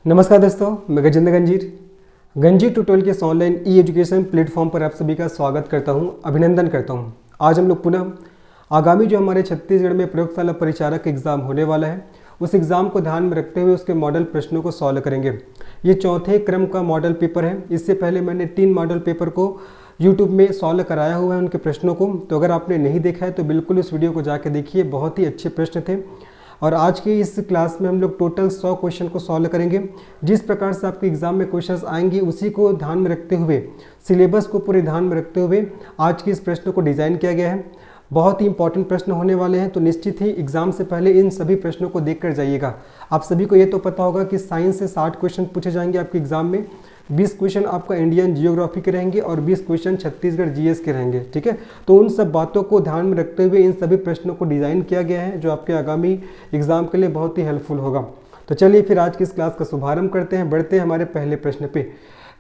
नमस्कार दोस्तों, मैं गजेंद्र गंजीर ट्यूटोरियल के इस ऑनलाइन ई एजुकेशन प्लेटफॉर्म पर आप सभी का स्वागत करता हूं, अभिनंदन करता हूं। आज हम लोग पुनः आगामी जो हमारे छत्तीसगढ़ में प्रयोगशाला परिचारक एग्ज़ाम होने वाला है, उस एग्ज़ाम को ध्यान में रखते हुए उसके मॉडल प्रश्नों को सॉल्व करेंगे। ये चौथे क्रम का मॉडल पेपर है। इससे पहले मैंने 3 मॉडल पेपर को यूट्यूब में सॉल्व कराया हुआ है उनके प्रश्नों को, तो अगर आपने नहीं देखा है तो बिल्कुल इस वीडियो को जाकर देखिए। बहुत ही अच्छे प्रश्न थे और आज की इस क्लास में हम लोग टोटल 100 क्वेश्चन को सॉल्व करेंगे। जिस प्रकार से आपके एग्जाम में क्वेश्चंस आएंगे उसी को ध्यान में रखते हुए, सिलेबस को पूरे ध्यान में रखते हुए आज के इस प्रश्न को डिज़ाइन किया गया है। बहुत ही इंपॉर्टेंट प्रश्न होने वाले हैं, तो निश्चित ही एग्जाम से पहले इन सभी प्रश्नों को देख कर जाइएगा। आप सभी को ये तो पता होगा कि साइंस से 60 क्वेश्चन पूछे जाएंगे आपके एग्जाम में। 20 क्वेश्चन आपका इंडियन जियोग्राफी के रहेंगे और 20 क्वेश्चन छत्तीसगढ़ जीएस के रहेंगे। ठीक है, तो उन सब बातों को ध्यान में रखते हुए इन सभी प्रश्नों को डिज़ाइन किया गया है, जो आपके आगामी एग्जाम के लिए बहुत ही हेल्पफुल होगा। तो चलिए फिर आज की इस क्लास का शुभारंभ करते हैं, बढ़ते हैं हमारे पहले प्रश्न पे।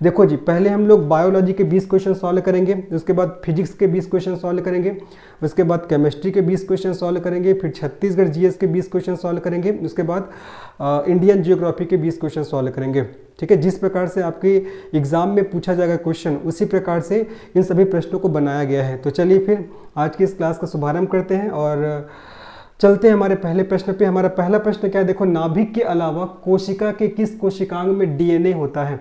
देखो जी, पहले हम लोग बायोलॉजी के 20 क्वेश्चन सॉल्व करेंगे, उसके बाद फिजिक्स के 20 क्वेश्चन सॉल्व करेंगे, उसके बाद केमिस्ट्री के 20 क्वेश्चन सॉल्व करेंगे, फिर छत्तीसगढ़ जीएस के 20 क्वेश्चन सॉल्व करेंगे, उसके बाद इंडियन जियोग्राफी के 20 क्वेश्चन सॉल्व करेंगे। ठीक है, जिस प्रकार से आपके एग्जाम में पूछा जाएगा क्वेश्चन, उसी प्रकार से इन सभी प्रश्नों को बनाया गया है। तो चलिए फिर आज की इस क्लास का शुभारंभ करते हैं और चलते हैं हमारे पहले प्रश्न पे। हमारा पहला प्रश्न क्या है, देखो, नाभिक के अलावा कोशिका के किस कोशिकांग में डीएनए होता है?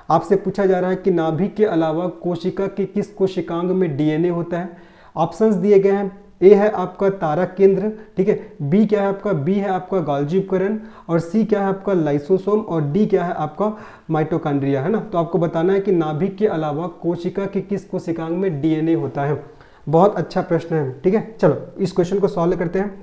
आपसे पूछा जा रहा है कि नाभिक के अलावा कोशिका के किस कोशिकांग में डीएनए होता है। ऑप्शंस दिए गए हैं। ए है आपका तारक केंद्र, ठीक है, बी क्या है आपका, बी है आपका गोल्गी उपकरण, और सी क्या है आपका लाइसोसोम, और डी क्या है आपका माइटोकॉन्ड्रिया, है ना। तो आपको बताना है कि नाभिक के अलावा कोशिका के किस कोशिकांग में डीएनए होता है। बहुत अच्छा प्रश्न है, ठीक है। चलो इस क्वेश्चन को सॉल्व करते हैं।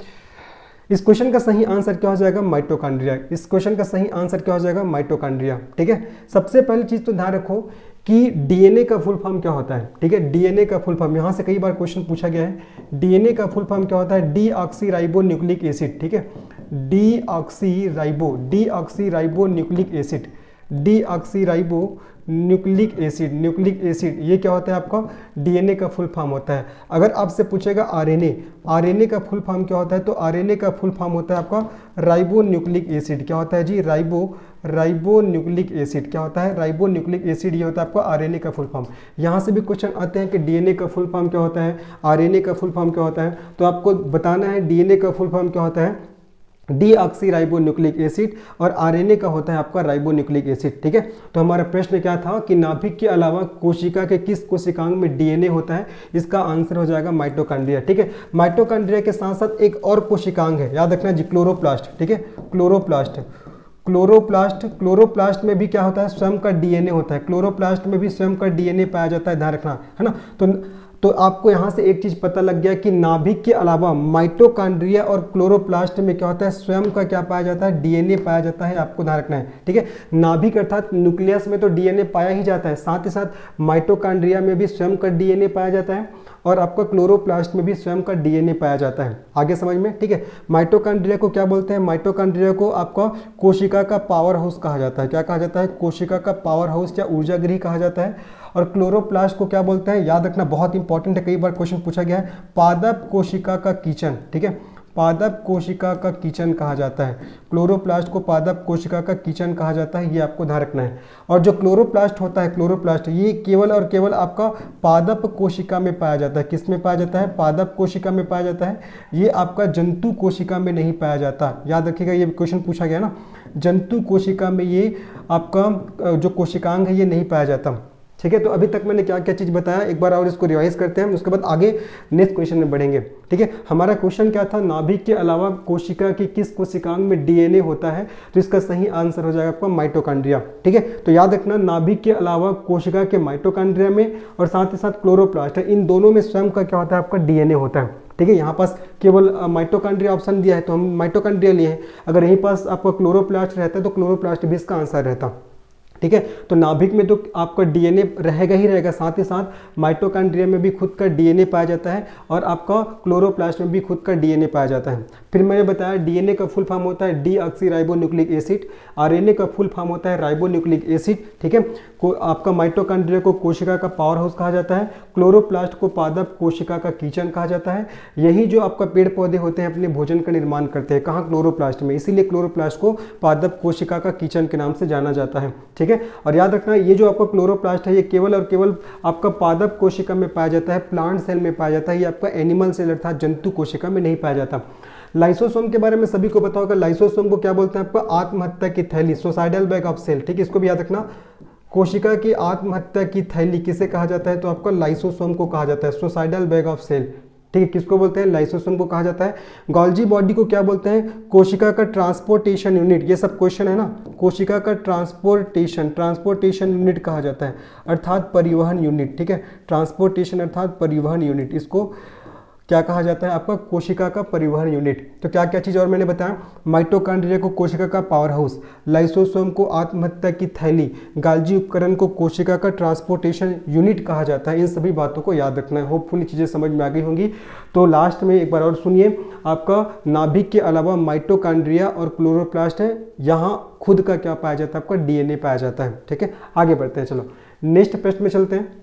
इस क्वेश्चन का सही आंसर क्या हो जाएगा, माइटोकॉन्ड्रिया। इस क्वेश्चन का सही आंसर क्या हो जाएगा, माइटोकॉन्ड्रिया। ठीक है, सबसे पहली चीज तो ध्यान रखो कि डीएनए का फुल फॉर्म क्या होता है। ठीक है, डीएनए का फुल फॉर्म यहाँ से कई बार क्वेश्चन पूछा गया है। डीएनए का फुल फॉर्म क्या होता है, डीऑक्सी राइबो न्यूक्लिक एसिड। ठीक है, deoxy ribo nucleic acid, deoxy ribo nucleic acid ये क्या होता है आपका, डीएनए का फुल फॉर्म होता है। अगर आपसे पूछेगा आरएनए का फुल फॉर्म क्या होता है, तो आरएनए का फुल फॉर्म होता है आपका राइबो न्यूक्लिक एसिड। क्या होता है जी, राइबो न्यूक्लिक एसिड। क्या होता है, राइबो न्यूक्लिक एसिड, ये होता है आपका आरएनए का फुल फॉर्म। यहाँ से भी क्वेश्चन आते हैं कि डीएनए का फुल फॉर्म क्या होता है, आरएनए का फुल फॉर्म क्या होता है, तो आपको बताना है डीएनए का फुल फॉर्म क्या होता है, डीऑक्सी राइबो न्यूक्लिक एसिड, और आरएनए का होता है आपका राइबो न्यूक्लिक एसिड। ठीक है, तो हमारा प्रश्न क्या था कि नाभिक के अलावा कोशिका के किस कोशिकांग में डीएनए होता है। इसका आंसर हो जाएगा माइटोकॉन्ड्रिया। ठीक है, माइटोकॉन्ड्रिया के साथ साथ एक और कोशिकांग है, याद रखना जी, क्लोरोप्लास्ट। ठीक है, क्लोरोप्लास्ट में भी क्या होता है, स्वयं का डीएनए होता है। क्लोरोप्लास्ट में भी स्वयं का डीएनए पाया जाता है, ध्यान रखना, है ना। तो आपको यहाँ से एक चीज पता लग गया कि नाभिक के अलावा माइटोकॉन्ड्रिया और क्लोरोप्लास्ट में क्या होता है, स्वयं का क्या पाया जाता है, डीएनए पाया जाता है। आपको ध्यान रखना है, ठीक है। नाभिक अर्थात न्यूक्लियस में तो डीएनए पाया ही जाता है, साथ ही साथ माइटोकॉन्ड्रिया में भी स्वयं का डीएनए पाया जाता है, और आपका क्लोरोप्लास्ट में भी स्वयं का डीएनए पाया जाता है। आगे समझ में, ठीक है। माइटोकॉन्ड्रिया को क्या बोलते हैं, माइटोकॉन्ड्रिया को आपका कोशिका का पावर हाउस कहा जाता है। क्या कहा जाता है, कोशिका का पावर हाउस या ऊर्जा गृह कहा जाता है। और क्लोरोप्लास्ट को क्या बोलते हैं, याद रखना, बहुत इंपॉर्टेंट है, कई बार क्वेश्चन पूछा गया है, पादप कोशिका का किचन। ठीक है, पादप कोशिका का किचन कहा जाता है। क्लोरोप्लास्ट को पादप कोशिका का किचन कहा जाता है, ये आपको ध्यान रखना है। और जो क्लोरोप्लास्ट होता है, क्लोरोप्लास्ट ये केवल और केवल आपका पादप कोशिका में पाया जाता है। किस में पाया जाता है, पादप कोशिका में पाया जाता है। ये आपका जंतु कोशिका में नहीं पाया जाता, याद रखिएगा, ये क्वेश्चन पूछा गया ना। जंतु कोशिका में ये आपका जो कोशिकांग है ये नहीं पाया जाता। ठीक है, तो अभी तक मैंने क्या क्या चीज़ बताया, एक बार और इसको रिवाइज करते हैं, उसके बाद आगे नेक्स्ट क्वेश्चन में बढ़ेंगे। ठीक है, हमारा क्वेश्चन क्या था, नाभिक के अलावा कोशिका की किस कोशिकांग में डीएनए होता है, तो इसका सही आंसर हो जाएगा आपका माइटोकॉन्ड्रिया। ठीक है, तो याद रखना, नाभिक के अलावा कोशिका के माइटोकॉन्ड्रिया में और साथ ही साथ क्लोरोप्लास्ट है, इन दोनों में स्वयं का क्या होता है, आपका डीएनए होता है। ठीक है, यहाँ पास केवल माइटोकॉन्ड्रिया ऑप्शन दिया है तो हम माइटोकॉन्ड्रिया लिए हैं। अगर यहीं पास आपका क्लोरोप्लास्ट रहता है तो क्लोरोप्लास्ट भी इसका आंसर रहता। ठीक है। तो नाभिक में तो आपका डीएनए रहेगा ही रहेगा, साथ ही साथ माइटोकॉन्ड्रिया में भी खुद का डीएनए पाया जाता है और आपका क्लोरोप्लास्ट में भी खुद का डीएनए पाया जाता है। फिर मैंने बताया डीएनए का फुल फॉर्म होता है डीऑक्सीराइबोन्यूक्लिक एसिड, आरएनए का फुल फॉर्म होता है राइबोन्यूक्लिक एसिड, ठीक है। आपका माइटोकॉन्ड्रिया को कोशिका का पावर हाउस कहा जाता है, क्लोरोप्लास्ट को पादप कोशिका का किचन कहा जाता है। यही जो आपका पेड़ पौधे होते हैं अपने भोजन का निर्माण करते हैं, कहाँ? क्लोरोप्लास्ट में, इसीलिए क्लोरोप्लास्ट को पादप कोशिका का किचन के नाम से जाना जाता है, ठीक है। और याद रखना ये जो आपका क्लोरोप्लास्ट है ये केवल और केवल आपका पादप कोशिका में पाया जाता है, प्लांट सेल में पाया जाता है, ये आपका एनिमल सेल अर्थात जंतु कोशिका में नहीं पाया जाता। लाइसोसोम के बारे में सभी को पता होगा, लाइसोसोम को क्या बोलते हैं? आपका आत्महत्या की थैली, सुसाइडल बैग ऑफ सेल, ठीक है, इसको भी याद रखना। कोशिका की आत्महत्या की थैली किसे कहा जाता है? तो आपका लाइसोसोम को कहा जाता है, सुसाइडल बैग ऑफ सेल, ठीक है। किसको बोलते हैं? लाइसोसोम को कहा जाता है। गोल्जी बॉडी को क्या बोलते हैं? कोशिका का ट्रांसपोर्टेशन यूनिट, ये सब क्वेश्चन है ना, कोशिका का ट्रांसपोर्टेशन यूनिट कहा जाता है, अर्थात परिवहन यूनिट, ठीक है। ट्रांसपोर्टेशन अर्थात परिवहन यूनिट, इसको क्या कहा जाता है? आपका कोशिका का परिवहन यूनिट। तो क्या क्या चीज़ और मैंने बताया? माइटोकॉन्ड्रिया को कोशिका का पावर हाउस, लाइसोसोम को आत्महत्या की थैली, गाल्जी उपकरण को कोशिका का ट्रांसपोर्टेशन यूनिट कहा जाता है। इन सभी बातों को याद रखना है। होपफुली चीज़ें समझ में आ गई होंगी। तो लास्ट में एक बार और सुनिए, आपका नाभिक के अलावा माइटोकॉन्ड्रिया और क्लोरोप्लास्ट है, यहाँ खुद का क्या पाया जाता है? आपका डीएनए पाया जाता है, ठीक है। आगे बढ़ते हैं, चलो नेक्स्ट प्रश्न में चलते हैं।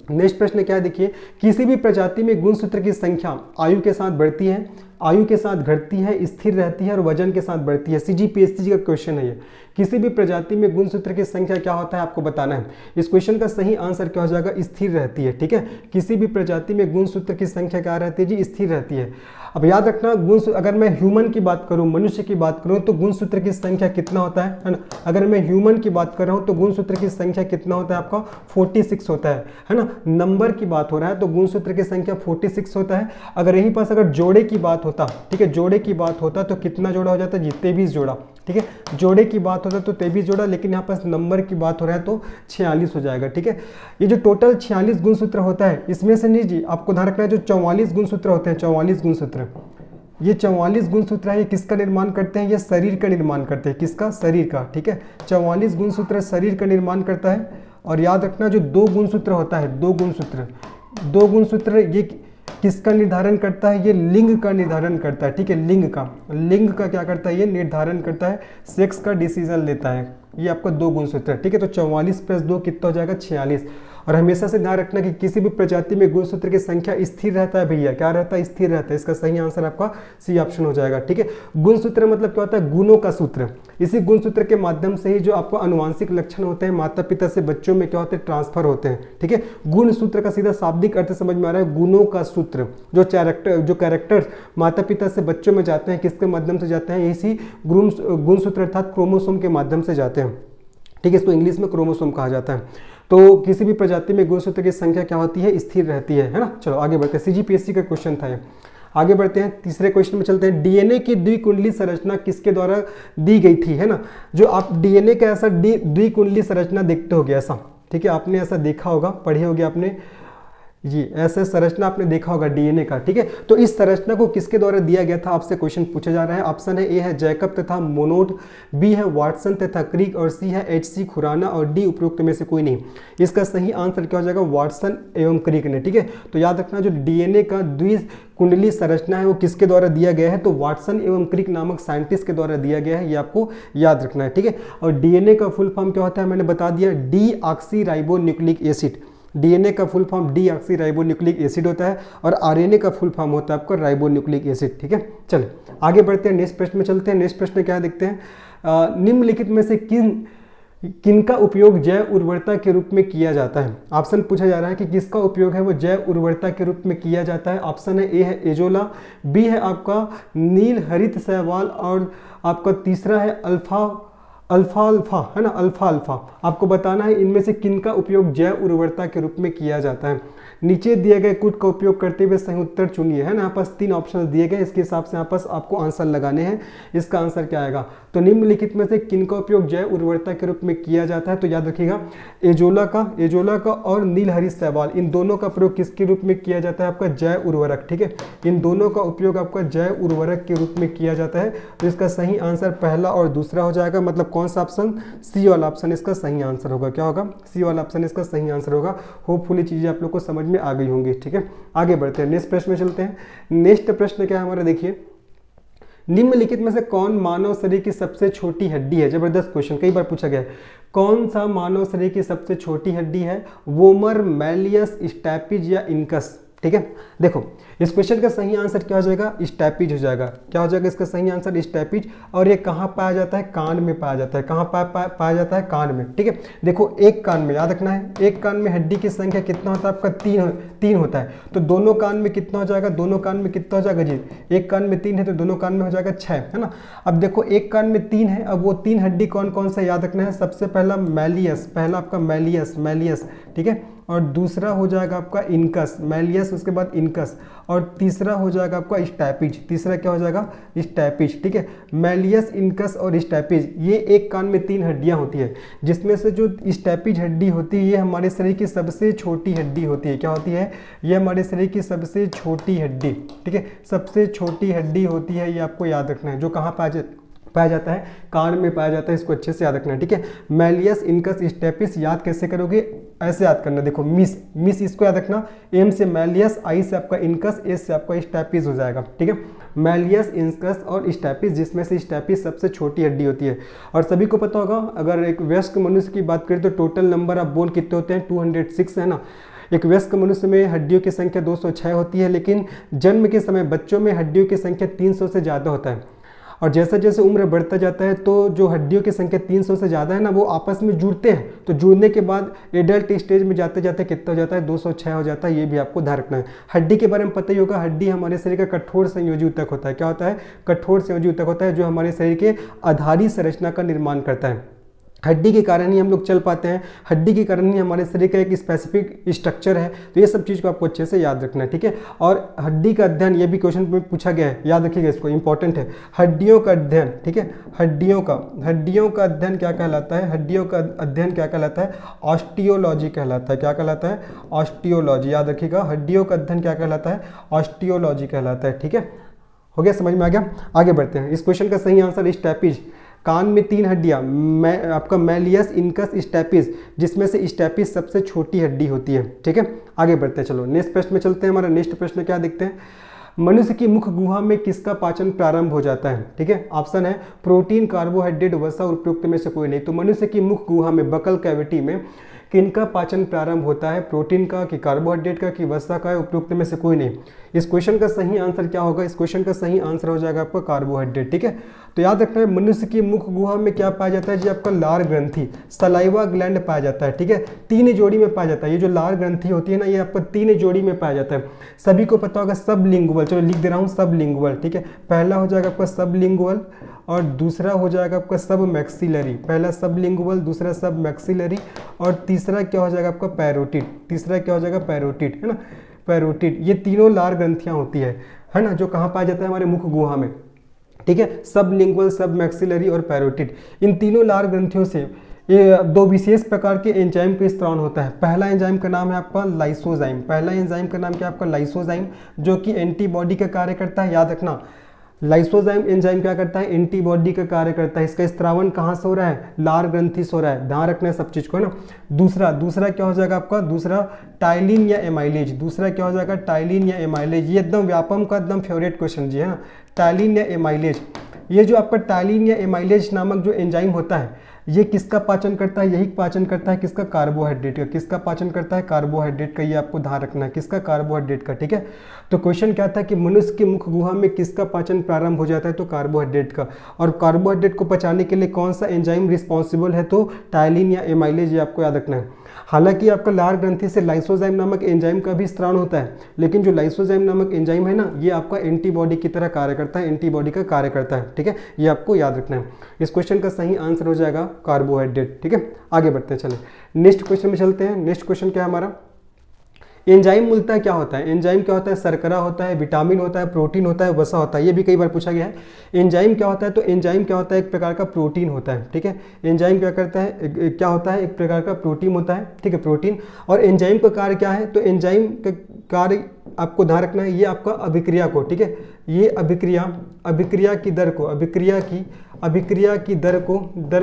नेक्स्ट प्रश्न क्या है, देखिए, किसी भी प्रजाति में गुणसूत्र की संख्या आयु के साथ बढ़ती है, आयु के साथ घटती है, स्थिर रहती है और वजन के साथ बढ़ती है। सीजीपीएससी का क्वेश्चन है ये। किसी भी प्रजाति में गुणसूत्र की संख्या क्या होता है आपको बताना है। इस क्वेश्चन का सही आंसर क्या हो जाएगा? स्थिर रहती है, ठीक है। किसी भी प्रजाति में गुणसूत्र की संख्या क्या रहती है जी? स्थिर रहती है। अब याद रखना, अगर मैं ह्यूमन की बात करूं, मनुष्य की बात करूं, तो गुणसूत्र की संख्या कितना होता है ना। अगर मैं ह्यूमन की बात कर रहा हूं तो गुणसूत्र की संख्या कितना होता है आपका? 46 होता है ना। नंबर की बात हो रहा है तो गुणसूत्र की संख्या 46 होता है। अगर यहीं पास अगर जोड़े की बात होता, ठीक है, जोड़े की बात होता तो कितना जोड़ा हो जाता जी? 23 जोड़ा, ठीक है। जोड़े की बात होता तो 23 जोड़ा, लेकिन यहाँ पास नंबर की बात हो रहा है तो 46 हो जाएगा, ठीक है। ये जो टोटल 46 गुणसूत्र होता है, इसमें से नहीं जी, आपको ध्यान रखना है, जो 44 गुणसूत्र होते हैं, 44 गुणसूत्र, ये 44 गुणसूत्र है, ये किसका निर्माण करते हैं? ये शरीर का निर्माण करते हैं। किसका? शरीर का, ठीक है। 44 गुणसूत्र शरीर का निर्माण करता है। और याद रखना, जो 2 गुणसूत्र होता है, 2 गुणसूत्र ये किसका निर्धारण करता है? ये लिंग का निर्धारण करता है, ठीक है। लिंग का क्या करता है? ये निर्धारण करता है, सेक्स का डिसीजन लेता है। ये आपका 2 गुणसूत्र, ठीक है। तो 44 + 2 कितना हो जाएगा? 46। और हमेशा से ध्यान रखना कि किसी भी प्रजाति में गुणसूत्र की संख्या स्थिर रहता है भैया। क्या रहता है? स्थिर रहता है। इसका सही आंसर आपका सी ऑप्शन हो जाएगा, ठीक है। गुणसूत्र मतलब क्या होता है? गुणों का सूत्र। इसी गुणसूत्र के माध्यम से ही जो आपको अनुवांशिक लक्षण होते हैं माता पिता से बच्चों में क्या होते हैं? ट्रांसफर होते हैं, ठीक है। गुण सूत्र का सीधा शाब्दिक अर्थ समझ में आ रहा है, गुणों का सूत्र। जो कैरेक्टर्स माता पिता से बच्चों में जाते हैं, किसके माध्यम से जाते हैं? इसी गुणसूत्र अर्थात क्रोमोसोम के माध्यम से जाते हैं, ठीक है। इसको इंग्लिश में क्रोमोसोम कहा जाता है। तो किसी भी प्रजाति में गुणसूत्र की संख्या क्या होती है? स्थिर रहती है ना। चलो आगे बढ़ते हैं, सीजीपीएससी का क्वेश्चन था ये। आगे बढ़ते हैं, तीसरे क्वेश्चन में चलते हैं। डीएनए की द्विकुंडली संरचना किसके द्वारा दी गई थी, है ना। जो आप डीएनए का ऐसा द्विकुंडली संरचना देखते होगे ऐसा, ठीक है, आपने ऐसा देखा होगा, पढ़ी होगी आपने जी, ऐसे संरचना आपने देखा होगा डीएनए का, ठीक है। तो इस संरचना को किसके द्वारा दिया गया था आपसे क्वेश्चन पूछा जा रहा है। ऑप्शन है ए है जैकब तथा मोनोड, बी है वाटसन तथा क्रिक, और सी है एचसी खुराना, और डी उपरोक्त में से कोई नहीं। इसका सही आंसर क्या हो जाएगा? वाटसन एवं क्रिक ने, ठीक है। तो याद रखना, जो डीएनए का द्विकुंडली संरचना है वो किसके द्वारा दिया गया है? तो वाटसन एवं क्रिक नामक साइंटिस्ट के द्वारा दिया गया है, ये आपको याद रखना है, ठीक है। और डीएनए का फुल फॉर्म क्या होता है मैंने बता दिया, डीऑक्सीराइबोन्यूक्लिक एसिड। डीएनए का फुल फॉर्म डीऑक्सीराइबोन्यूक्लिक एसिड होता है, और आरएनए का फुल फॉर्म होता है आपका राइबोन्यूक्लिक एसिड, ठीक है। चलिए आगे बढ़ते हैं, नेक्स्ट प्रश्न में चलते हैं। नेक्स्ट प्रश्न क्या देखते हैं, निम्नलिखित में से किनका उपयोग जैव उर्वरता के रूप में किया जाता है। ऑप्शन पूछा जा रहा है कि किसका उपयोग है वो जैव उर्वरता के रूप में किया जाता है। ऑप्शन है ए है एजोला, बी है आपका नील हरित शैवाल, और आपका तीसरा है अल्फा है ना, अल्फा। आपको बताना है इनमें से किनका उपयोग जैव उर्वरता के रूप में किया जाता है। नीचे दिए गए कुछ का उपयोग करते हुए सही उत्तर चुनिए, है ना। यहाँ पास 3 ऑप्शन दिए गए, इसके हिसाब से यहाँ पास आपको आंसर लगाने हैं। इसका आंसर क्या आएगा? तो निम्नलिखित में से किनका उपयोग जैव उर्वरता के रूप में किया जाता है? तो याद रखिएगा, एजोला का और नील हरित शैवाल, इन दोनों का प्रयोग किसके रूप में किया जाता है? आपका जैव उर्वरक, ठीक है। इन दोनों का उपयोग आपका जैव उर्वरक के रूप में किया जाता है। तो इसका सही आंसर पहला और दूसरा हो जाएगा, मतलब कौन सा ऑप्शन, सी वाला ऑप्शन इसका सही आंसर होगा। क्या होगा, सी वाला ऑप्शन इसका सही आंसर होगा। होपफुली चीज़ें आप लोग को समझ में आ गई होंगी। ठीक है, आगे बढ़ते हैं, नेक्स्ट प्रश्न में चलते हैं। नेक्स्ट प्रश्न क्या है हमारा, देखिए, निम्नलिखित में से कौन मानव शरीर की सबसे छोटी हड्डी है। जबरदस्त क्वेश्चन, कई बार पूछा गया है। कौन सा मानव शरीर की सबसे छोटी हड्डी है, वोमर, मैलियस, स्टैपिज या इनकस। ठीक है, देखो इस क्वेश्चन का सही आंसर क्या हो जाएगा, स्टैपिज हो जाएगा। क्या हो जाएगा इसका सही आंसर, स्टैपिज। और ये कहाँ पाया जाता है, कान में पाया जाता है। कहाँ पाया जाता है, कान में। ठीक है, देखो एक कान में, याद रखना है, एक कान में हड्डी की संख्या कितना होता है आपका, तीन होता है। तो दोनों कान में कितना हो जाएगा, दोनों कान में कितना हो जाएगा जी, एक कान में 3 है तो दोनों कान में हो जाएगा 6, है ना। अब देखो एक कान में 3 है, अब वो 3 हड्डी कौन कौन सा याद रखना है। सबसे पहला मैलियस, पहला आपका मैलियस। ठीक है, और दूसरा हो जाएगा आपका इनकस, मैलियस, उसके बाद इनकस, और तीसरा हो जाएगा आपका स्टैपिज। तीसरा क्या हो जाएगा, स्टैपिज। ठीक है, मैलियस, इनकस और स्टैपिज, ये एक कान में 3 हड्डियां होती है, जिसमें से जो स्टैपिज हड्डी होती है ये हमारे शरीर की सबसे छोटी हड्डी होती है। क्या होती है, ये हमारे शरीर की सबसे छोटी हड्डी। ठीक है, सबसे छोटी हड्डी होती है, ये आपको याद रखना है। जो कहाँ पाया जाता है, कान में पाया जाता है, इसको अच्छे से याद रखना है। ठीक है, मैलियस, इनकस, स्टेपिस याद कैसे करोगे, ऐसे याद करना। देखो मिस इसको याद रखना, एम से मैलियस, आई से आपका इनकस, एस से आपका स्टेपिस हो जाएगा। ठीक है, मैलियस, इनकस और स्टेपिस, जिसमें से स्टेपिस सबसे छोटी हड्डी होती है। और सभी को पता होगा, अगर एक वयस्क मनुष्य की बात करें तो टोटल नंबर ऑफ बोन कितने होते हैं, 206 है ना। एक वयस्क मनुष्य में हड्डियों की संख्या 206 होती है, लेकिन जन्म के समय बच्चों में हड्डियों की संख्या 300 से ज़्यादा होता है। और जैसे जैसे उम्र बढ़ता जाता है तो जो हड्डियों की संख्या 300 से ज़्यादा है ना, वो आपस में जुड़ते हैं। तो जुड़ने के बाद एडल्ट स्टेज में जाते जाते कितना हो जाता है, 206 हो जाता है। ये भी आपको ध्यान रखना है। हड्डी के बारे में पता ही होगा, हड्डी हमारे शरीर का कठोर संयोजी ऊतक होता है। क्या होता है, कठोर संयोजी ऊतक होता है, जो हमारे शरीर के आधारी संरचना का निर्माण करता है। हड्डी के कारण ही हम लोग चल पाते हैं, हड्डी के कारण ही हमारे शरीर का एक स्पेसिफिक स्ट्रक्चर है। तो ये सब चीज़ को आपको अच्छे से याद रखना है। ठीक है, और हड्डी का अध्ययन, ये भी क्वेश्चन में पूछा गया है, याद रखिएगा इसको, इंपॉर्टेंट है। हड्डियों का अध्ययन, ठीक है, हड्डियों का अध्ययन क्या कहलाता है, हड्डियों का अध्ययन क्या कहलाता है, ऑस्टियोलॉजी कहलाता है। क्या कहलाता है, ऑस्टियोलॉजी। याद रखिएगा, हड्डियों का अध्ययन क्या कहलाता है, ऑस्टियोलॉजी कहलाता है। ठीक है, हो गया, समझ में आ गया। आगे बढ़ते हैं। इस क्वेश्चन का सही आंसर स्टैपिज, कान में 3 हड्डियां, आपका मैलियस, इनकस, स्टैपिस, जिसमें से स्टैपिस सबसे छोटी हड्डी होती है। ठीक है, आगे बढ़ते हैं। चलो नेक्स्ट प्रश्न में चलते हैं। हमारा नेक्स्ट प्रश्न क्या देखते हैं, मनुष्य की मुख गुहा में किसका पाचन प्रारंभ हो जाता है। ठीक है, ऑप्शन है प्रोटीन, कार्बोहाइड्रेट, वसा, उपयुक्त में से कोई नहीं। तो मनुष्य की मुख गुहा में, बकल कैविटी में किनका पाचन प्रारंभ होता है, प्रोटीन का कि कार्बोहाइड्रेट का कि वसा का, उपयुक्त में से कोई नहीं। इस क्वेश्चन का सही आंसर क्या होगा, इस क्वेश्चन का सही आंसर हो जाएगा आपका कार्बोहाइड्रेट। ठीक है, तो याद रखना है, मनुष्य की मुख गुहा में क्या पाया जाता है जी, आपका लार ग्रंथि, सलाइवा ग्लैंड पाया जाता है। ठीक है, 3 जोड़ी में पाया जाता है। ये जो लार ग्रंथि होती है ना, ये आपका 3 जोड़ी में पाया जाता है। सभी को पता होगा सबलिंगुअल, चलो लिख दे रहा हूँ, सबलिंगुअल। ठीक है, पहला हो जाएगा आपका सबलिंगुअल और दूसरा हो जाएगा आपका सब मैक्सिलरी। पहला सबलिंगुअल, दूसरा सब मैक्सिलरी और तीसरा क्या हो जाएगा आपका पैरोटिड। तीसरा क्या हो जाएगा, पैरोटिड, है ना, पैरोटिड। ये तीनों लार ग्रंथियां होती है ना, जो कहाँ पाया जाता है, हमारे मुख गुहा में। ठीक है, सब लिंगुअल, सब मैक्सिलरी और पैरोटिड, इन तीनों लार ग्रंथियों से ये 2 विशेष प्रकार के एंजाइम का स्त्राव होता है। पहला एंजाइम का नाम है आपका लाइसोजाइम। पहला एंजाइम का नाम क्या है आपका, लाइसोजाइम, जो कि एंटीबॉडी का कार्य करता है। याद रखना, लाइसोजाइम एंजाइम क्या करता है, एंटीबॉडी का कार्य करता है। इसका स्त्रावन कहाँ से हो रहा है, लार ग्रंथि से हो रहा है। ध्यान रखना है सब चीज को, है ना। दूसरा क्या हो जाएगा आपका, दूसरा टाइलिन या एमाइलेज। दूसरा क्या हो जाएगा, टाइलिन या एमाइलेज। ये एकदम व्यापम का एकदम फेवरेट क्वेश्चन जी, है ना, टाइलिन या एमाइलेज। ये जो आपका टाइलिन या एमाइलेज नामक जो एंजाइम होता है, ये किसका पाचन करता है, यही पाचन करता है किसका, कार्बोहाइड्रेट का। किसका पाचन करता है, कार्बोहाइड्रेट का। ये आपको ध्यान रखना है, किसका, कार्बोहाइड्रेट का। ठीक है, तो क्वेश्चन क्या था कि मनुष्य के मुख गुहा में किसका पाचन प्रारंभ हो जाता है, तो कार्बोहाइड्रेट का। और कार्बोहाइड्रेट को पचाने के लिए कौन सा एंजाइम रिस्पॉन्सिबल है, तो टाइलिन या एमाइलेज, ये आपको याद रखना है। हालांकि आपका लार ग्रंथि से लाइसोजाइम नामक एंजाइम का भी स्त्राव होता है, लेकिन जो लाइसोजाइम नामक एंजाइम है ना, ये आपका एंटीबॉडी की तरह कार्य करता है, एंटीबॉडी का कार्य करता है। ठीक है, ये आपको याद रखना है। इस क्वेश्चन का सही आंसर हो जाएगा कार्बोहाइड्रेट। ठीक है, आगे बढ़ते हैं, चले नेक्स्ट क्वेश्चन में चलते हैं। नेक्स्ट क्वेश्चन क्या है हमारा, एंजाइम मूलतः क्या होता है? एंजाइम क्या होता है? शर्करा होता है, विटामिन होता है, प्रोटीन होता है, वसा होता है। ये भी कई बार पूछा गया है। एंजाइम क्या होता है? तो एंजाइम क्या होता है? एक प्रकार का प्रोटीन होता है, ठीक है। एंजाइम क्या करता है, क्या होता है? एक प्रकार का प्रोटीन होता है, ठीक है, प्रोटीन। और एंजाइम का कार्य क्या है? तो एंजाइम का कार्य आपको ध्यान रखना है, ये आपका अभिक्रिया को, ठीक है, ये अभिक्रिया की दर को, अभिक्रिया की दर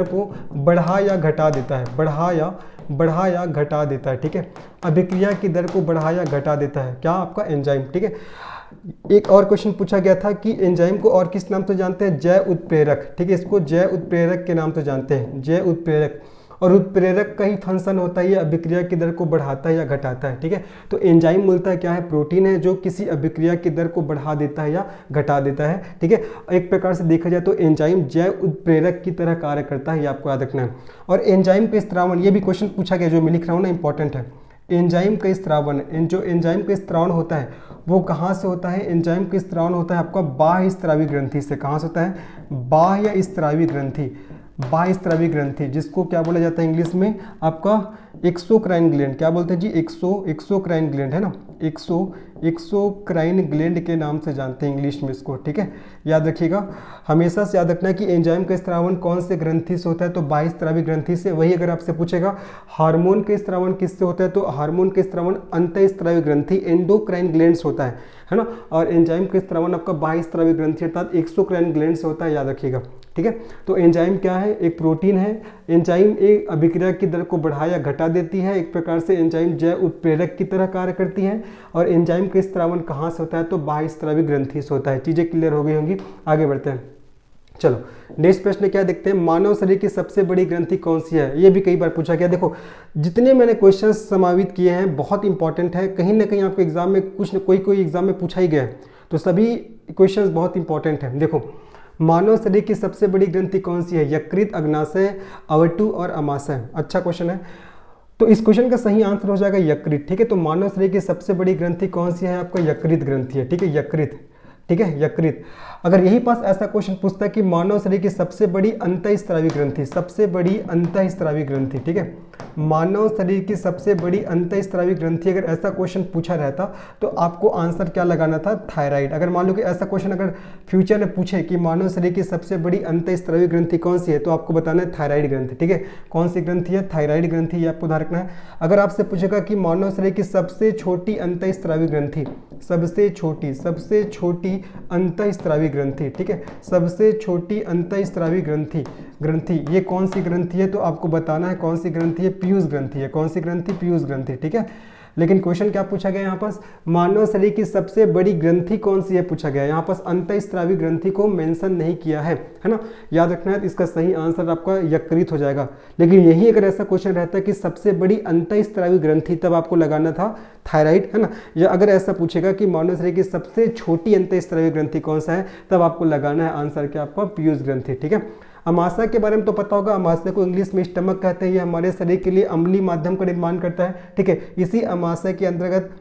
को बढ़ा या घटा देता है, बढ़ा या घटा देता है, ठीक है। अभिक्रिया की दर को बढ़ा या घटा देता है क्या? आपका एंजाइम, ठीक है। एक और क्वेश्चन पूछा गया था कि एंजाइम को और किस नाम से जानते हैं? जैव उत्प्रेरक, ठीक है, इसको जैव उत्प्रेरक के नाम से जानते हैं, जैव उत्प्रेरक। और उत्प्रेरक का ही फंक्शन होता है ये अभिक्रिया की दर को बढ़ाता है या घटाता है, ठीक है। तो एंजाइम मूलतः क्या है? प्रोटीन है जो किसी अभिक्रिया की दर को बढ़ा देता है या घटा देता है, ठीक है। एक प्रकार से देखा जाए तो एंजाइम जैव उत्प्रेरक की तरह कार्य करता है, ये आपको याद रखना है। और एंजाइम का स्त्रावण, ये भी क्वेश्चन पूछा गया जो मैं लिख रहा हूँ ना, इंपॉर्टेंट है। एंजाइम का स्त्रावण, जो एंजाइम का स्त्रावण होता है वो कहाँ से होता है? एंजाइम का स्त्रावण होता है आपका बाह्य स्त्रावी ग्रंथि से। कहाँ से होता है? बाह्य स्त्रावी ग्रंथि, बाह्य स्त्रावी ग्रंथि, जिसको क्या बोला जाता है इंग्लिश में? आपका एक्सोक्राइन ग्लैंड। क्या बोलते हैं जी? एक्सोक्राइन ग्लैंड, है ना, एक्सोक्राइन ग्लैंड के नाम से जानते हैं इंग्लिश में इसको, ठीक है। याद रखिएगा, हमेशा से याद रखना है कि एंजाइम का स्त्रावण कौन से ग्रंथि से होता है? तो बाह्य स्त्रावी ग्रंथि से। वही अगर आपसे पूछेगा हार्मोन का स्त्रावण किससे होता है? तो हार्मोन का स्त्रावण अंतःस्त्रावी ग्रंथि एंडोक्राइन ग्लैंड से होता है ना। और एंजाइम का स्त्रावण आपका बाह्य स्त्रावी ग्रंथि अर्थात एक्सोक्राइन ग्लैंड से होता है, याद रखिएगा, ठीक है। तो एंजाइम क्या है? एक प्रोटीन है। एंजाइम एक अभिक्रिया की दर को बढ़ा या घटा देती है। एक प्रकार से एंजाइम जैव उत्प्रेरक की तरह कार्य करती है। और एंजाइम का स्त्रावण कहाँ से होता है? तो बाह्य स्त्रावी ग्रंथि से होता है। चीजें क्लियर हो गई होंगी, आगे बढ़ते हैं। चलो नेक्स्ट प्रश्न क्या देखते हैं? मानव शरीर की सबसे बड़ी ग्रंथि कौन सी है? ये भी कई बार पूछा गया। देखो जितने मैंने क्वेश्चन समावित किए हैं बहुत इंपॉर्टेंट है, कहीं ना कहीं आपके एग्जाम में कुछ न कोई एग्जाम में पूछा ही गया है, तो सभी क्वेश्चन बहुत इंपॉर्टेंट है। देखो मानव शरीर की सबसे बड़ी ग्रंथि कौन सी है? यकृत, अग्नाशय, अवटु और अमाशय। अच्छा क्वेश्चन है, तो इस क्वेश्चन का सही आंसर हो जाएगा यकृत, ठीक है। तो मानव शरीर की सबसे बड़ी ग्रंथि कौन सी है? आपका यकृत ग्रंथि है, ठीक है, यकृत, ठीक है, यकृत। अगर यही पास ऐसा क्वेश्चन पूछता है कि मानव शरीर की सबसे बड़ी अंतःस्त्रावी ग्रंथि, सबसे बड़ी अंतःस्त्रावी ग्रंथि, ठीक है, मानव शरीर की सबसे बड़ी अंतःस्त्रावी ग्रंथि, अगर ऐसा क्वेश्चन पूछा रहता तो आपको आंसर क्या लगाना था? थायराइड। अगर मान लो कि ऐसा क्वेश्चन अगर फ्यूचर में पूछे कि मानव शरीर की सबसे बड़ी अंतःस्त्रावी ग्रंथि कौन सी है, तो आपको बताना है थायराइड ग्रंथि, ठीक है। कौन सी ग्रंथि है? थायराइड ग्रंथि, ये आपको ध्यान रखना है। अगर आपसे पूछेगा कि मानव शरीर की सबसे छोटी अंतःस्त्रावी ग्रंथि, सबसे छोटी अंतःस्त्रावी ग्रंथि, ठीक है, सबसे छोटी अंतःस्त्रावी ग्रंथि ये कौन सी ग्रंथि है? तो आपको बताना है कौन सी ग्रंथि है? पीयूष ग्रंथि है। कौन सी ग्रंथि? पीयूष ग्रंथि, ठीक है। लेकिन क्वेश्चन क्या पूछा गया यहाँ पास? मानव शरीर की सबसे बड़ी ग्रंथि कौन सी है पूछा गया। यहाँ पास अंतःस्त्रावी ग्रंथि को मेंशन नहीं किया है ना। याद रखना है, इसका सही आंसर आपका यकृत हो जाएगा। लेकिन यही अगर ऐसा क्वेश्चन रहता है कि सबसे बड़ी अंतःस्त्रावी ग्रंथि, तब आपको लगाना था थायराइड, है ना। या अगर ऐसा पूछेगा कि मानव शरीर की सबसे छोटी अंतःस्त्रावी ग्रंथि कौन सा है, तब आपको लगाना है आंसर क्या? आपका पीयूष ग्रंथि, ठीक है। अमाशय के बारे में तो पता होगा, अमाशय को इंग्लिश में स्टमक कहते हैं। ये हमारे शरीर के लिए अम्लीय माध्यम का निर्माण करता है, ठीक है। इसी अमाशय के अंतर्गत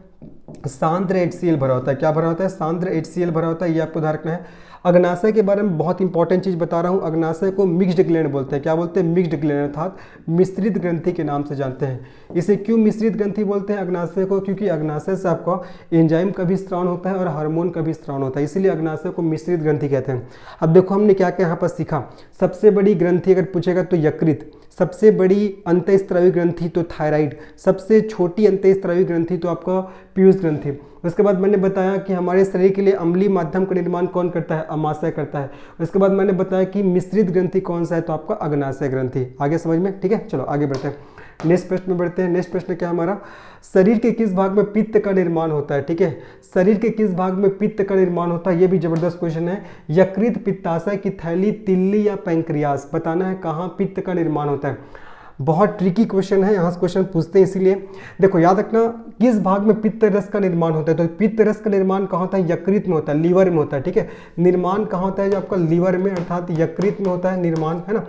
सांद्र HCl भरा होता है। क्या भरा होता है? सांद्र HCl भरा होता है, ये आपको ध्यान रखना है। अग्नाशय के बारे में बहुत इंपॉर्टेंट चीज बता रहा हूँ। अग्नाशय को मिक्स्ड ग्लैंड बोलते हैं। क्या बोलते हैं? मिक्स्ड ग्लैंड, अर्थात मिश्रित ग्रंथि के नाम से जानते हैं। इसे क्यों मिश्रित ग्रंथि बोलते हैं अग्नाशय को? क्योंकि अग्नाशय से आपका एंजाइम का भी स्त्रावन होता है और हार्मोन का भी स्त्रावन होता है, इसीलिए अग्नाशय को मिश्रित ग्रंथि कहते हैं। अब देखो हमने क्या क्या यहाँ पर सीखा। सबसे बड़ी ग्रंथि अगर पूछेगा तो यकृत, सबसे बड़ी अंतःस्त्रावी ग्रंथि तो थायराइड, सबसे छोटी अंतःस्त्रावी ग्रंथि तो आपका पीयूष ग्रंथि। उसके बाद मैंने बताया कि हमारे शरीर के लिए अम्लीय माध्यम का निर्माण कौन करता है? अमाशय करता है। उसके बाद मैंने बताया कि मिश्रित ग्रंथि कौन सा है, तो आपका अग्नाशय ग्रंथि। आगे समझ में, ठीक है। चलो आगे बढ़ते हैं, नेक्स्ट प्रश्न में बढ़ते हैं। नेक्स्ट प्रश्न क्या हमारा? शरीर के किस भाग में पित्त का निर्माण होता है, ठीक है। शरीर के किस भाग में पित्त का निर्माण होता है, ये भी जबरदस्त क्वेश्चन है। यकृत, पित्ताशय की थैली, तिल्ली या पैंक्रियास, बताना है कहाँ पित्त का निर्माण होता है। बहुत ट्रिकी क्वेश्चन है, यहाँ से क्वेश्चन पूछते हैं, इसीलिए देखो याद रखना किस भाग में पित्त रस का निर्माण होता है। तो पित्त रस का निर्माण कहाँ होता है? यकृत में होता है, लीवर में होता है, ठीक है। निर्माण कहाँ होता है? जो आपका लीवर में अर्थात यकृत में होता है निर्माण, है ना।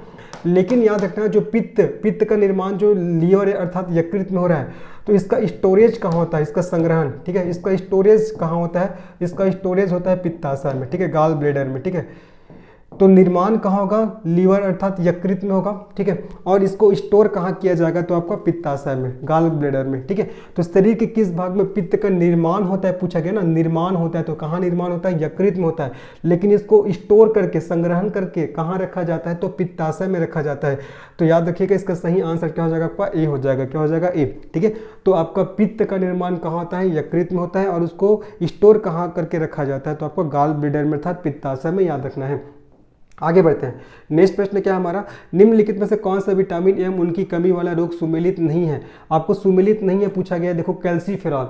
लेकिन याद रखना जो पित्त का निर्माण जो लीवर है अर्थात यकृत में हो रहा है, तो इसका स्टोरेज कहाँ होता है? इसका संग्रहण, ठीक है, इसका स्टोरेज कहाँ होता है? इसका स्टोरेज होता है पित्ताशय में, ठीक है, गाल ब्लेडर में, ठीक है। तो निर्माण कहाँ होगा, लीवर अर्थात यकृत में होगा, ठीक है। और इसको स्टोर कहाँ किया जाएगा, तो आपका पित्ताशय में, गाल ब्लेडर में, ठीक है। तो शरीर के किस भाग में पित्त का निर्माण होता है, पूछा गया ना, निर्माण होता है तो कहाँ निर्माण होता है, यकृत में होता है। लेकिन इसको स्टोर करके, संग्रहण करके कहाँ रखा जाता है, तो पित्ताशय में रखा जाता है। तो याद रखिएगा इसका सही आंसर क्या हो जाएगा, आपका ए हो जाएगा। क्या हो जाएगा, ए, ठीक है। तो आपका पित्त का निर्माण कहाँ होता है, यकृत में होता है। और उसको स्टोर कहाँ करके रखा जाता है, तो आपको गाल ब्लेडर में अर्थात पित्ताशय में याद रखना है। आगे बढ़ते हैं। नेक्स्ट प्रश्न क्या है हमारा, निम्नलिखित में से कौन सा विटामिन एवं उनकी कमी वाला रोग सुमेलित नहीं है। आपको सुमेलित नहीं है पूछा गया है। देखो कैल्सीफेरॉल,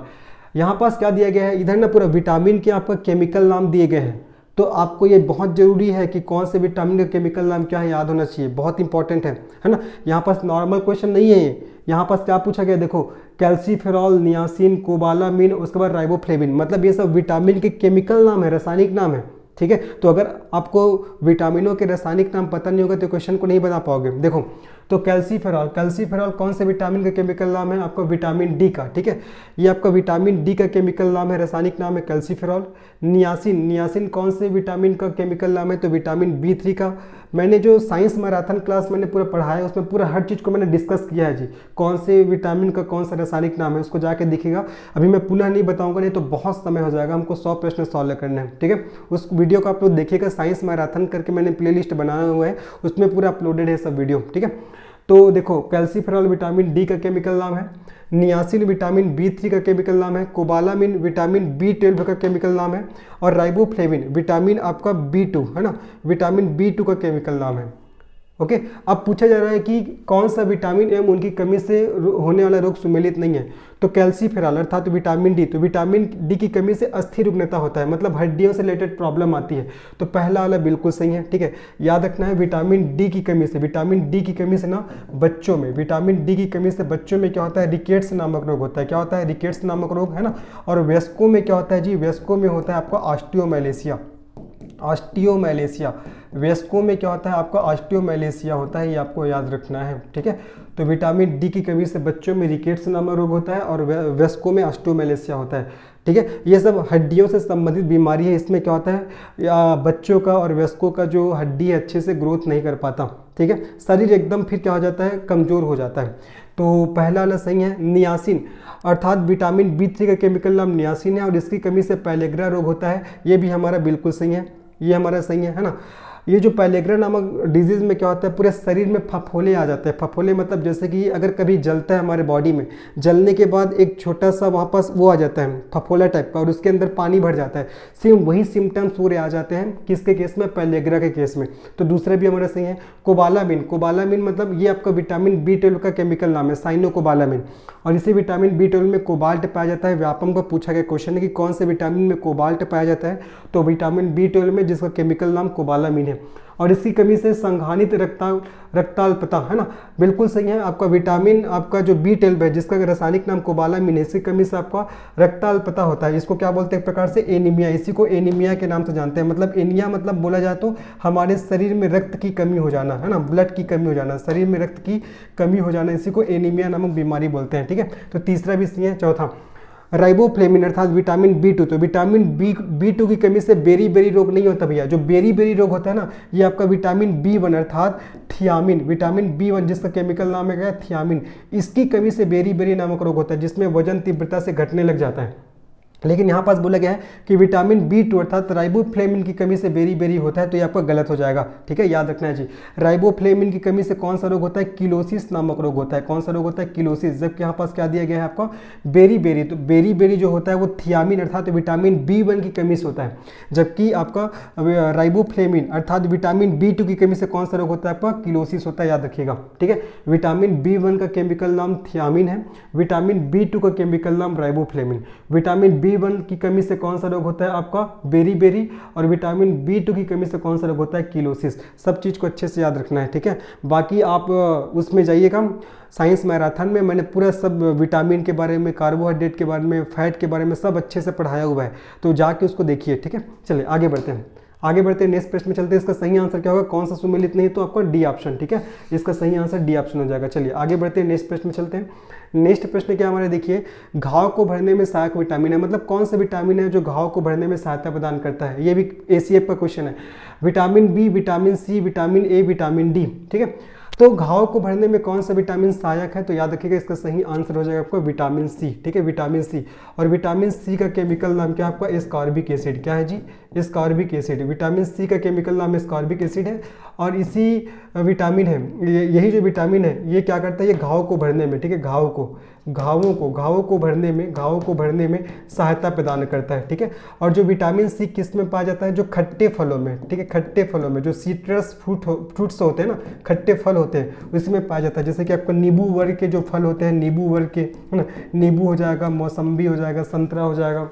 यहाँ पास क्या दिया गया है, इधर ना पूरा विटामिन के आपका केमिकल नाम दिए गए हैं। तो आपको ये बहुत जरूरी है कि कौन से विटामिन का केमिकल नाम क्या है, याद होना चाहिए, बहुत इंपॉर्टेंट है ना। यहाँ पास नॉर्मल क्वेश्चन नहीं है ये, यहाँ पास क्या पूछा गया, देखो कैल्सीफेरॉल, नियासिन, कोबालामिन, उसके बाद राइबोफ्लेविन, मतलब ये सब विटामिन के केमिकल नाम है, रासायनिक नाम है, ठीक है। तो अगर आपको विटामिनों के रासायनिक नाम पता नहीं होगा तो क्वेश्चन को नहीं बता पाओगे। देखो तो कैल्सीफेरॉल, कैल्सीफेरॉल कौन से विटामिन का केमिकल नाम है, आपका विटामिन डी का, ठीक है। ये आपका विटामिन डी का केमिकल नाम है, रासायनिक नाम है कैल्सीफेरॉल। नियासिन, नियासिन कौन से विटामिन का केमिकल नाम है, तो विटामिन बी3 का। मैंने जो साइंस मैराथन क्लास मैंने पूरा पढ़ाया उसमें पूरा हर चीज़ को मैंने डिस्कस किया है जी, कौन से विटामिन का कौन सा रासायनिक नाम है, उसको जाके देखिएगा। अभी मैं पुनः नहीं बताऊंगा, नहीं तो बहुत समय हो जाएगा, हमको 100 प्रश्न सॉल्व करने हैं, ठीक है। उस वीडियो को आप लोग देखिएगा, साइंस मैराथन करके मैंने प्लेलिस्ट बनाया हुआ है, उसमें पूरा अपलोडेड है सब वीडियो, ठीक है। तो देखो कैल्सीफेरॉल विटामिन डी का केमिकल नाम है, नियासिन विटामिन बी3 का केमिकल नाम है, कोबालामिन विटामिन बी12 का केमिकल नाम है, और राइबोफ्लेविन विटामिन आपका बी2 है ना, विटामिन बी2 का केमिकल नाम है। ओके, अब पूछा जा रहा है कि कौन सा विटामिन एवं उनकी कमी से होने वाला रोग सुमेलित नहीं है, तो कैल्सीफेरॉल अर्थात तो विटामिन डी। तो विटामिन डी की कमी से अस्थिर रुग्णता होता है, मतलब हड्डियों से रिलेटेड प्रॉब्लम आती है। तो पहला वाला बिल्कुल सही है, ठीक है। याद रखना है विटामिन डी की कमी से, विटामिन डी की कमी से ना बच्चों में, विटामिन डी की कमी से बच्चों में क्या होता है, रिकेट्स नामक रोग होता है। क्या होता है, रिकेट्स नामक रोग, है ना। और वयस्कों में क्या होता है जी, वयस्कों में होता है आपका ऑस्टियोमैलेशिया, ऑस्टियोमैलेशिया। वयस्कों में क्या होता है आपका ऑस्टियोमैलेशिया होता है, ये आपको याद रखना है, ठीक है। तो विटामिन डी की कमी से बच्चों में रिकेट्स नामक रोग होता है और वयस्कों में ऑस्टियोमैलेशिया होता है, ठीक है। ये सब हड्डियों से संबंधित बीमारी है। इसमें क्या होता है, या बच्चों का और वयस्कों का जो हड्डी है अच्छे से ग्रोथ नहीं कर पाता, ठीक है। शरीर एकदम फिर क्या हो जाता है, कमज़ोर हो जाता है। तो पहला वाला सही है। नियासिन अर्थात विटामिन बी3 का केमिकल नाम नियासिन है और इसकी कमी से पैलेग्रा रोग होता है, ये भी हमारा बिल्कुल सही है, ये हमारा सही है ना। ये जो पैलेग्रा नामक डिजीज़ में क्या होता है, पूरे शरीर में फफोले आ जाते हैं। फफोले मतलब जैसे कि अगर कभी जलता है हमारे बॉडी में, जलने के बाद एक छोटा सा वहाँ पास वो आ जाता है फफोला टाइप का, और उसके अंदर पानी भर जाता है। सेम वही सिम्टम्स पूरे आ जाते हैं किसके केस में, पैलेग्रा के केस में। तो दूसरा भी हमारा सही है। कोबालामिन, कोबालामिन मतलब ये आपका विटामिन बी12 का केमिकल नाम है, साइनोकोबालामिन। और इसी विटामिन बी12 में कोबाल्ट पाया जाता है। व्यापम का पूछा गया क्वेश्चन है कि कौन से विटामिन में कोबाल्ट पाया जाता है, तो विटामिन बी12 में, जिसका केमिकल नाम कोबालामिन है। और इसकी कमी से संघानित रक्ताल्पता, है ना, बिल्कुल सही है। आपका विटामिन आपका जो बी12 है, जिसका रासायनिक नाम कोबालामिन है, इसकी कमी से आपका रक्ताल्पता होता है। इसको क्या बोलते हैं, एक प्रकार से एनीमिया, इसी को एनीमिया के नाम से जानते हैं। मतलब एनिया मतलब बोला जाए तो हमारे शरीर में रक्त की कमी हो जाना, है ना, ब्लड की कमी हो जाना, शरीर में रक्त की कमी हो जाना, इसी को एनीमिया नामक बीमारी बोलते हैं, ठीक है। तो तीसरा भी सही है। चौथा राइबोफ्लेविन अर्थात विटामिन बी2। तो विटामिन बी2 की कमी से बेरी बेरी रोग नहीं होता भैया। जो बेरी बेरी रोग होता है ना, ये आपका विटामिन बी1 अर्थात थियामिन, विटामिन बी1 जिसका केमिकल नाम है क्या, थियामिन, इसकी कमी से बेरी बेरी नामक रोग होता है, जिसमें वजन तीव्रता से घटने लग जाता है। लेकिन यहाँ पास बोला गया है कि विटामिन बी2 अर्थात राइबोफ्लेविन की कमी से बेरी बेरी होता है, तो ये आपका गलत हो जाएगा, ठीक है, याद रखना है जी। राइबोफ्लेविन की कमी से कौन सा रोग होता है, किलोसिस नामक रोग होता है। कौन सा रोग होता है, किलोसिस। जबकि यहाँ पास क्या दिया गया है आपका, बेरी बेरी। तो बेरी बेरी जो होता है वो थियामिन अर्थात विटामिन बी1 की कमी से होता है, जबकि आपका राइबोफ्लेविन अर्थात विटामिन बी2 की कमी से कौन सा रोग होता है, आपका किलोसिस होता है, याद रखिएगा, ठीक है। विटामिन बी1 का केमिकल नाम थियामिन है, विटामिन बी2 का केमिकल नाम राइबोफ्लेविन। विटामिन बी1 की कमी से कौन सा रोग होता है आपका, बेरी बेरी। और विटामिन बी2 की कमी से कौन सा रोग होता है, किलोसिस। सब चीज़ को अच्छे से याद रखना है, ठीक है। बाकी आप उसमें जाइएगा साइंस मैराथन में, मैंने पूरा सब विटामिन के बारे में, कार्बोहाइड्रेट के बारे में, फैट के बारे में सब अच्छे से पढ़ाया हुआ है, तो जाके उसको देखिए, ठीक है। चलिए आगे बढ़ते हैं। आगे बढ़ते हैं, नेक्स्ट प्रश्न में चलते हैं। इसका सही आंसर क्या होगा, कौन सा सुमेलित नहीं है, तो आपका डी ऑप्शन, ठीक है, इसका सही आंसर डी ऑप्शन हो जाएगा। चलिए आगे बढ़ते हैं, नेक्स्ट प्रश्न में चलते हैं। नेक्स्ट प्रश्न क्या हमारे, देखिए, घाव को भरने में सहायक विटामिन है, मतलब कौन सा विटामिन है जो घाव को भरने में सहायता प्रदान करता है, ये भी एसीएफ का क्वेश्चन है। Vitamin B, vitamin C, vitamin A, vitamin D, ठीक है। तो घाव को भरने में कौन सा विटामिन सहायक है, तो याद रखिएगा इसका सही आंसर हो जाएगा आपको विटामिन सी, ठीक है, विटामिन सी। और विटामिन सी का केमिकल नाम क्या है आपका, एस्कॉर्बिक एसिड, क्या है जी, एस्कॉर्बिक एसिड। विटामिन सी का केमिकल नाम एस्कॉर्बिक एसिड है और इसी विटामिन है, यही जो विटामिन है ये क्या करता है, ये घाव को भरने में, ठीक है, घावों को भरने में सहायता प्रदान करता है, ठीक है। और जो विटामिन सी किस में पाया जाता है, जो खट्टे फलों में, ठीक है, खट्टे फलों में, जो सीट्रस फ्रूट्स होते हैं ना, खट्टे फल होते हैं, उसमें पाया जाता है। जैसे कि आपका नींबू वर्ग के जो फल होते हैं, नींबू वर्ग के, है ना, नींबू हो जाएगा, मौसम्बी हो जाएगा, संतरा हो जाएगा,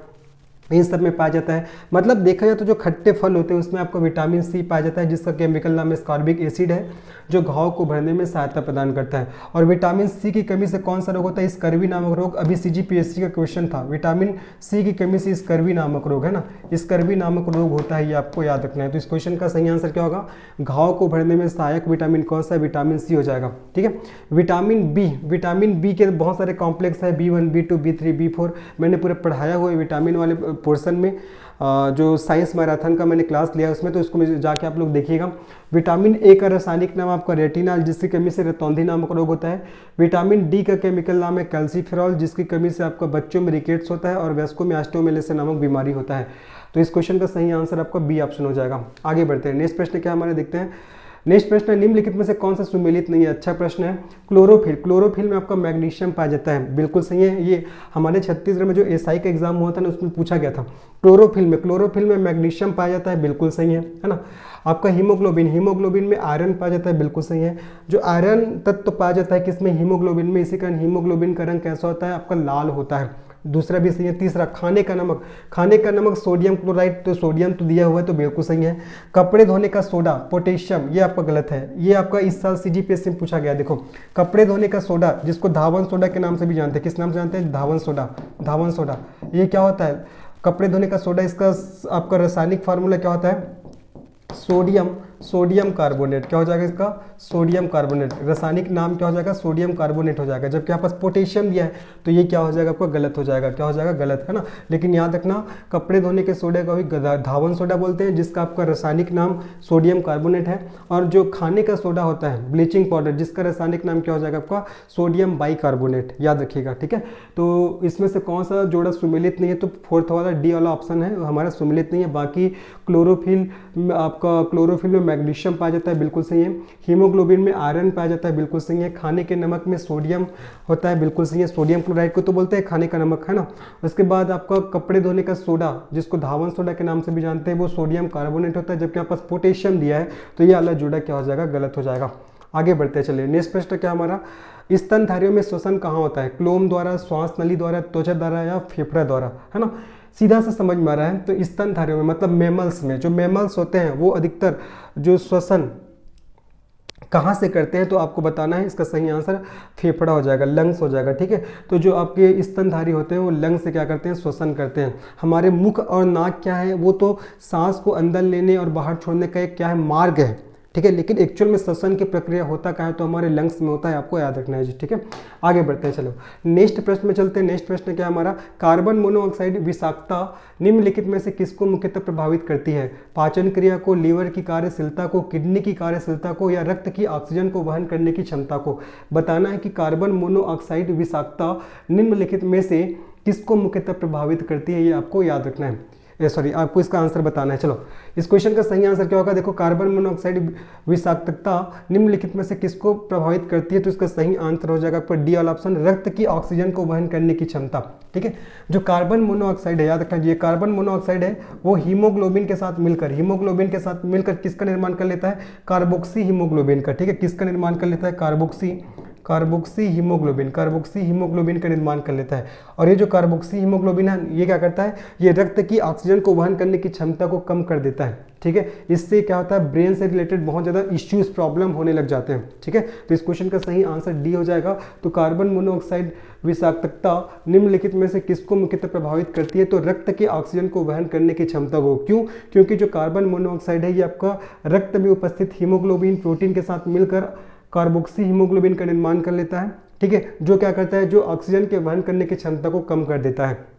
इन सब में पाया जाता है। मतलब देखा जाए तो जो खट्टे फल होते हैं उसमें आपको विटामिन सी पाया जाता है, जिसका केमिकल नाम एस्कॉर्बिक एसिड है, जो घाव को भरने में सहायता प्रदान करता है। और विटामिन सी की कमी से कौन सा रोग होता है, स्कर्वी नामक रोग। अभी सीजीपीएससी का क्वेश्चन था, विटामिन सी की कमी से स्कर्वी नामक रोग, है ना, स्कर्वी नामक रोग होता है, ये आपको याद रखना है। तो इस क्वेश्चन का सही आंसर क्या होगा, घाव को भरने में सहायक विटामिन कौन सा है, विटामिन सी हो जाएगा, ठीक है। विटामिन बी के बहुत सारे कॉम्प्लेक्स है, B1, B2, B3, B4, मैंने पूरे पढ़ाया हुआ है विटामिन वाले पोर्शन में, जो साइंस मैराथन का मैंने क्लास लिया उसमें, तो इसको जाके आप लोग देखिएगा। विटामिन ए का रासायनिक नाम आपका रेटिनॉल, जिसकी कमी से रतौंधी नामक रोग होता है। विटामिन डी का केमिकल नाम है कैल्सीफेरॉल, जिसकी कमी से आपका बच्चों में रिकेट्स होता है और वयस्कों में ऑस्टियोमेलेसिस नामक बीमारी होता है। तो इस क्वेश्चन का सही आंसर आपका बी ऑप्शन हो जाएगा। आगे बढ़ते हैं, नेक्स्ट प्रश्न क्या हमारे देखते हैं। नेक्स्ट प्रश्न है, निम्नलिखित में से कौन सा सुमेलित नहीं है, अच्छा प्रश्न है। क्लोरोफिल में आपका मैग्नीशियम पाया जाता है, बिल्कुल सही है। ये हमारे छत्तीसगढ़ में जो एसआई का एग्जाम हुआ था ना, उसमें पूछा गया था। क्लोरोफिल में मैग्नीशियम पाया जाता है, बिल्कुल सही है ना। आपका हीमोग्लोबिन में आयरन पाया जाता है, बिल्कुल सही है। जो आयरन तत्व पाया जाता है किसमें, हीमोग्लोबिन में, इसी कारण हीमोग्लोबिन का रंग कैसा होता है आपका, लाल होता है। दूसरा भी सही है। तीसरा, खाने का नमक सोडियम क्लोराइड, तो सोडियम तो दिया हुआ है तो बिल्कुल सही है। कपड़े धोने का सोडा पोटेशियम, ये आपका गलत है। ये आपका इस साल सीजीपीएससी में पूछा गया। देखो, कपड़े धोने का सोडा, जिसको धावन सोडा के नाम से भी जानते हैं, किस नाम से जानते हैं, धावन सोडा। ये क्या होता है, कपड़े धोने का सोडा, इसका आपका रासायनिक फार्मूला क्या होता है, सोडियम कार्बोनेट। क्या हो जाएगा इसका, सोडियम कार्बोनेट। रासायनिक नाम क्या हो जाएगा, सोडियम कार्बोनेट हो जाएगा। जबकि आपके पास पोटेशियम दिया है तो ये क्या हो जाएगा आपका, गलत हो जाएगा। क्या हो जाएगा, गलत, है ना। लेकिन याद रखना, कपड़े धोने के सोडे का भी धावन सोडा बोलते हैं, जिसका आपका रासायनिक नाम सोडियम कार्बोनेट है। और जो खाने का सोडा होता है, ब्लीचिंग पाउडर, जिसका रासायनिक नाम क्या हो जाएगा आपका, सोडियम बाइकार्बोनेट, याद रखिएगा, ठीक है। तो इसमें से कौन सा जोड़ा सुमेलित नहीं है, तो फोर्थ वाला डी वाला ऑप्शन है हमारा सुमेलित नहीं है। बाकी क्लोरोफिल में मैग्नीशियम पाया जाता है, बिल्कुल सही है। हीमोग्लोबिन में आयरन पाया जाता है, बिल्कुल सही है। खाने के नमक में सोडियम होता है, बिल्कुल सही है। सोडियम क्लोराइड को तो बोलते हैं खाने का नमक, है ना। उसके बाद आपका कपड़े धोने का सोडा, जिसको धावन सोडा के नाम से भी जानते हैं, वो सोडियम कार्बोनेट होता है। जबकि आपके पास पोटेशियम दिया है तो ये वाला जोड़ा क्या हो जाएगा, गलत हो जाएगा। आगे बढ़ते चलिए, नेक्स्ट प्रश्न क्या हमारा, स्तनधारियों में श्वसन कहाँ होता है, क्लोम द्वारा, श्वास नली द्वारा, त्वचा द्वारा या फेफड़ा द्वारा, है ना। सीधा से समझ में आ रहा है। तो स्तनधारियों में मतलब मेमल्स में, जो मेमल्स होते हैं वो अधिकतर जो श्वसन कहाँ से करते हैं, तो आपको बताना है। इसका सही आंसर फेफड़ा हो जाएगा, लंग्स हो जाएगा, ठीक है। तो जो आपके स्तनधारी होते हैं वो लंग्स से क्या करते हैं, श्वसन करते हैं। हमारे मुख और नाक क्या है, वो तो सांस को अंदर लेने और बाहर छोड़ने का एक क्या है, मार्ग है, ठीक है। लेकिन एक्चुअल में श्वसन की प्रक्रिया होता क्या है, तो हमारे लंग्स में होता है, आपको याद रखना है जी, ठीक है। आगे बढ़ते हैं, चलो नेक्स्ट प्रश्न में चलते हैं। नेक्स्ट प्रश्न क्या हमारा, कार्बन मोनोऑक्साइड विषाक्तता निम्नलिखित में से किसको मुख्यतः प्रभावित करती है, पाचन क्रिया को, लीवर की कार्यशीलता को, किडनी की कार्यशीलता को, या रक्त की ऑक्सीजन को वहन करने की क्षमता को। बताना है कि कार्बन मोनोऑक्साइड विषाक्तता निम्नलिखित में से किसको मुख्यतः प्रभावित करती है, ये आपको याद रखना है। आपको इसका आंसर बताना है। चलो, इस क्वेश्चन का सही आंसर क्या होगा, देखो, कार्बन मोनोऑक्साइड विषाक्तता निम्नलिखित में से किसको प्रभावित करती है, तो इसका सही आंसर हो जाएगा आपका डी वाला ऑप्शन, रक्त की ऑक्सीजन को वहन करने की क्षमता, ठीक है। जो कार्बन मोनोऑक्साइड है, याद रखना, ये कार्बन मोनोऑक्साइड है वो हीमोग्लोबिन के साथ मिलकर किसका निर्माण कर लेता है, कार्बोक्सी हीमोग्लोबिन का, ठीक है। किसका निर्माण कर लेता है, कार्बोक्सी कार्बोक्सी हीमोग्लोबिन का निर्माण कर लेता है। और ये जो कार्बोक्सी हीमोग्लोबिन है ये क्या करता है, ये रक्त की ऑक्सीजन को वहन करने की क्षमता को कम कर देता है। ठीक है, इससे क्या होता है, ब्रेन से रिलेटेड बहुत ज़्यादा इश्यूज प्रॉब्लम होने लग जाते हैं। ठीक है, तो इस क्वेश्चन का सही आंसर डी हो जाएगा। तो कार्बन मोनोऑक्साइड विषाक्तता निम्नलिखित में से किसको मुख्यतः प्रभावित करती है, तो रक्त के ऑक्सीजन को वहन करने की क्षमता को। क्यों? क्योंकि जो कार्बन मोनोऑक्साइड है ये आपका रक्त में उपस्थित हीमोग्लोबिन प्रोटीन के साथ मिलकर कार्बोक्सी हीमोग्लोबिन का निर्माण कर लेता है। ठीक है, जो क्या करता है, जो ऑक्सीजन के वहन करने की क्षमता को कम कर देता है।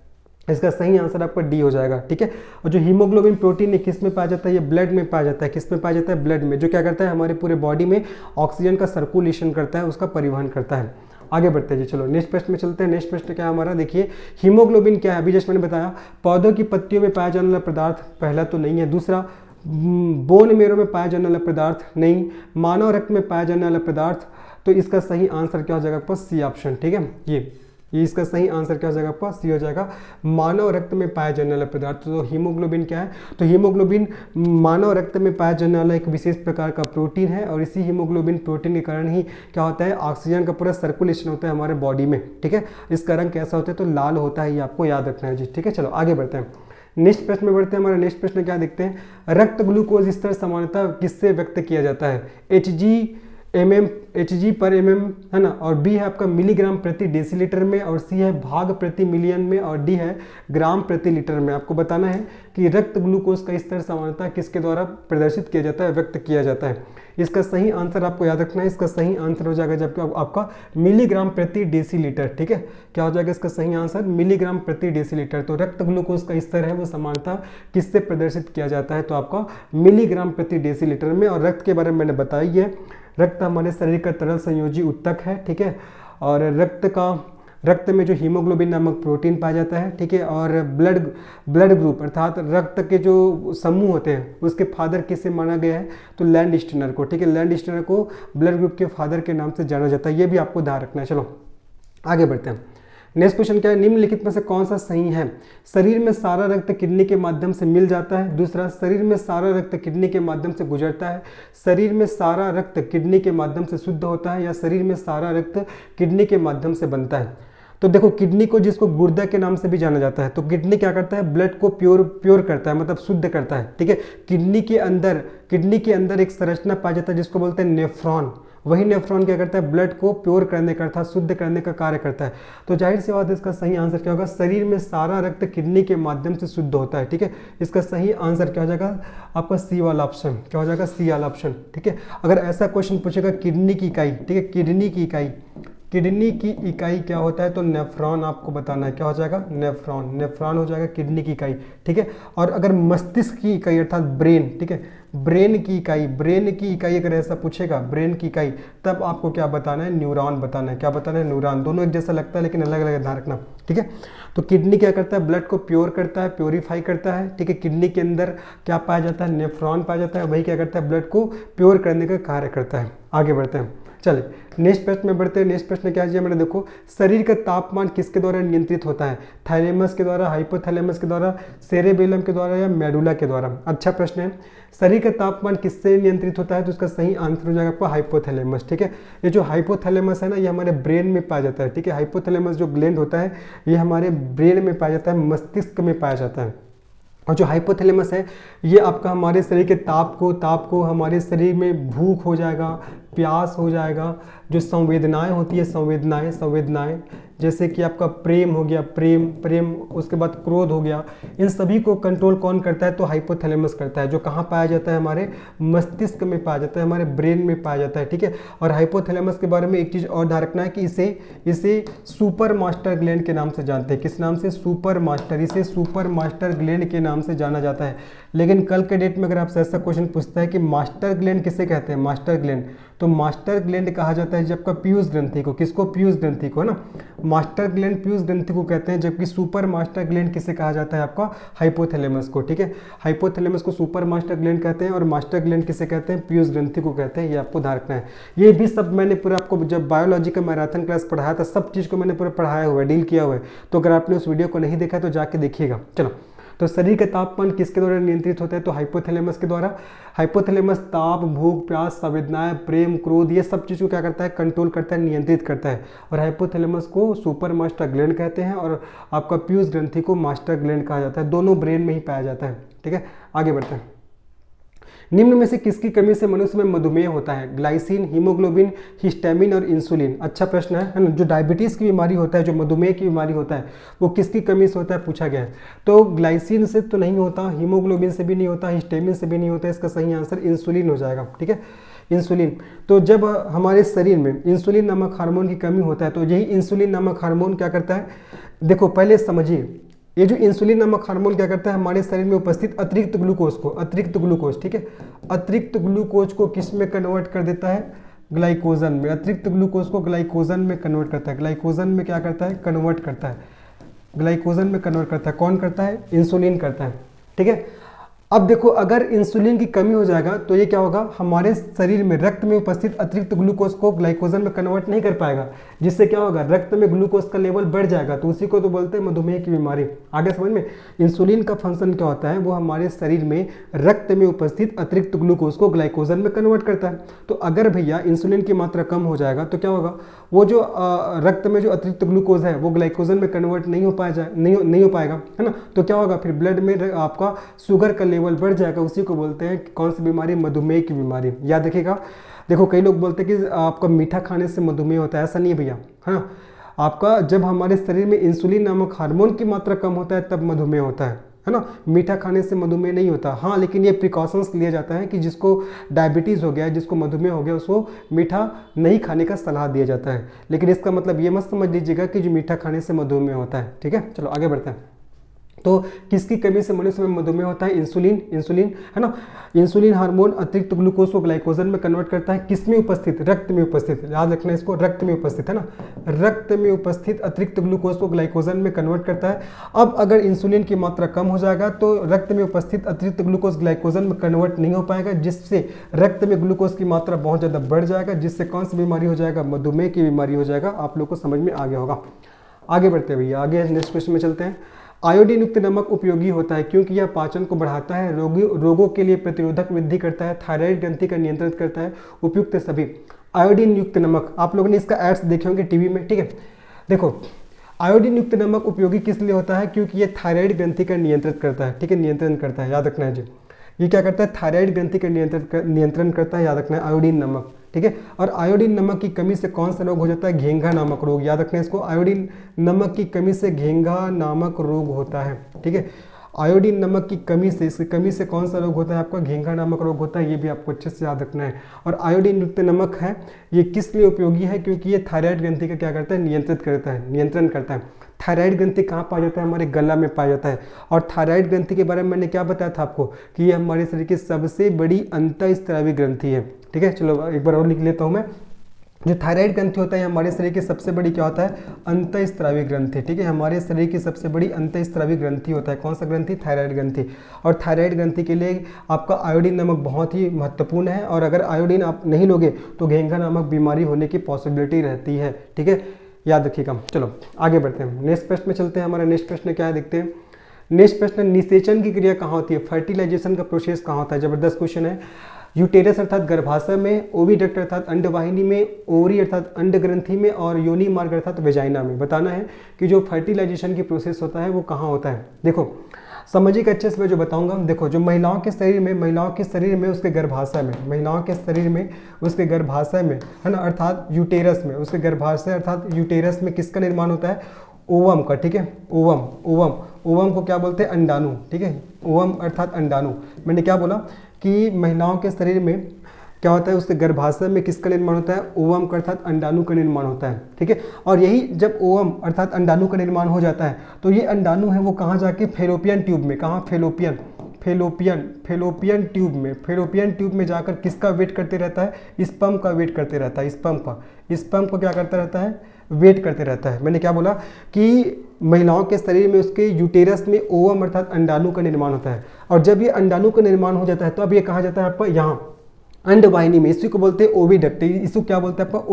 इसका सही आंसर आपका डी हो जाएगा। ठीक है, और जो हीमोग्लोबिन प्रोटीन है किस में पाया जाता है, ये ब्लड में पाया जाता है। किस में पाया जाता है, ब्लड में, जो क्या करता है हमारे पूरे बॉडी में ऑक्सीजन का सर्कुलेशन करता है, उसका परिवहन करता है। आगे बढ़ते हैं जी, चलो नेक्स्ट प्रश्न में चलते हैं। नेक्स्ट प्रश्न क्या है हमारा, देखिए हीमोग्लोबिन क्या है, अभी जैसे मैंने बताया पौधों की पत्तियों में पाया जाने वाला पदार्थ, पहला तो नहीं है। दूसरा, बोन मेरो में पाया जाने वाला पदार्थ नहीं। मानव रक्त में पाया जाने वाला पदार्थ, तो इसका सही आंसर क्या हो जाएगा आपका, सी ऑप्शन। ठीक है, ये इसका सही आंसर क्या हो जाएगा आपका, सी हो जाएगा। मानव रक्त में पाया जाने वाला पदार्थ, तो हीमोग्लोबिन क्या है, तो हीमोग्लोबिन मानव रक्त में पाया जाने वाला एक विशेष प्रकार का प्रोटीन है। और इसी हीमोग्लोबिन प्रोटीन के कारण ही क्या होता है, ऑक्सीजन का पूरा सर्कुलेशन होता है हमारे बॉडी में। ठीक है, इसका रंग कैसा होता है, तो लाल होता है, ये आपको याद रखना है जी। ठीक है, चलो आगे बढ़ते हैं। नेक्स्ट प्रश्न में बढ़ते हैं। हमारा नेक्स्ट प्रश्न क्या देखते हैं, रक्त ग्लूकोज स्तर सामान्यतः किससे व्यक्त किया जाता है, Hg पर mm है ना, और बी है आपका मिलीग्राम प्रति डेसीलीटर में, और सी है भाग प्रति मिलियन में, और डी है ग्राम प्रति लीटर में। आपको बताना है कि रक्त ग्लूकोज का स्तर सामान्यतः किसके द्वारा प्रदर्शित किया जाता है, व्यक्त किया जाता है। इसका सही आंसर आपको याद रखना है, इसका सही आंसर हो जाएगा जबकि आपका मिलीग्राम प्रति डेसीलीटर। ठीक है, क्या हो जाएगा इसका सही आंसर, मिलीग्राम प्रति डेसीलीटर। तो रक्त ग्लूकोज का स्तर है वो सामान्यतः किससे प्रदर्शित किया जाता है, तो आपका मिलीग्राम प्रति डेसीलीटर में। और रक्त के बारे में मैंने बताया ही है, रक्त हमारे शरीर का तरल संयोजी ऊतक है। ठीक है, और रक्त में जो हीमोग्लोबिन नामक प्रोटीन पाया जाता है। ठीक है, और ब्लड ग्रुप अर्थात रक्त के जो समूह होते हैं उसके फादर किसे माना गया है, तो लैंड स्टीनर को। ठीक है, लैंड स्टीनर को ब्लड ग्रुप के फादर के नाम से जाना जाता है, ये भी आपको ध्यान रखना है। चलो आगे बढ़ते हैं। नेक्स्ट क्वेश्चन क्या है, निम्नलिखित में से कौन सा सही है, शरीर में सारा रक्त किडनी के माध्यम से मिल जाता है। दूसरा, शरीर में सारा रक्त किडनी के माध्यम से गुजरता है। शरीर में सारा रक्त किडनी के माध्यम से शुद्ध होता है, या शरीर में सारा रक्त किडनी के माध्यम से बनता है। तो देखो, किडनी को जिसको गुर्दा के नाम से भी जाना जाता है, तो किडनी क्या करता है, ब्लड को प्योर करता है, मतलब शुद्ध करता है। ठीक है, किडनी के अंदर एक संरचना पाया जाता है जिसको बोलते हैं नेफ्रॉन। वही नेफ्रॉन क्या करता है, ब्लड को प्योर करने का अर्थात शुद्ध करने का कार्य करता है। तो जाहिर सी बात है इसका सही आंसर क्या होगा, शरीर में सारा रक्त किडनी के माध्यम से शुद्ध होता है। ठीक है, इसका सही आंसर क्या हो जाएगा आपका, सी वाला ऑप्शन। क्या हो जाएगा, सी वाला ऑप्शन। ठीक है, अगर ऐसा क्वेश्चन पूछेगा किडनी की इकाई, ठीक है, किडनी की इकाई क्या होता है, तो नेफ्रॉन आपको बताना है। क्या हो जाएगा, नेफ्रॉन हो जाएगा किडनी की इकाई। ठीक है, और अगर मस्तिष्क की इकाई अर्थात ब्रेन, ठीक है, ब्रेन की इकाई अगर ऐसा पूछेगा, ब्रेन की इकाई, तब आपको क्या बताना है, न्यूरॉन बताना है। क्या बताना है, न्यूरॉन। दोनों एक जैसा लगता है लेकिन अलग अलग ध्यान रखना। ठीक है, तो किडनी क्या करता है, ब्लड को प्योर करता है, प्योरीफाई करता है। ठीक है, किडनी के अंदर क्या पाया जाता है, नेफ्रॉन पाया जाता है, वही क्या करता है, ब्लड को प्योर करने का कार्य करता है। आगे बढ़ते हैं, चलिए नेक्स्ट प्रश्न में बढ़ते हैं। नेक्स्ट प्रश्न क्या है, मैंने देखो, शरीर का तापमान किसके द्वारा नियंत्रित होता है, थाइलेमस के द्वारा, हाइपोथैलेमस के द्वारा, सेरेबेलम के द्वारा, या मेडुला के द्वारा। अच्छा प्रश्न है, शरीर का तापमान किससे नियंत्रित होता है, तो इसका सही आंसर हो जाएगा आपका हाइपोथैलेमस। ठीक है, ये जो हाइपोथैलेमस है ना, ये हमारे ब्रेन में पाया जाता है। ठीक है, हाइपोथैलेमस जो ग्लैंड होता है ये हमारे ब्रेन में पाया जाता है, मस्तिष्क में पाया जाता है। और जो हाइपोथैलेमस है ये आपका हमारे शरीर के ताप को हमारे शरीर में भूख हो जाएगा, प्यास हो जाएगा, जो संवेदनाएं होती है, संवेदनाएं जैसे कि आपका प्रेम हो गया, प्रेम उसके बाद क्रोध हो गया, इन सभी को कंट्रोल कौन करता है, तो हाइपोथैलेमस करता है, जो कहाँ पाया जाता है, हमारे मस्तिष्क में पाया जाता है, हमारे ब्रेन में पाया जाता है। ठीक है, और हाइपोथैलेमस के बारे में एक चीज़ और ध्यान रखना है कि इसे सुपर मास्टर ग्लैंड के नाम से जानते हैं। किस नाम से, इसे सुपर मास्टर ग्लैंड के नाम से जाना जाता है। लेकिन कल के डेट में अगर आपसे ऐसा क्वेश्चन पूछता है कि मास्टर ग्लैंड किसे कहते हैं, मास्टर ग्लैंड, तो मास्टर ग्लैंड कहा जाता है जब का पीयूष ग्रंथि को, किसको, पीयूष ग्रंथि को, है ना, मास्टर ग्लैंड पीयूष ग्रंथि को कहते हैं, जबकि सुपर मास्टर ग्लैंड किसे कहा जाता है, आपका हाइपोथैलेमस को। ठीक है, हाइपोथैलेमस को सुपर मास्टर ग्लैंड कहते हैं, और मास्टर ग्लैंड किसे कहते हैं, पीयूष ग्रंथि को कहते हैं। ये आपको ध्यान रखना है। ये भी सब मैंने पूरा आपको जब बायोलॉजी का मैराथन क्लास पढ़ाया था, सब चीज़ को मैंने पूरा पढ़ाया हुआ है, डील किया हुआ है। तो अगर आपने उस वीडियो को नहीं देखा तो जाके देखिएगा। चलो तो शरीर का तापमान किसके द्वारा नियंत्रित होता है? तो हाइपोथैलेमस के द्वारा। हाइपोथैलेमस ताप, भूख, प्यास, संवेदनाएं, प्रेम, क्रोध, ये सब चीज़ को क्या करता है? कंट्रोल करता है, नियंत्रित करता है। और हाइपोथैलेमस को सुपर मास्टर ग्लैंड कहते हैं और आपका पीयूष ग्रंथि को मास्टर ग्लैंड कहा जाता है। दोनों ब्रेन में ही पाया जाता है। ठीक है, आगे बढ़ते हैं। निम्न में से किसकी कमी से मनुष्य में मधुमेह होता है? ग्लाइसिन, हीमोग्लोबिन, हिस्टामिन और इंसुलिन। अच्छा प्रश्न है ना। जो डायबिटीज़ की बीमारी होता है, जो मधुमेह की बीमारी होता है, वो किसकी कमी से होता है पूछा गया है। तो ग्लाइसिन से तो नहीं होता, हीमोग्लोबिन से भी नहीं होता, हिस्टामिन से भी नहीं होता। इसका सही आंसर इंसुलिन हो जाएगा। ठीक है, इंसुलिन। तो जब हमारे शरीर में इंसुलिन नामक हार्मोन की कमी होता है तो यही इंसुलिन नामक हार्मोन क्या करता है? देखो पहले समझिए, ये जो इंसुलिन नामक हार्मोन क्या करता है? हमारे शरीर में उपस्थित अतिरिक्त ग्लूकोज, ठीक है, अतिरिक्त ग्लूकोज को किस में कन्वर्ट कर देता है? ग्लाइकोजन में। अतिरिक्त ग्लूकोज को ग्लाइकोजन में कन्वर्ट करता है। ग्लाइकोजन में क्या करता है? कन्वर्ट करता है। ग्लाइकोजन में कन्वर्ट करता है। कौन करता है? इंसुलिन करता है। ठीक है, अब देखो अगर इंसुलिन की कमी हो जाएगा तो ये क्या होगा? हमारे शरीर में रक्त में उपस्थित अतिरिक्त ग्लूकोज को ग्लाइकोजन में कन्वर्ट नहीं कर पाएगा, जिससे क्या होगा? रक्त में ग्लूकोज का लेवल बढ़ जाएगा। तो उसी को तो बोलते हैं मधुमेह की बीमारी। आगे समझ में। इंसुलिन का फंक्शन क्या होता है? वो हमारे शरीर में रक्त में उपस्थित अतिरिक्त ग्लूकोज को ग्लाइकोजन में कन्वर्ट करता है। तो अगर भैया इंसुलिन की मात्रा कम हो जाएगा तो क्या होगा? वो जो रक्त में जो अतिरिक्त ग्लूकोज है वो ग्लाइकोजन में कन्वर्ट नहीं हो पाएगा, है ना। तो क्या होगा? फिर ब्लड में आपका शुगर का लेवल बढ़ जाएगा। उसी को बोलते हैं कौन सी बीमारी? मधुमेह की बीमारी। याद रखिएगा। देखो कई लोग बोलते हैं कि आपका मीठा खाने से मधुमेह होता है। ऐसा नहीं है भैया, हाँ। आपका जब हमारे शरीर में इंसुलिन नामक हार्मोन की मात्रा कम होता है तब मधुमेह होता है ना। मीठा खाने से मधुमेह नहीं होता। हाँ, लेकिन ये प्रिकॉशंस लिया जाता है कि जिसको डायबिटीज़ हो गया, जिसको मधुमेह हो गया, उसको मीठा नहीं खाने का सलाह दिया जाता है। लेकिन इसका मतलब ये मत समझ लीजिएगा कि जो मीठा खाने से मधुमेह होता है। ठीक है, चलो आगे बढ़ते हैं। तो किसकी कमी से मनुष्य में मधुमेह होता है? इंसुलिन, है ना। इंसुलिन हार्मोन अतिरिक्त ग्लूकोज को ग्लाइकोजन में कन्वर्ट करता है। किस में उपस्थित? रक्त में उपस्थित। याद रखना इसको, रक्त में उपस्थित, है ना। रक्त में उपस्थित अतिरिक्त ग्लूकोज को ग्लाइकोजन में कन्वर्ट करता है। अब अगर इंसुलिन की मात्रा कम हो जाएगा तो रक्त में उपस्थित अतिरिक्त ग्लूकोज ग्लाइकोजन में कन्वर्ट नहीं हो पाएगा, जिससे रक्त में ग्लूकोज की मात्रा बहुत ज़्यादा बढ़ जाएगा, जिससे कौन सी बीमारी हो जाएगा? मधुमेह की बीमारी हो जाएगा। आप लोग को समझ में आ गया होगा। आगे बढ़ते हैं भैया, आगे नेक्स्ट क्वेश्चन में चलते हैं। आयोडीन युक्त नमक उपयोगी होता है क्योंकि यह पाचन को बढ़ाता है, रोगों के लिए प्रतिरोधक वृद्धि करता है, थायराइड ग्रंथि का नियंत्रण करता है। उपयुक्त सभी। आयोडीन युक्त नमक, आप लोगों ने इसका एड्स देखे होंगे टीवी में। ठीक है, देखो आयोडीन युक्त नमक उपयोगी किस लिए होता है? क्योंकि ये थायराइड ग्रंथि का नियंत्रित करता है। ठीक है, नियंत्रण करता है, याद रखना है जी। ये क्या करता है? थायराइड ग्रंथि का नियंत्रण करता है, याद रखना है। आयोडीन नमक, ठीक है। और आयोडीन नमक की कमी से कौन सा रोग हो जाता है? घेंघा नामक रोग। याद रखना है इसको। आयोडीन नमक की कमी से घेंघा नामक रोग होता है। ठीक है, आयोडीन नमक की कमी से, इसकी कमी से कौन सा रोग होता है? आपका घेंघा नामक रोग होता है। ये भी आपको अच्छे से याद रखना है। और आयोडीन युक्त नमक है, ये किस लिए उपयोगी है? क्योंकि ये थायराइड ग्रंथि का क्या करता है? नियंत्रण करता है। थायराइड ग्रंथि कहाँ पाया जाता है? हमारे गला में पाया जाता है। और थायराइड ग्रंथि के बारे में मैंने क्या बताया था आपको कि ये हमारे शरीर की सबसे बड़ी अंतःस्रावी ग्रंथि है। ठीक है, चलो एक बार और लिख लेता हूँ मैं। जो थायराइड ग्रंथि होता है हमारे शरीर की सबसे बड़ी क्या होता है? अंतःस्रावी ग्रंथि। ठीक है, हमारे शरीर की सबसे बड़ी अंतःस्रावी ग्रंथि होता है। कौन सा ग्रंथि? थायराइड ग्रंथि। और थायराइड ग्रंथि के लिए आपका आयोडीन नमक बहुत ही महत्वपूर्ण है। और अगर आयोडीन आप नहीं लोगे तो घेंघा नामक बीमारी होने की पॉसिबिलिटी रहती है। ठीक है, याद रखिएगा। चलो आगे बढ़ते हैं, नेक्स्ट प्रश्न में चलते हैं। हमारा नेक्स्ट प्रश्न क्या है देखते हैं। नेक्स्ट प्रश्न, निषेचन की क्रिया कहाँ होती है? फर्टिलाइजेशन का प्रोसेस कहाँ होता है? जबरदस्त क्वेश्चन है। यूटेरस अर्थात गर्भाशय में, ओविडक्ट अर्थात अंडवाहिनी में, ओवरी अर्थात अंड ग्रंथि में और योनि मार्ग अर्थात वेजाइना में। बताना है कि जो फर्टिलाइजेशन की प्रोसेस होता है वो कहाँ होता है। देखो समझिएगा अच्छे से, मैं जो बताऊंगा। देखो जो महिलाओं के शरीर में उसके गर्भाशय में, है ना, अर्थात यूटेरस में, उसके गर्भाशय अर्थात यूटेरस में किसका निर्माण होता है? ओवम का। ठीक है, ओवम को क्या बोलते हैं? अंडाणु। ठीक है, ओवम अर्थात अंडाणु। मैंने क्या बोला कि महिलाओं के शरीर में क्या होता है? उसके गर्भाशय में किसका निर्माण होता है? ओवम का अर्थात अंडाणु का निर्माण होता है। ठीक है, और यही जब ओवम अर्थात अंडाणु का निर्माण हो जाता है तो ये अंडाणु है वो कहाँ जाके? फेलोपियन ट्यूब में। कहाँ? फेलोपियन ट्यूब में जाकर किसका वेट करते रहता है? स्पर्म का वेट करते रहता है। स्पर्म को क्या करता रहता है? वेट करते रहता है। मैंने क्या बोला कि महिलाओं के शरीर में उसके यूटेरस में ओवम अर्थात अंडाणु का निर्माण होता है। और जब ये अंडाणु का निर्माण हो जाता है तो अब ये कहाँ जाता है? आपका यहाँ अंडवाहिनी में। इसी को बोलते हैं ओविडक्ट। इसको क्या बोलते हैं? आपका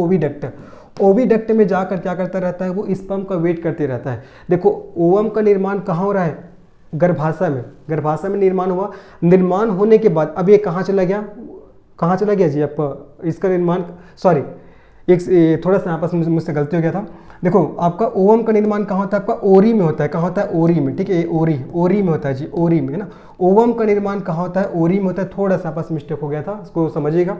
ओविडक्ट में जाकर क्या करता रहता है? वो स्पर्म का वेट करते रहता है। देखो ओवम का निर्माण कहाँ हो रहा है? गर्भाशय में निर्माण हुआ। निर्माण होने के बाद अब ये कहाँ चला गया, कहाँ चला गया जी आप, इसका निर्माण, सॉरी एक थोड़ा सा यहाँ पास मुझसे गलती हो गया था। देखो आपका ओवम का निर्माण कहाँ होता है, आपका ओरी में होता है। कहाँ होता है, ओरी में, ठीक है, ये ओरी में होता है जी, ओरी में, है ना। ओवम का निर्माण कहाँ होता है, ओरी में होता है। थोड़ा सा पास मिस्टेक हो गया था, इसको समझिएगा।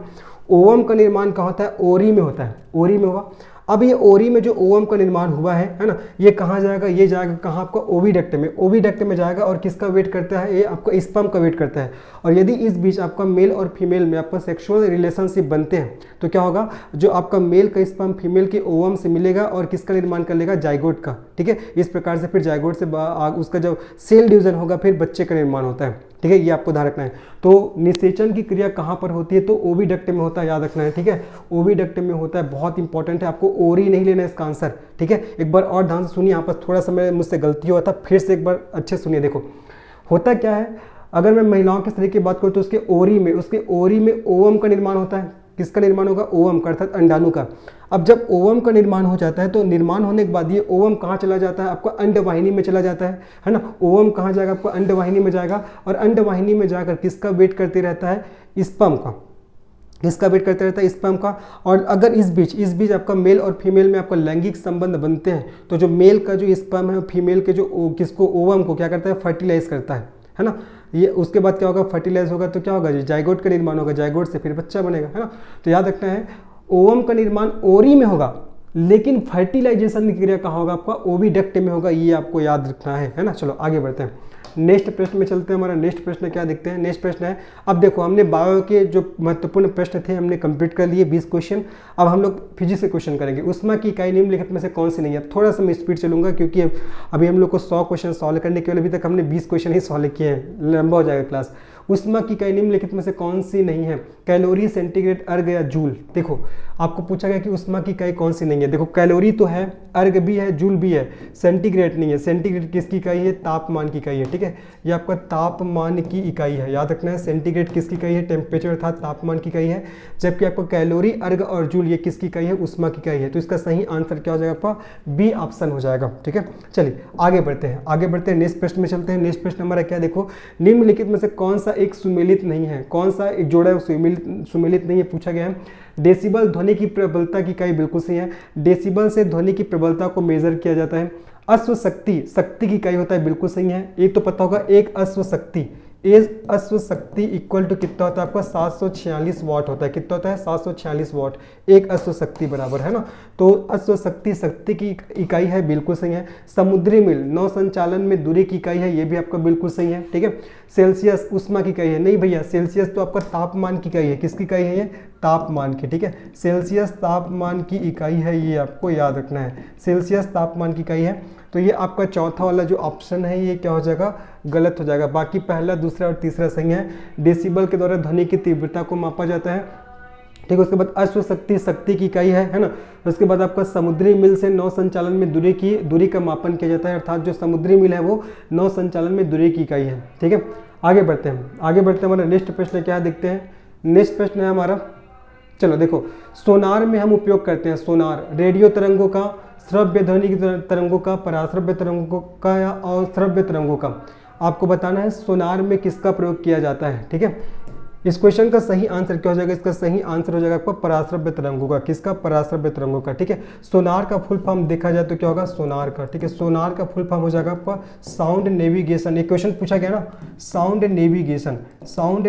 ओवम का निर्माण कहाँ होता है, ओरी में होता है, ओरी में होगा। अब ये ओरी में जो ओवम का निर्माण हुआ है ना, ये कहाँ जाएगा, ये जाएगा कहाँ, आपका ओविडक्ट में, ओविडक्ट में जाएगा। और किसका वेट करता है, ये आपका स्पर्म का वेट करता है। और यदि इस बीच आपका मेल और फीमेल में आपका सेक्सुअल रिलेशनशिप बनते हैं तो क्या होगा, जो आपका मेल का स्पर्म फीमेल के ओवम से मिलेगा और किसका निर्माण कर लेगा, जाइगोट का, ठीक है। इस प्रकार से फिर जाइगोट से उसका जब सेल डिवीजन होगा फिर बच्चे का निर्माण होता है, ठीक है। ये आपको ध्यान रखना है। तो निषेचन की क्रिया कहाँ पर होती है, तो ओविडक्ट में होता है, याद रखना है, ठीक है। ओविडक्ट में होता है, बहुत इंपॉर्टेंट है, आपको ओरी नहीं लेना है इसका आंसर, ठीक है। एक बार और ध्यान से सुनिए, यहाँ पर थोड़ा सा मुझसे गलती हुआ था, फिर से एक बार अच्छे सुनिए। देखो होता क्या है, अगर मैं महिलाओं के शरीर की बात करूँ तो उसके ओरी में ओवम का निर्माण होता है। किसका निर्माण होगा, ओवम का, अर्थात अंडाणु का। अब जब ओवम का निर्माण हो जाता है तो निर्माण होने के बाद ये ओवम कहाँ चला जाता है, आपका अंडवाहिनी में चला जाता है ना। ओवम कहाँ जाएगा, आपको अंडवाहिनी में जाएगा। और अंडवाहिनी में जाकर किसका वेट करते रहता है, स्पर्म का। किसका वेट करते रहता है, स्पर्म का। और अगर इस बीच आपका मेल और फीमेल में आपका लैंगिक संबंध बनते हैं तो जो मेल का जो स्पर्म है फीमेल के जो किसको, ओवम को क्या करता है, फर्टिलाइज करता है ना। ये उसके बाद क्या होगा, फर्टिलाइज होगा तो क्या होगा जी, जाइगोट का निर्माण होगा, जाइगोट से फिर बच्चा बनेगा, है ना। तो याद रखना है, ओवम का निर्माण ओरी में होगा लेकिन फर्टिलाइजेशन की क्रिया कहाँ होगा, आपका ओविडक्ट में होगा। ये आपको याद रखना है ना। चलो आगे बढ़ते हैं, नेक्स्ट प्रश्न में चलते हैं। हमारा नेक्स्ट प्रश्न क्या देखते हैं, नेक्स्ट प्रश्न है, अब देखो हमने बायो के जो महत्वपूर्ण प्रश्न थे हमने कंप्लीट कर लिए 20 क्वेश्चन। अब हम लोग फिजिक्स के क्वेश्चन करेंगे। ऊष्मा की इकाई निम्नलिखित में से कौन सी नहीं है। अब थोड़ा सा मैं स्पीड चलूंगा क्योंकि अभी हम लोग को 100 क्वेश्चन सॉल्व करने के लिए अभी तक हमने 20 क्वेश्चन ही सॉल्व किए हैं, लंबा हो जाएगा क्लास। ऊष्मा की इकाई निम्नलिखित में से कौन सी नहीं है, कैलोरी, सेंटीग्रेड, अर्ग या जूल। देखो आपको पूछा गया कि ऊष्मा की इकाई कौन सी नहीं है। देखो कैलोरी तो है, अर्ग भी है, जूल भी है, सेंटीग्रेड नहीं है। सेंटीग्रेड किसकी इकाई है, तापमान की इकाई है, ठीक है। ये आपका तापमान की इकाई है, याद रखना है। सेंटीग्रेड किसकी इकाई है, टेम्परेचर अर्थात तापमान की इकाई है। जबकि आपको कैलोरी, अर्ग और जूल ये किसकी इकाई है, ऊष्मा की इकाई है। तो इसका सही आंसर क्या हो जाएगा, आपका बी ऑप्शन हो जाएगा, ठीक है। चलिए आगे बढ़ते हैं, नेक्स्ट प्रश्न में चलते हैं। नेक्स्ट प्रश्न हमारा क्या, देखो निम्नलिखित में से कौन सा एक सुमेलित नहीं है, कौन सा एक जोड़ा है सुमेलित नहीं है, पूछा गया है। डेसिबल ध्वनि की प्रबलता की इकाई, बिल्कुल सही है। डेसिबल से ध्वनि की प्रबलता को मेजर किया जाता है। अश्व शक्ति की इकाई होता है, बिल्कुल सही है। एक तो पता होगा, एक अश्व शक्ति इक्वल टू कितना होता है आपका, 746 वाट होता है। कितना होता है, 746 वाट एक अश्व शक्ति बराबर, है ना। तो अश्व शक्ति की इकाई है, बिल्कुल सही है। समुद्री मील नौ संचालन में दूरी की इकाई है, ये भी आपका बिल्कुल सही है, ठीक है। सेल्सियस ऊष्मा की इकाई है, नहीं भैया, सेल्सियस तो आपका तापमान की इकाई है। किसकी इकाई है, ये तापमान की, ठीक है। सेल्सियस तापमान की इकाई है, ये आपको याद रखना है, सेल्सियस तापमान की इकाई है। तो ये आपका चौथा वाला जो ऑप्शन है ये क्या हो जाएगा, गलत हो जाएगा। बाकी पहला, दूसरा और तीसरा सही है। डेसिबल के द्वारा ध्वनि की तीव्रता को मापा जाता है, ठीक है। उसके बाद अश्व शक्ति की इकाई है ना। उसके बाद आपका समुद्री मील से नौ संचालन में दूरी का मापन किया जाता है, अर्थात जो समुद्री मील है वो नौ संचालन में दूरी की इकाई है, ठीक है। आगे बढ़ते हैं हमारा नेक्स्ट प्रश्न क्या है, देखते हैं। नेक्स्ट प्रश्न है हमारा, चलो देखो, सोनार में हम उपयोग करते हैं, सोनार रेडियो तरंगों का, श्रव्य ध्वनि की तरंगों का, पराश्रव्य तरंगों का या अश्रव्य तरंगों का। आपको बताना है सोनार में किसका प्रयोग किया जाता है, ठीक है। इस क्वेश्चन का सही आंसर क्या हो जाएगा, इसका सही आंसर हो जाएगा आपका पराश्रव्य तरंगों का। किसका, पराश्रव्य तरंगों का, ठीक है। सोनार का फुल फॉर्म देखा जाए तो क्या होगा, सोनार का, ठीक है। सोनार का फुल फॉर्म हो जाएगा आपका साउंड नेविगेशन। एक क्वेश्चन पूछा गया ना, sound navigation sound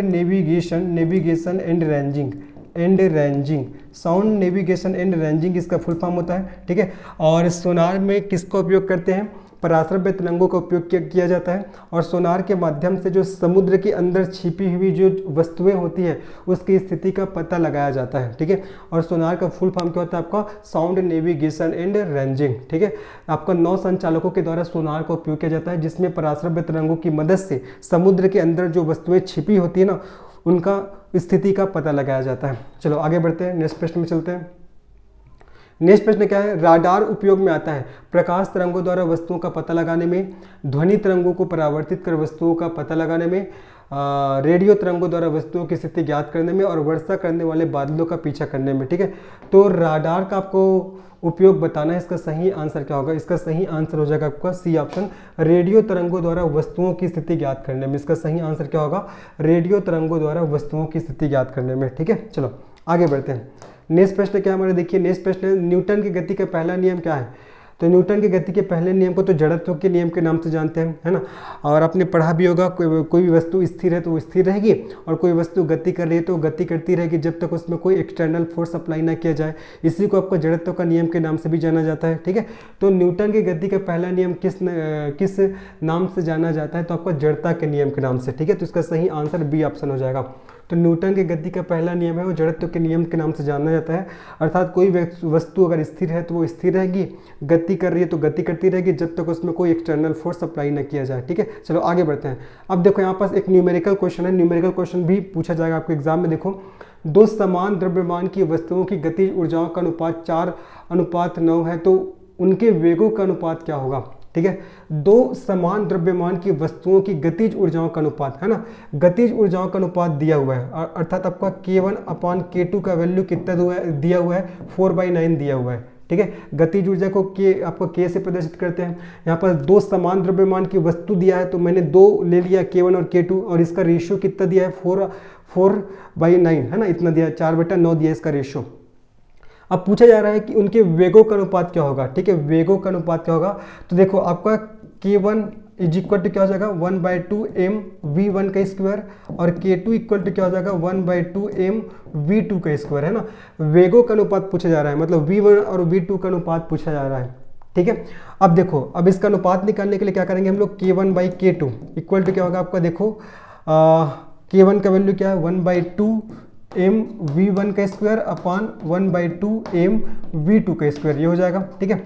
navigation and ranging इसका फुल फॉर्म होता है, ठीक है। और सोनार में किसका उपयोग करते हैं, पराश्रव्य तरंगों का उपयोग किया जाता है। और सोनार के माध्यम से जो समुद्र के अंदर छिपी हुई जो वस्तुएं होती है उसकी स्थिति का पता लगाया जाता है, ठीक है। और सोनार का फुल फॉर्म क्या होता है आपका, साउंड नेविगेशन एंड रेंजिंग, ठीक है। आपका 9 संचालकों के द्वारा सोनार का उपयोग किया जाता है, जिसमें पराश्रव्य तरंगों की मदद से समुद्र के अंदर जो वस्तुएं छिपी होती है ना उनका स्थिति का पता लगाया जाता है। चलो आगे बढ़ते हैं, नेक्स्ट प्रश्न में चलते हैं। नेक्स्ट प्रश्न क्या है, राडार उपयोग में आता है प्रकाश तरंगों द्वारा वस्तुओं का पता लगाने में, ध्वनि तरंगों को परावर्तित कर वस्तुओं का पता लगाने में, रेडियो तरंगों द्वारा वस्तुओं की स्थिति ज्ञात करने में और वर्षा करने वाले बादलों का पीछा करने में। ठीक है, तो राडार का आपको उपयोग बताना है। इसका सही आंसर क्या होगा? इसका सही आंसर हो जाएगा आपका सी ऑप्शन, रेडियो तरंगों द्वारा वस्तुओं की स्थिति ज्ञात करने में। इसका सही आंसर क्या होगा? रेडियो तरंगों द्वारा वस्तुओं की स्थिति ज्ञात करने में। ठीक है, चलो आगे बढ़ते हैं। नेक्स्ट प्रश्न क्या हमारे, देखिए नेक्स्ट प्रश्न है, न्यूटन की गति का पहला नियम क्या है? तो न्यूटन की गति के पहले नियम को तो जड़त्व के नियम के नाम से जानते हैं, है ना। और आपने पढ़ा भी होगा, कोई भी वस्तु स्थिर है तो वो स्थिर रहेगी, और कोई वस्तु गति कर रही है तो गति करती रहेगी जब तक उसमें कोई एक्सटर्नल फोर्स अप्लाई ना किया जाए। इसी को आपको जड़त्व का नियम के नाम से भी जाना जाता है। ठीक है, तो न्यूटन की गति का पहला नियम किस नाम से जाना जाता है? तो आपको जड़ता के नियम के नाम से। ठीक है, तो इसका सही आंसर बी ऑप्शन हो जाएगा। तो न्यूटन की गति का पहला नियम है वो जड़त्व के नियम के नाम से जाना जाता है। अर्थात कोई वस्तु अगर स्थिर है तो वो स्थिर रहेगी, गति कर रही है तो गति करती रहेगी जब तक उसमें कोई एक्सटर्नल फोर्स अप्लाई न किया जाए। ठीक है, चलो आगे बढ़ते हैं। अब देखो यहाँ पास एक न्यूमेरिकल क्वेश्चन है, न्यूमेरिकल क्वेश्चन भी पूछा जाएगा आपको एग्जाम में। देखो, दो समान द्रव्यमान की वस्तुओं की गतिज ऊर्जाओं का अनुपात 4:9 है, तो उनके वेगों का अनुपात क्या होगा? ठीक है, दो समान द्रव्यमान की वस्तुओं की गतिज ऊर्जाओं का अनुपात, है ना, गतिज ऊर्जाओं का अनुपात दिया हुआ है, अर्थात आपका K1/K2 का वैल्यू कितना दिया हुआ है? 4/9 दिया हुआ है। ठीक है, गतिज ऊर्जा को आपको K से प्रदर्शित करते हैं। यहाँ पर दो समान द्रव्यमान की वस्तु दिया है तो मैंने दो ले लिया, K1 और K2, और इसका रेशियो कितना दिया है? 4/9, है ना, इतना दिया है, 4/9 दिया है इसका रेशियो। अब पूछा जा रहा है कि उनके वेगों का अनुपात क्या होगा? ठीक है, वेगों का अनुपात क्या होगा? तो देखो आपका K1 इज इक्वल टू क्या हो जाएगा? 1/2 mv1 का स्क्वायर, और K2 इक्वल टू क्या हो जाएगा? 1/2 mv2 का स्क्वायर, है ना। वेगों का अनुपात पूछा जा रहा है, मतलब v1 और v2 का अनुपात पूछा जा रहा है। ठीक है, अब देखो, अब इसका अनुपात निकालने के लिए क्या करेंगे हम लोग? K1/K2 इक्वल टू क्या होगा आपका? देखो K1 का वैल्यू क्या है? 1/2 mv1 का स्क्वायर अपॉन 1/2 mv2 का स्क्वायर, ये हो जाएगा। ठीक है,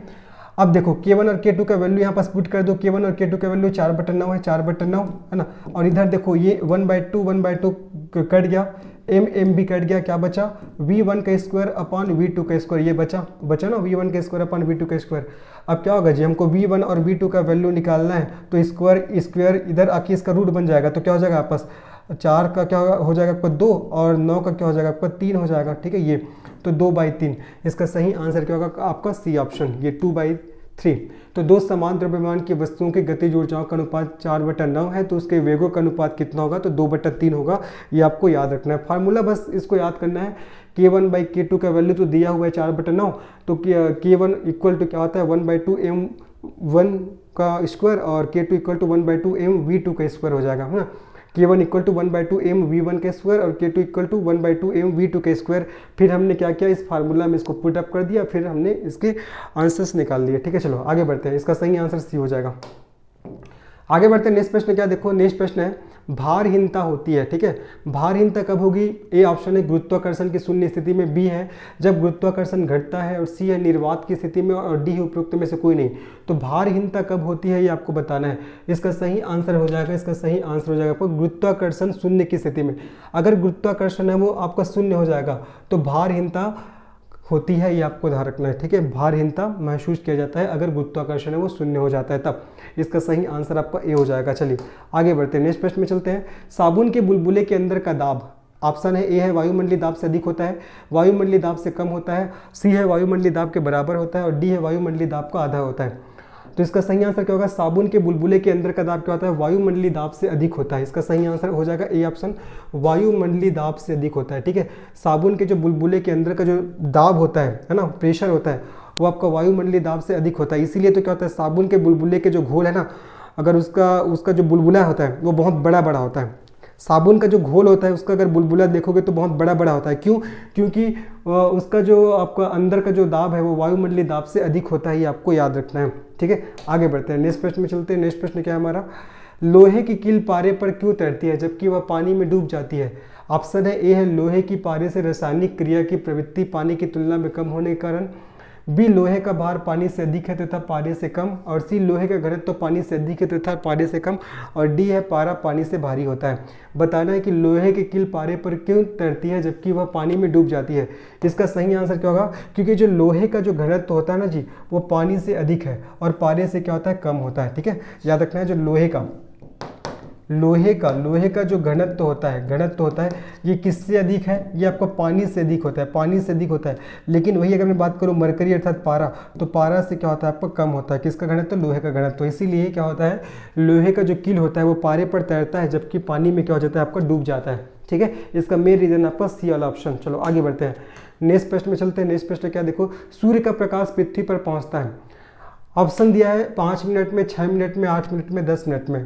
अब देखो K1 और K2 का वैल्यू यहाँ पास पुट कर दो। K1 और K2 का वैल्यू 4/9 है, 4/9, है ना। और इधर देखो ये 1/2 कट गया, m भी कट गया, क्या बचा? v1 का स्क्वायर अपॉन v2 का स्क्वायर, ये बचा ना, v1 का स्क्वायर अपॉन v2 का स्क्वायर। अब क्या होगा जी, हमको v1 और v2 का वैल्यू निकालना है, तो स्क्वायर इधर आके इसका रूट बन जाएगा, तो क्या हो जाएगा आपस 4 का क्या हो जाएगा आपका 2, और 9 का क्या हो जाएगा आपका 3 हो जाएगा। ठीक है, ये तो 2/3। इसका सही आंसर क्या होगा आपका? सी ऑप्शन, ये 2/3। तो दो समान द्रव्यमान की वस्तुओं की गतिज ऊर्जाओं का अनुपात 4/9 है, तो उसके वेगों का अनुपात कितना होगा? तो 2/3 होगा। ये आपको याद रखना है, फार्मूला बस इसको याद करना है। K1/K2 का वैल्यू तो दिया हुआ है 4/9, तो K1 इक्वल टू क्या होता है? 1/2 m1 का स्क्वायर, और K2 इक्वल टू 1/2 mv2 का स्क्वायर हो जाएगा, है ना। K1 इक्वल टू 1/2 mv1 का स्क्वायर, और K2 इक्वल टू 1/2 mv2 का स्क्वायर। फिर हमने क्या किया? इस फार्मूला में इसको पुट अप कर दिया, फिर हमने इसके आंसर्स निकाल दिए। ठीक है, चलो आगे बढ़ते हैं। इसका सही आंसर सी हो जाएगा। आगे बढ़ते हैं। नेक्स्ट प्रश्न क्या? देखो नेक्स्ट प्रश्न है, भारहीनता होती है। ठीक है, भारहीनता कब होगी? ए ऑप्शन है गुरुत्वाकर्षण की शून्य स्थिति में, बी है जब गुरुत्वाकर्षण घटता है, और सी है निर्वात की स्थिति में, और डी है उपरोक्त में से कोई नहीं। तो भारहीनता कब होती है ये आपको बताना है। इसका सही आंसर हो जाएगा, इसका सही आंसर हो जाएगा आपको गुरुत्वाकर्षण शून्य की स्थिति में। अगर गुरुत्वाकर्षण है वो आपका शून्य हो जाएगा तो भारहीनता होती है, ये आपको ध्यान रखना है। ठीक है, भारहीनता महसूस किया जाता है अगर गुरुत्वाकर्षण है वो शून्य हो जाता है तब। इसका सही आंसर आपका ए हो जाएगा। चलिए आगे बढ़ते हैं, नेक्स्ट प्रश्न में चलते हैं। साबुन के बुलबुले के अंदर का दाब, ऑप्शन है ए है वायुमंडलीय दाब से अधिक होता है, वायुमंडलीय दाब से कम होता है, सी है वायुमंडलीय दाब के बराबर होता है, और डी है वायुमंडलीय दाब का आधा होता है। तो इसका सही आंसर क्या होगा? साबुन के बुलबुले के अंदर का दाब क्या होता है? वायुमंडलीय दाब से अधिक होता है। इसका सही आंसर हो जाएगा ए ऑप्शन, वायुमंडलीय दाब से अधिक होता है। ठीक है, साबुन के जो बुलबुले के अंदर का जो दाब होता है ना, प्रेशर होता है, वो आपका वायुमंडलीय दाब से अधिक होता है। इसीलिए तो क्या होता है, साबुन के बुलबुले के जो घोल है ना, अगर उसका जो बुलबुला होता है वो बहुत बड़ा बड़ा होता है। साबुन का जो घोल होता है उसका अगर बुलबुला देखोगे तो बहुत बड़ा बड़ा होता है। क्यों? क्योंकि उसका जो आपका अंदर का जो दाब है वो वायुमंडलीय दाब से अधिक होता है, ये आपको याद रखना है। ठीक है, आगे बढ़ते हैं, नेक्स्ट प्रश्न में चलते हैं। नेक्स्ट प्रश्न क्या है हमारा? लोहे की कील पारे पर क्यों तैरती है जबकि वह पानी में डूब जाती है? ऑप्शन है ए है लोहे की पारे से रासायनिक क्रिया की प्रवृत्ति पानी की तुलना में कम होने के कारण, बी लोहे का भार पानी से अधिक है तथा पारे से कम, और सी लोहे का घनत्व तो पानी से अधिक है तथा पारे से कम, और डी है पारा पानी से भारी होता है। बताना है कि लोहे की कील पारे पर क्यों तैरती है जबकि वह पानी में डूब जाती है। इसका सही आंसर क्या होगा? क्योंकि जो लोहे का जो घनत्व होता है ना जी, वो पानी से अधिक है और पारे से क्या होता है? कम होता है। ठीक है, याद रखना है जो लोहे का लोहे का जो घनत्व होता है ये किससे अधिक है, ये आपका पानी से अधिक होता है, पानी से अधिक होता है। लेकिन वही अगर मैं बात करूँ मरकरी अर्थात पारा, तो पारा से क्या होता है आपका कम होता है, किसका घनत्व, लोहे का घनत्व। इसीलिए क्या होता है, लोहे का जो किल होता है वो पारे पर तैरता है, जबकि पानी में क्या हो जाता है आपका डूब जाता है। ठीक है, इसका मेन रीजन आपका सी वाला ऑप्शन। चलो आगे बढ़ते हैं, नेक्स्ट प्रश्न में चलते हैं। नेक्स्ट प्रश्न क्या, देखो सूर्य का प्रकाश पृथ्वी पर पहुंचता है, ऑप्शन दिया है 5 मिनट में, 6 मिनट में, 8 मिनट में, 10 मिनट में,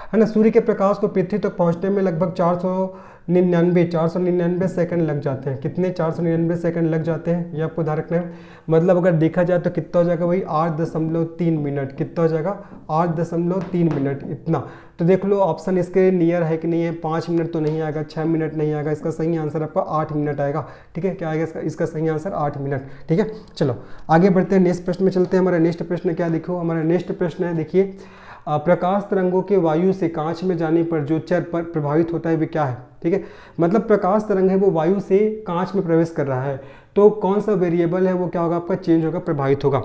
है ना। सूर्य के प्रकाश को पृथ्वी तक पहुंचने में लगभग 499 सेकंड लग जाते हैं। कितने, 499 सेकंड लग जाते हैं, ये आपको ध्यान रखना है। मतलब अगर देखा जाए तो कितना हो जाएगा, वही 8.3 मिनट, कितना हो जाएगा 8.3 मिनट, इतना। तो देख लो ऑप्शन इसके नियर है कि नहीं है, 5 मिनट तो नहीं आएगा, 6 मिनट नहीं आएगा, इसका सही आंसर आपका 8 मिनट आएगा। ठीक है, क्या आएगा इसका सही आंसर 8 मिनट। ठीक है, चलो आगे बढ़ते हैं, नेक्स्ट प्रश्न में चलते हैं। हमारा नेक्स्ट प्रश्न क्या, देखो हमारा नेक्स्ट प्रश्न है, देखिए प्रकाश तरंगों के वायु से कांच में जाने पर जो चर पर प्रभावित होता है वे क्या है। ठीक है, मतलब प्रकाश तरंग है वो वायु से कांच में प्रवेश कर रहा है, तो कौन सा वेरिएबल है वो क्या होगा आपका, चेंज होगा, प्रभावित होगा।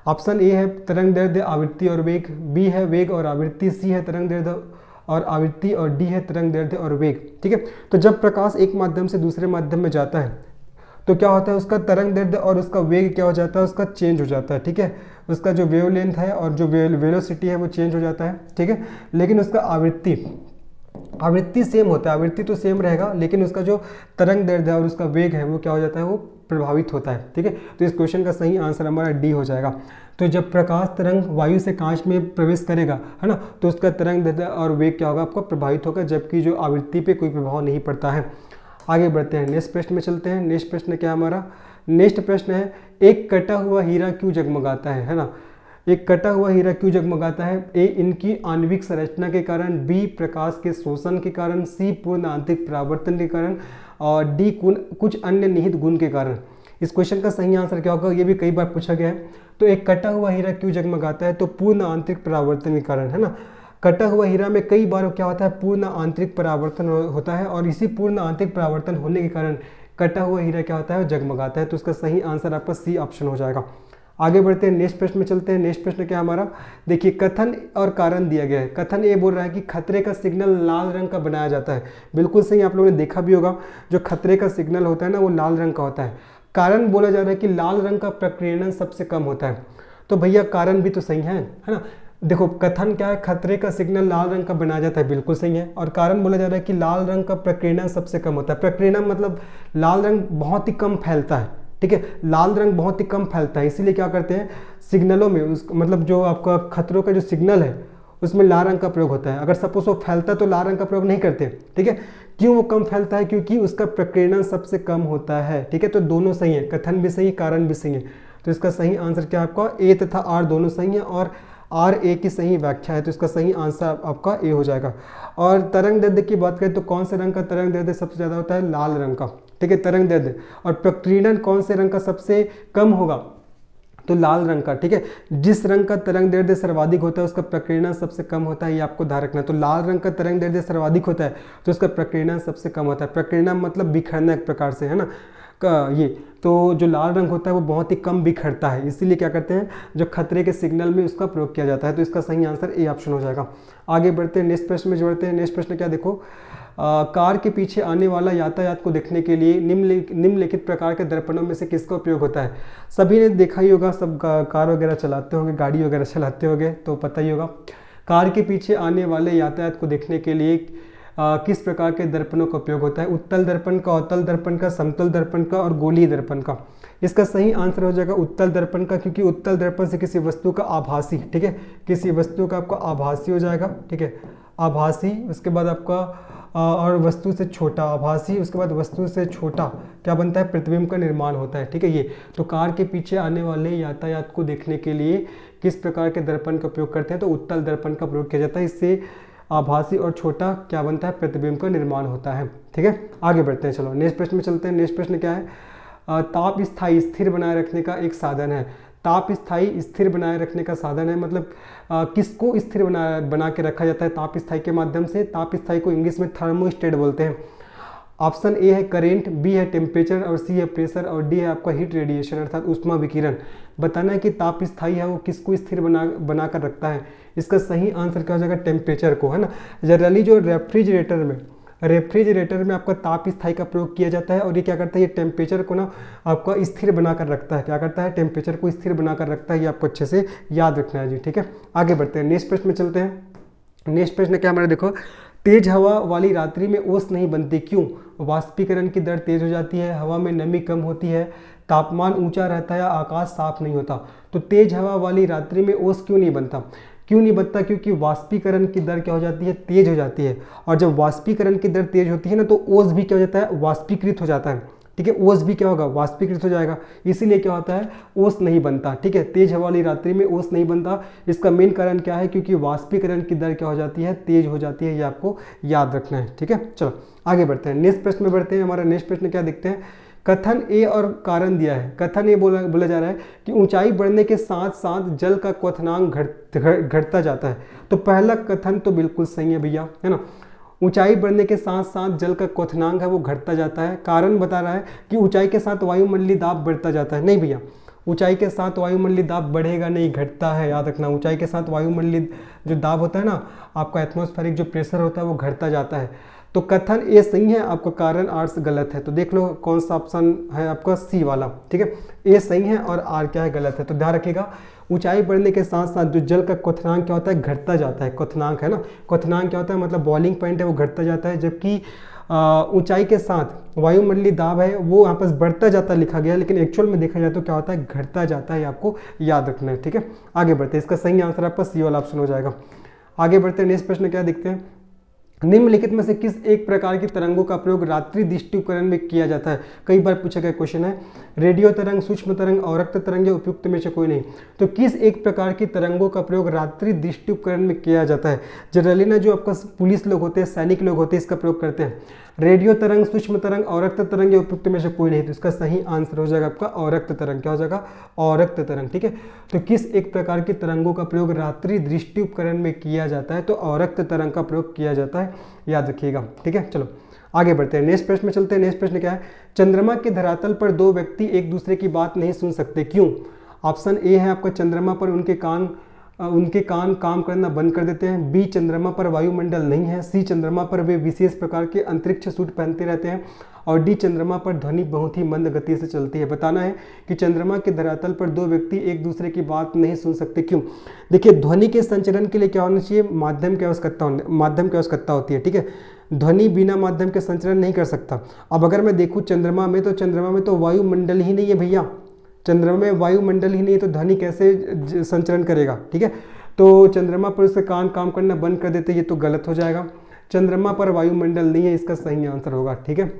ऑप्शन ए है तरंग दैर्ध्य, आवृत्ति और वेग, बी है वेग और आवृत्ति, सी है तरंग दैर्ध्य और आवृत्ति, और डी है तरंग दैर्ध्य और वेग। ठीक है, तो जब प्रकाश एक माध्यम से दूसरे माध्यम में जाता है तो क्या होता है, उसका तरंग दैर्ध्य और उसका वेग क्या हो जाता है, उसका चेंज हो जाता है। ठीक है, उसका जो वेवलेंथ है और जो वेलोसिटी है वो चेंज हो जाता है। ठीक है, लेकिन उसका आवृत्ति सेम होता है, आवृत्ति तो सेम रहेगा, लेकिन उसका जो तरंग दैर्ध्य और उसका वेग है वो क्या हो जाता है, वो प्रभावित होता है। ठीक है, तो इस क्वेश्चन का सही आंसर हमारा डी हो जाएगा। तो जब प्रकाश तरंग वायु से कांच में प्रवेश करेगा, है ना, तो उसका तरंग दैर्ध्य और वेग क्या होगा आपका, प्रभावित होगा, जबकि जो आवृत्ति पे कोई प्रभाव नहीं पड़ता है। आगे बढ़ते हैं, नेक्स्ट प्रश्न में चलते हैं। नेक्स्ट प्रश्न क्या हमारा, नेक्स्ट प्रश्न है एक कटा हुआ हीरा क्यों जगमगाता है ना। एक कटा हुआ हीरा क्यों जगमगाता है, ए इनकी आणविक संरचना के कारण, बी प्रकाश के शोषण के कारण, सी पूर्ण आंतरिक परावर्तन के कारण, और डी कुछ अन्य निहित गुण के कारण। इस क्वेश्चन का सही आंसर क्या होगा, ये भी कई बार पूछा गया है। तो एक कटा हुआ हीरा क्यों जगमगाता है, तो पूर्ण आंतरिक परावर्तन के कारण, है ना। कटा हुआ हीरा में कई बार क्या होता है, पूर्ण आंतरिक परावर्तन होता है, और इसी पूर्ण आंतरिक परावर्तन होने के कारण कटा हुआ हीरा क्या होता है, जगमगाता है। तो इसका सही आंसर आपका सी ऑप्शन हो जाएगा। आगे बढ़ते हैं, नेक्स्ट प्रश्न में चलते हैं। नेक्स्ट प्रश्न क्या हमारा, देखिए कथन और कारण दिया गया है। कथन ये बोल रहा है कि खतरे का सिग्नल लाल रंग का बनाया जाता है, बिल्कुल सही, आप लोगों ने देखा भी होगा, जो खतरे का सिग्नल होता है ना वो लाल रंग का होता है। कारण बोला जा रहा है कि लाल रंग का प्रकीर्णन सबसे कम होता है, तो भैया कारण भी तो सही है ना। देखो कथन क्या है, खतरे का सिग्नल लाल रंग का बनाया जाता है, बिल्कुल सही है, और कारण बोला जा रहा है कि लाल रंग का प्रकीर्णन सबसे कम होता है। प्रकीर्णन मतलब लाल रंग बहुत ही कम फैलता है। ठीक है, लाल रंग बहुत ही कम फैलता है, इसीलिए क्या करते हैं सिग्नलों में मतलब जो आपका खतरों का जो सिग्नल है उसमें लाल रंग का प्रयोग होता है। अगर सपोज वो फैलता है तो लाल रंग का प्रयोग नहीं करते। ठीक है, क्यों वो कम फैलता है, क्योंकि उसका प्रकीर्णन सबसे कम होता है। ठीक है, तो दोनों सही है, कथन भी सही है, कारण भी सही है। तो इसका सही आंसर क्या आपका ए तथा आर दोनों सही है, और आर ए की सही व्याख्या है, तो इसका सही आंसर आपका ए हो जाएगा। और तरंग दैर्ध्य की बात करें तो कौन से रंग का तरंग दैर्ध्य सबसे ज़्यादा होता है, लाल रंग का। ठीक है, तरंग दैर्ध्य, और प्रकीर्णन कौन से रंग का सबसे कम होगा, तो लाल रंग का। ठीक है, जिस रंग का तरंग दैर्ध्य सर्वाधिक होता है उसका प्रकीर्णन सबसे कम होता है, ये आपको ध्यान रखना है। तो लाल रंग का तरंग दैर्ध्य सर्वाधिक होता है तो उसका प्रकीर्णन सबसे कम होता है। प्रकीर्णन मतलब बिखरना एक प्रकार से, है ना, ये तो जो लाल रंग होता है वो बहुत ही कम बिखरता है, इसीलिए क्या करते हैं जो खतरे के सिग्नल में उसका प्रयोग किया जाता है। तो इसका सही आंसर ए ऑप्शन हो जाएगा। आगे बढ़ते हैं, नेक्स्ट प्रश्न में जोड़ते हैं। नेक्स्ट प्रश्न क्या, देखो कार के पीछे आने वाला यातायात को देखने के लिए निम्नलिखित प्रकार के दर्पणों में से किसका उपयोग होता है। सभी ने देखा ही होगा, सब कार वगैरह चलाते होंगे, गाड़ी वगैरह चलाते होंगे, तो पता ही होगा। कार के पीछे आने वाले यातायात को देखने के लिए किस प्रकार के दर्पणों का उपयोग होता है, उत्तल दर्पण का, अवतल दर्पण का, समतल दर्पण का और गोलीय दर्पण का। इसका सही आंसर हो जाएगा उत्तल दर्पण का, क्योंकि उत्तल दर्पण से किसी वस्तु का आभासी, ठीक है, किसी वस्तु का आपका आभासी हो जाएगा। ठीक है, आभासी, उसके बाद आपका और वस्तु से छोटा, आभासी, उसके बाद वस्तु से छोटा क्या बनता है, प्रतिबिंब का निर्माण होता है। ठीक है, ये तो कार के पीछे आने वाले यातायात को देखने के लिए किस प्रकार के दर्पण का उपयोग करते हैं, तो उत्तल दर्पण का प्रयोग किया जाता है। इससे आभासी और छोटा क्या बनता है, प्रतिबिंब का निर्माण होता है। ठीक है, आगे बढ़ते हैं, चलो नेक्स्ट प्रश्न में चलते हैं। नेक्स्ट प्रश्न क्या है, ताप स्थायी स्थिर बनाए रखने का एक साधन है। ताप स्थायी स्थिर बनाए रखने का साधन है, मतलब किसको स्थिर बना के रखा जाता है ताप स्थायी के माध्यम से। ताप स्थायी को इंग्लिश में थर्मोस्टेट बोलते हैं। ऑप्शन ए है करेंट, बी है टेम्परेचर और सी है प्रेशर और डी है आपका हीट रेडिएशन अर्थात ऊष्मा विकिरण। बताना है कि ताप स्थायी है वो किसको स्थिर बना कर रखता है। इसका सही आंसर क्या हो जाएगा, टेम्परेचर को, है ना। जनरली जो रेफ्रिजरेटर में आपका ताप स्थायी का प्रयोग किया जाता है और ये क्या करता है, ये टेम्परेचर को ना आपका स्थिर बनाकर रखता है। क्या करता है, टेम्परेचर को स्थिर बनाकर रखता है। ये आपको अच्छे से याद रखना है जी, ठीक है। आगे बढ़ते हैं, नेक्स्ट प्रश्न में चलते हैं। नेक्स्ट प्रश्न क्या हमारा, देखो, तेज हवा वाली रात्रि में ओस नहीं बनती, क्यों? वाष्पीकरण की दर तेज हो जाती है, हवा में नमी कम होती है, तापमान ऊंचा रहता है या आकाश साफ नहीं होता। तो तेज हवा वाली रात्रि में ओस क्यों नहीं बनता? क्यों नहीं बनता? क्योंकि वाष्पीकरण की दर क्या हो जाती है, तेज हो जाती है। और जब वाष्पीकरण की दर तेज होती है ना, तो ओस भी क्या हो जाता है, वाष्पीकृत हो जाता है। ठीक है, ओस भी क्या होगा, वाष्पीकृत हो जाएगा। इसीलिए क्या होता है, ओस नहीं बनता। ठीक है, तेज हवा वाली रात्रि में ओस नहीं बनता। इसका मेन कारण क्या है, क्योंकि वाष्पीकरण की दर क्या हो जाती है, तेज हो जाती है। ये आपको याद रखना है। ठीक है, चलो आगे बढ़ते हैं, नेक्स्ट प्रश्न में बढ़ते हैं। हमारा नेक्स्ट प्रश्न क्या देखते हैं, कथन ए और कारण दिया है। कथन ए बोला जा रहा है कि ऊंचाई बढ़ने के साथ साथ जल का क्वथनांक घटता जाता है। तो पहला कथन तो बिल्कुल सही है भैया, है ना। ऊंचाई बढ़ने के साथ साथ जल का क्वथनांक है वो घटता जाता है। कारण बता रहा है कि ऊंचाई के साथ वायुमंडलीय दाब बढ़ता जाता है। नहीं भैया, ऊंचाई के साथ वायुमंडलीय दाब बढ़ेगा नहीं, घटता है, याद रखना। ऊंचाई के साथ वायुमंडलीय जो दाब होता है ना, आपका एटमॉस्फेरिक जो प्रेशर होता है वो घटता जाता है। तो कथन ए सही है, आपका कारण आर गलत है। तो देख लो कौन सा ऑप्शन है आपका, सी वाला। ठीक है, ए सही है और आर क्या है, गलत है। तो ध्यान रखिएगा, ऊंचाई बढ़ने के साथ साथ जो जल का क्वथनांक क्या होता है, घटता जाता है। क्वथनांक है ना, क्वथनांक क्या होता है, मतलब बॉइलिंग पॉइंट है वो घटता जाता है। जबकि ऊंचाई के साथ वायुमंडलीय दाब है वो यहाँ पर बढ़ता जाता लिखा गया है, लेकिन एक्चुअल में देखा जाए तो क्या होता है, घटता जाता है। आपको याद रखना है। ठीक है, आगे बढ़ते हैं, इसका सही आंसर आपका सी वाला ऑप्शन हो जाएगा। आगे बढ़ते हैं, नेक्स्ट प्रश्न क्या देखते हैं, निम्नलिखित में से किस एक प्रकार की तरंगों का प्रयोग रात्रि दृष्टि उपकरण में किया जाता है? कई बार पूछा गया क्वेश्चन है। रेडियो तरंग, सूक्ष्म तरंग, अवरक्त तरंग या उपयुक्त में से कोई नहीं। तो किस एक प्रकार की तरंगों का प्रयोग रात्रि दृष्टि उपकरण में किया जाता है? जनरली ना जो आपका पुलिस लोग होते हैं, सैनिक लोग होते हैं, इसका प्रयोग करते हैं। रेडियो तरंग, सूक्ष्म तरंग, अवरक्त तरंग या उपयुक्त में से कोई नहीं। तो इसका सही आंसर हो जाएगा आपका अवरक्त तरंग। क्या हो जाएगा, अवरक्त तरंग। ठीक है, तो किस एक प्रकार की तरंगों का प्रयोग रात्रि दृष्टि उपकरण में किया जाता है? तो अवरक्त तरंग का प्रयोग किया जाता है, याद रखिएगा। ठीक है, चलो आगे बढ़ते हैं, नेक्स्ट प्रश्न में चलते हैं। नेक्स्ट प्रश्न क्या है, चंद्रमा के धरातल पर दो व्यक्ति एक दूसरे की बात नहीं सुन सकते, क्यों? ऑप्शन ए है आपका, चंद्रमा पर उनके कान काम करना बंद कर देते हैं। बी, चंद्रमा पर वायुमंडल नहीं है। सी, चंद्रमा पर वे विशेष प्रकार के अंतरिक्ष सूट पहनते रहते हैं। और डी, चंद्रमा पर ध्वनि बहुत ही मंद गति से चलती है। बताना है कि चंद्रमा के धरातल पर दो व्यक्ति एक दूसरे की बात नहीं सुन सकते, क्यों? देखिए, ध्वनि के संचरण के लिए क्या होना चाहिए, माध्यम की आवश्यकता होती है। ठीक है, ध्वनि बिना माध्यम के संचरण नहीं कर सकता। अब अगर मैं देखूँ चंद्रमा में तो वायुमंडल ही नहीं है भैया। चंद्रमा में वायुमंडल ही नहीं है तो ध्वनि कैसे संचरण करेगा? ठीक है, तो चंद्रमा पर उसके कान काम करना बंद कर देते, ये तो गलत हो जाएगा। चंद्रमा पर वायुमंडल नहीं है, इसका सही आंसर होगा। ठीक है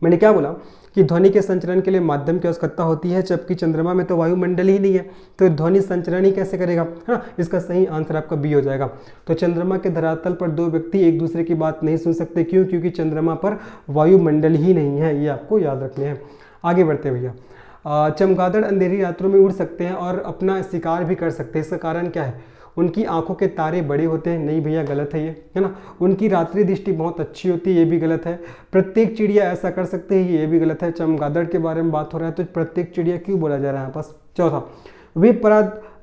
मैंने क्या बोला कि ध्वनि के संचरण के लिए माध्यम की आवश्यकता होती है, जबकि चंद्रमा में तो वायुमंडल ही नहीं है, तो ध्वनि संचरण ही कैसे करेगा, है ना। इसका सही आंसर आपका बी हो जाएगा। तो चंद्रमा के धरातल पर दो व्यक्ति एक दूसरे की बात नहीं सुन सकते, क्यों? क्योंकि चंद्रमा पर वायुमंडल ही नहीं है। ये आपको याद रखने हैं। आगे बढ़ते हैं भैया। चमगादड़ अंधेरी रात्रों में उड़ सकते हैं और अपना शिकार भी कर सकते हैं, इसका कारण क्या है? उनकी आंखों के तारे बड़े होते हैं। नहीं भैया, गलत है ये, है ना। उनकी रात्रि दृष्टि बहुत अच्छी होती है, ये भी गलत है। प्रत्येक चिड़िया ऐसा कर सकते हैं, ये भी गलत है। चमगादड़ के बारे में बात हो रहा है तो प्रत्येक चिड़िया क्यों बोला जा रहा है यहाँ पास? चौथा,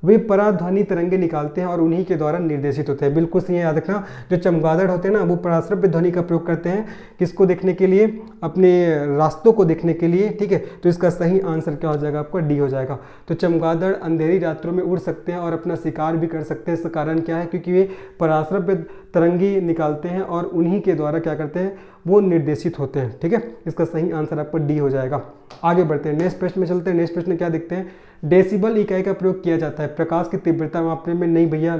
वे पराध्वनि तरंगे निकालते हैं और उन्हीं के द्वारा निर्देशित होते हैं। बिल्कुल सही, याद रखना। जो चमगादड़ होते हैं ना, वो पराश्रव्य ध्वनि का प्रयोग करते हैं, किसको देखने के लिए? अपने रास्तों को देखने के लिए। ठीक है, तो इसका सही आंसर क्या हो जाएगा आपका? डी हो जाएगा। तो चमगादड़ अंधेरी रात्रों में उड़ सकते हैं और अपना शिकार भी कर सकते हैं। इसका कारण क्या है? क्योंकि वे पराश्रव्य तरंगी निकालते हैं और उन्हीं के द्वारा क्या करते हैं, वो निर्देशित होते हैं। ठीक है, इसका सही आंसर आपका डी हो जाएगा। आगे बढ़ते हैं, नेक्स्ट प्रश्न में चलते हैं। नेक्स्ट प्रश्न क्या देखते हैं, डेसिबल इकाई का प्रयोग किया जाता है प्रकाश की तीव्रता मापने में। नहीं भैया,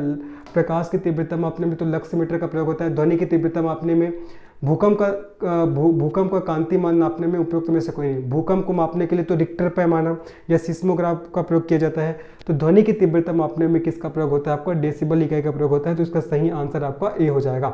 प्रकाश की तीव्रता मापने में तो लक्स मीटर का प्रयोग होता है। ध्वनि की तीव्रता मापने में, भूकंप का कांति मान नापने में उपयुक्त में से कोई नहीं। भूकंप को मापने के लिए तो रिक्टर पैमाना या सिस्मोग्राफ का प्रयोग किया जाता है। तो ध्वनि की तीव्रता मापने में किसका प्रयोग होता है? आपका डेसिबल इकाई का प्रयोग होता है। तो इसका सही आंसर आपका ए हो जाएगा।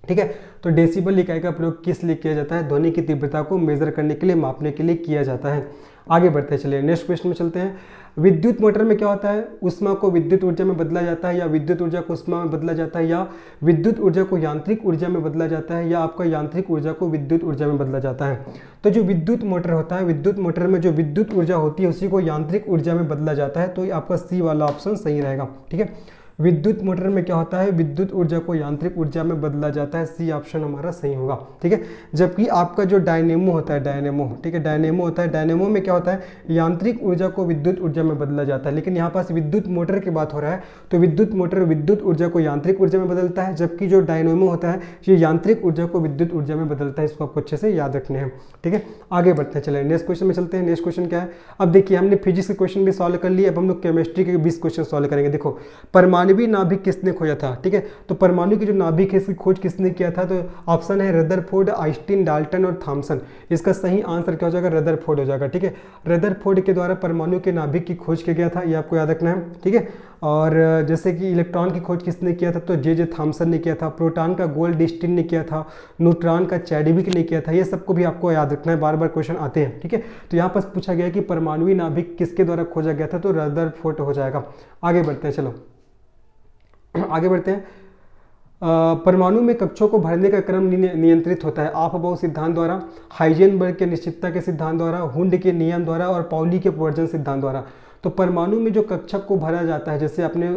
ठीक है, तो डेसिबल इकाई का प्रयोग किस लिए किया जाता है? ध्वनि की तीव्रता को मेजर करने के लिए, मापने के लिए किया जाता है। आगे बढ़ते हैं, चलिए नेक्स्ट क्वेश्चन में चलते हैं। विद्युत मोटर में क्या होता है, ऊष्मा को विद्युत ऊर्जा में बदला जाता है, या विद्युत ऊर्जा को ऊष्मा में बदला जाता है, या विद्युत ऊर्जा को यांत्रिक ऊर्जा में बदला जाता है, या आपका यांत्रिक ऊर्जा को विद्युत ऊर्जा में बदला जाता है। तो जो विद्युत मोटर होता है, विद्युत मोटर में जो विद्युत ऊर्जा होती है उसी को यांत्रिक ऊर्जा में बदला जाता है। तो ये आपका सी वाला ऑप्शन सही रहेगा। ठीक है, विद्युत मोटर में क्या होता है, विद्युत ऊर्जा को यांत्रिक ऊर्जा में बदला जाता है, सी ऑप्शन हमारा सही होगा। ठीक है, जबकि आपका जो डायनेमो होता है, डायनेमो, ठीक है, डायनेमो होता है, डायनेमो में क्या होता है, यांत्रिक ऊर्जा को विद्युत ऊर्जा में बदला जाता है। लेकिन यहाँ पास विद्युत मोटर की बात हो रहा है, तो विद्युत मोटर विद्युत ऊर्जा को यांत्रिक ऊर्जा में बदलता है, जबकि जो डायनेमो होता है ये यांत्रिक ऊर्जा को विद्युत ऊर्जा में बदलता है। इसको आपको अच्छे से याद रखने हैं। ठीक है, आगे बढ़ते हैं, चलिए नेक्स्ट क्वेश्चन में चलते हैं। नेक्स्ट क्वेश्चन क्या है, अब देखिए हमने फिजिक्स के क्वेश्चन भी सॉल्व कर लिए, अब हम लोग केमिस्ट्री के 20 क्वेश्चन सॉल्व करेंगे। देखो, परमाणु नाभिक किसने खोजा था। ठीक है, तो परमाणु की जो नाभिक है इसकी खोज किसने किया था, तो ऑप्शन है रदरफोर्ड, आइंस्टीन, डाल्टन और थॉमसन। इसका सही आंसर क्या हो जाएगा, रदरफोर्ड हो जाएगा। ठीक है, रदरफोर्ड के द्वारा परमाणु के नाभिक की खोज किया गया था, ये आपको याद रखना है। ठीक है, और जैसे कि इलेक्ट्रॉन की खोज किसने किया था, तो जे थॉमसन ने किया था। प्रोटॉन का गोल्डस्टीन ने किया था, न्यूट्रॉन का चैडविक ने किया था। ये सबको भी आपको याद रखना है, बार बार क्वेश्चन आते हैं। ठीक है, तो यहाँ पर पूछा गया कि परमाणु नाभिक किसके द्वारा खोजा गया था, तो रदरफोर्ड हो जाएगा। आगे बढ़ते हैं, चलो आगे बढ़ते हैं। परमाणु में कक्षों को भरने का क्रम नियंत्रित होता है ऑफ-बाउ सिद्धांत द्वारा, हाइजेनबर्ग के निश्चितता के सिद्धांत द्वारा, हुंड के नियम द्वारा और पाउली के अपवर्जन सिद्धांत द्वारा। तो परमाणु में जो कक्षक को भरा जाता है, जैसे आपने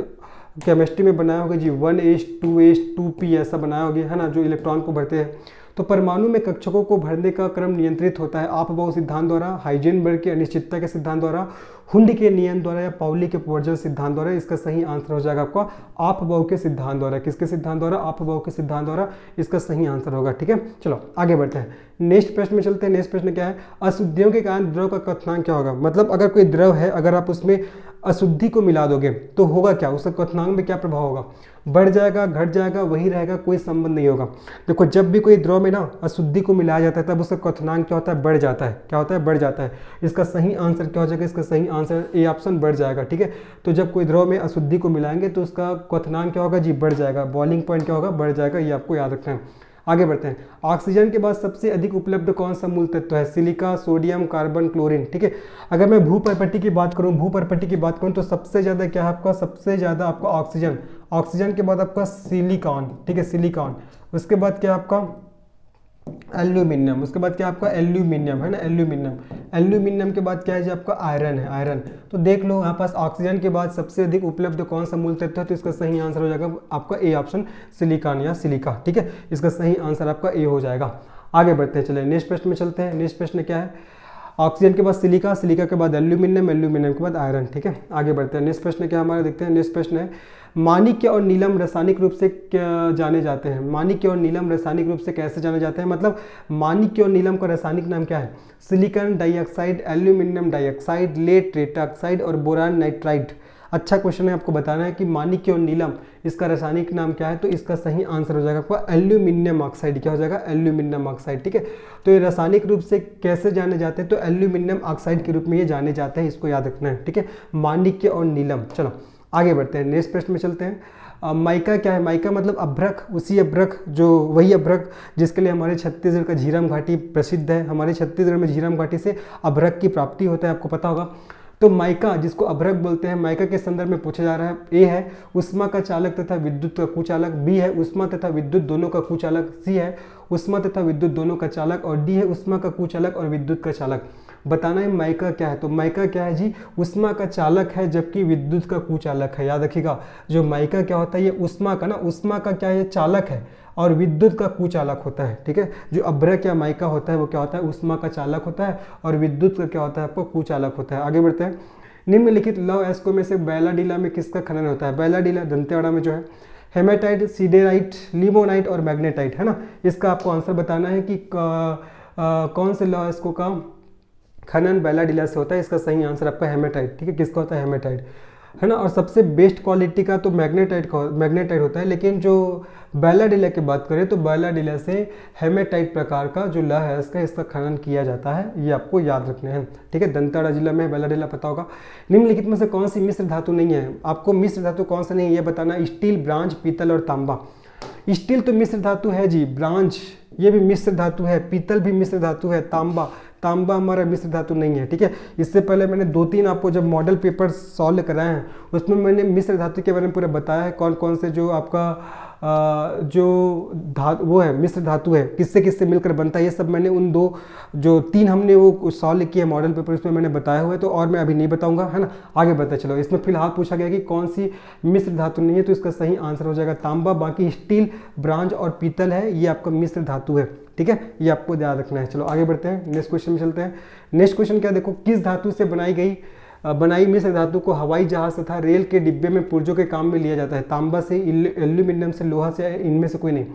केमिस्ट्री में बनाया होगा जी 1s 2s 2p ऐसा बनाया होगा, है ना, जो इलेक्ट्रॉन को भरते हैं। तो परमाणु में कक्षकों को भरने का क्रम नियंत्रित होता है ऑफ-बाउ सिद्धांत द्वारा, हाइजेनबर्ग के अनिश्चितता के सिद्धांत द्वारा, हुंड के नियम द्वारा या पाउली के अपवर्जन सिद्धांत द्वारा। इसका सही आंसर हो जाएगा आपका ऑफ-बाउ के सिद्धांत द्वारा। किसके सिद्धांत द्वारा, ऑफ-बाउ के सिद्धांत द्वारा इसका सही आंसर होगा। ठीक है, चलो आगे बढ़ते हैं, नेक्स्ट प्रश्न में चलते हैं। नेक्स्ट प्रश्न क्या है, अशुद्धियों के कारण द्रव का क्वथनांक क्या होगा। मतलब अगर कोई द्रव है, अगर आप उसमें अशुद्धि को मिला दोगे तो होगा क्या, उसका क्वथनांक में क्या प्रभाव होगा, बढ़ जाएगा, घट जाएगा, वही रहेगा, कोई संबंध नहीं होगा। देखो, जब भी कोई द्रव में ना अशुद्धि को मिलाया जाता है तब उसका क्वथनांक क्या होता है, बढ़ जाता है। क्या होता है, बढ़ जाता है। इसका सही आंसर क्या हो जाएगा, इसका सही आंसर ए ऑप्शन, बढ़ जाएगा। ठीक है, तो जब कोई द्रव में अशुद्धि को मिलाएंगे तो उसका क्वथनांक क्या होगा जी, बढ़ जाएगा। बॉइलिंग पॉइंट क्या होगा, बढ़ जाएगा, ये आपको याद रखना है। आगे बढ़ते हैं, ऑक्सीजन के बाद सबसे अधिक उपलब्ध कौन सा मूल तत्व है, सिलिका, सोडियम, कार्बन, क्लोरीन। ठीक है, अगर मैं भूपर्पटी की बात करूं तो सबसे ज़्यादा क्या है आपका, सबसे ज़्यादा आपका ऑक्सीजन, ऑक्सीजन के बाद आपका सिलिकॉन। ठीक है, सिलिकॉन, उसके बाद क्या आपका एल्यूमिनियम, उसके बाद क्या आपका एल्यूमिनियम, है ना, एल्यूमिनियम। एल्यूमिनियम के बाद क्या है जी आपका आयरन है, आयरन। तो देख लो यहाँ पास ऑक्सीजन के बाद सबसे अधिक उपलब्ध कौन सा मूल तत्व है, तो इसका सही आंसर हो जाएगा आपका ए ऑप्शन, सिलिकॉन या सिलिका। ठीक है, इसका सही आंसर आपका ए हो जाएगा। आगे बढ़ते हैं, चलिए नेक्स्ट प्रश्न में चलते हैं। नेक्स्ट प्रश्न क्या है, ऑक्सीजन के बाद सिलिका, सिलिका के बाद एल्यूमिनियम, एल्यूमिनियम के बाद आयरन। ठीक है, आगे बढ़ते हैं। नेक्स्ट प्रश्न क्या हमारा देखते हैं। नेक्स्ट प्रश्न है, माणिक्य और नीलम रासायनिक रूप से जाने जाते हैं। माणिक्य और नीलम रासायनिक रूप से कैसे जाने जाते हैं, मतलब माणिक्य और नीलम का रासायनिक नाम क्या है, silicon dioxide, aluminium dioxide, lead tetraoxide और बोरान नाइट्राइड। अच्छा क्वेश्चन है, आपको बताना है कि माणिक्य और नीलम इसका रासायनिक नाम क्या है, तो इसका सही आंसर हो जाएगा आपका एल्यूमिनियम ऑक्साइड। क्या हो जाएगा, एल्यूमिनियम ऑक्साइड। ठीक है, तो ये रासायनिक रूप से कैसे जाने जाते हैं, तो एल्यूमिनियम ऑक्साइड के रूप में ये जाने जाते हैं, इसको याद रखना है। ठीक है, माणिक्य और नीलम। चलो आगे बढ़ते हैं, नेक्स्ट प्रश्न में चलते हैं। माइका क्या है, माइका मतलब अभ्रक, उसी अभ्रक जो वही अभ्रक जिसके लिए हमारे छत्तीसगढ़ का झीरम घाटी प्रसिद्ध है। हमारे छत्तीसगढ़ में झीरम घाटी से अभ्रक की प्राप्ति होता है, आपको पता होगा। तो माइका जिसको अभ्रक बोलते हैं, माइका के संदर्भ में पूछा जा रहा है। ए है ऊष्मा का चालक तथा विद्युत का कुचालक, बी है ऊष्मा तथा विद्युत दोनों का कुचालक, सी है ऊष्मा तथा विद्युत दोनों का चालक और डी है ऊष्मा का कुचालक और विद्युत का चालक। बताना है माइका क्या है, तो माइका क्या है जी, ऊष्मा का चालक है जबकि विद्युत का कुचालक है। याद रखिएगा, जो माइका क्या होता है, ये ऊष्मा का ना, ऊष्मा का क्या है, ये चालक है और विद्युत का कुचालक होता है। ठीक है, जो अभ्रक या माइका होता है वो क्या होता है, ऊष्मा का चालक होता है और विद्युत का क्या होता है, आपको कुचालक होता है। आगे बढ़ते हैं, निम्नलिखित लौह अयस्कों में से बैलाडीला में किसका खनन होता है। बैलाडीला दंतेवाड़ा में जो है, हेमेटाइट, सीडेराइट, लिमोनाइट और मैग्नेटाइट, है ना। इसका आपको आंसर बताना है कि कौन से लौह अयस्कों का खनन बैलाडीला से होता है। इसका सही आंसर आपका हेमेटाइट। ठीक है, किसका होता है, हेमेटाइट, है ना। और सबसे बेस्ट क्वालिटी का तो मैग्नेटाइट होता है, लेकिन जो बैलाडीला की बात करें तो बैलाडीला से हेमेटाइट प्रकार का जो लौह है इसका खनन किया जाता है, ये आपको याद रखना है। ठीक है, दंतेवाड़ा जिला में बैलाडीला, पता होगा। निम्नलिखित में से कौन सी मिश्र धातु नहीं है, आपको मिश्र धातु कौन सा नहीं है ये बताना। स्टील, ब्रांज, पीतल और तांबा। स्टील तो मिश्र धातु है जी, ब्रांज ये भी मिश्र धातु है, पीतल भी मिश्र धातु है, तांबा तांबा हमारा मिश्र धातु नहीं है, ठीक है। इससे पहले मैंने 2-3 आपको जब मॉडल पेपर सॉल्व कराए हैं उसमें मैंने मिश्र धातु के बारे में पूरा बताया है, कौन कौन से जो आपका जो वो है मिश्र धातु है किससे किससे मिलकर बनता है, ये सब मैंने उन 3 हमने वो सॉल्व किए मॉडल पेपर उसमें मैंने बताया हुआ है, तो और मैं अभी नहीं बताऊंगा, है ना। आगे बढ़ते चलो। इसमें फिलहाल पूछा गया कि कौन सी मिश्र धातु नहीं है, तो इसका सही आंसर हो जाएगा तांबा। बाकी स्टील, ब्रांज और पीतल है ये आपका मिश्र धातु है, ठीक है, ये आपको ध्यान रखना है। चलो आगे बढ़ते हैं, नेक्स्ट क्वेश्चन में चलते हैं। नेक्स्ट क्वेश्चन क्या देखो, किस धातु से बनाई मिश्र धातु को हवाई जहाज तथा रेल के डिब्बे में पुर्जों के काम में लिया जाता है? तांबा से, एल्यूमिनियम से, लोहा से, इनमें से कोई नहीं।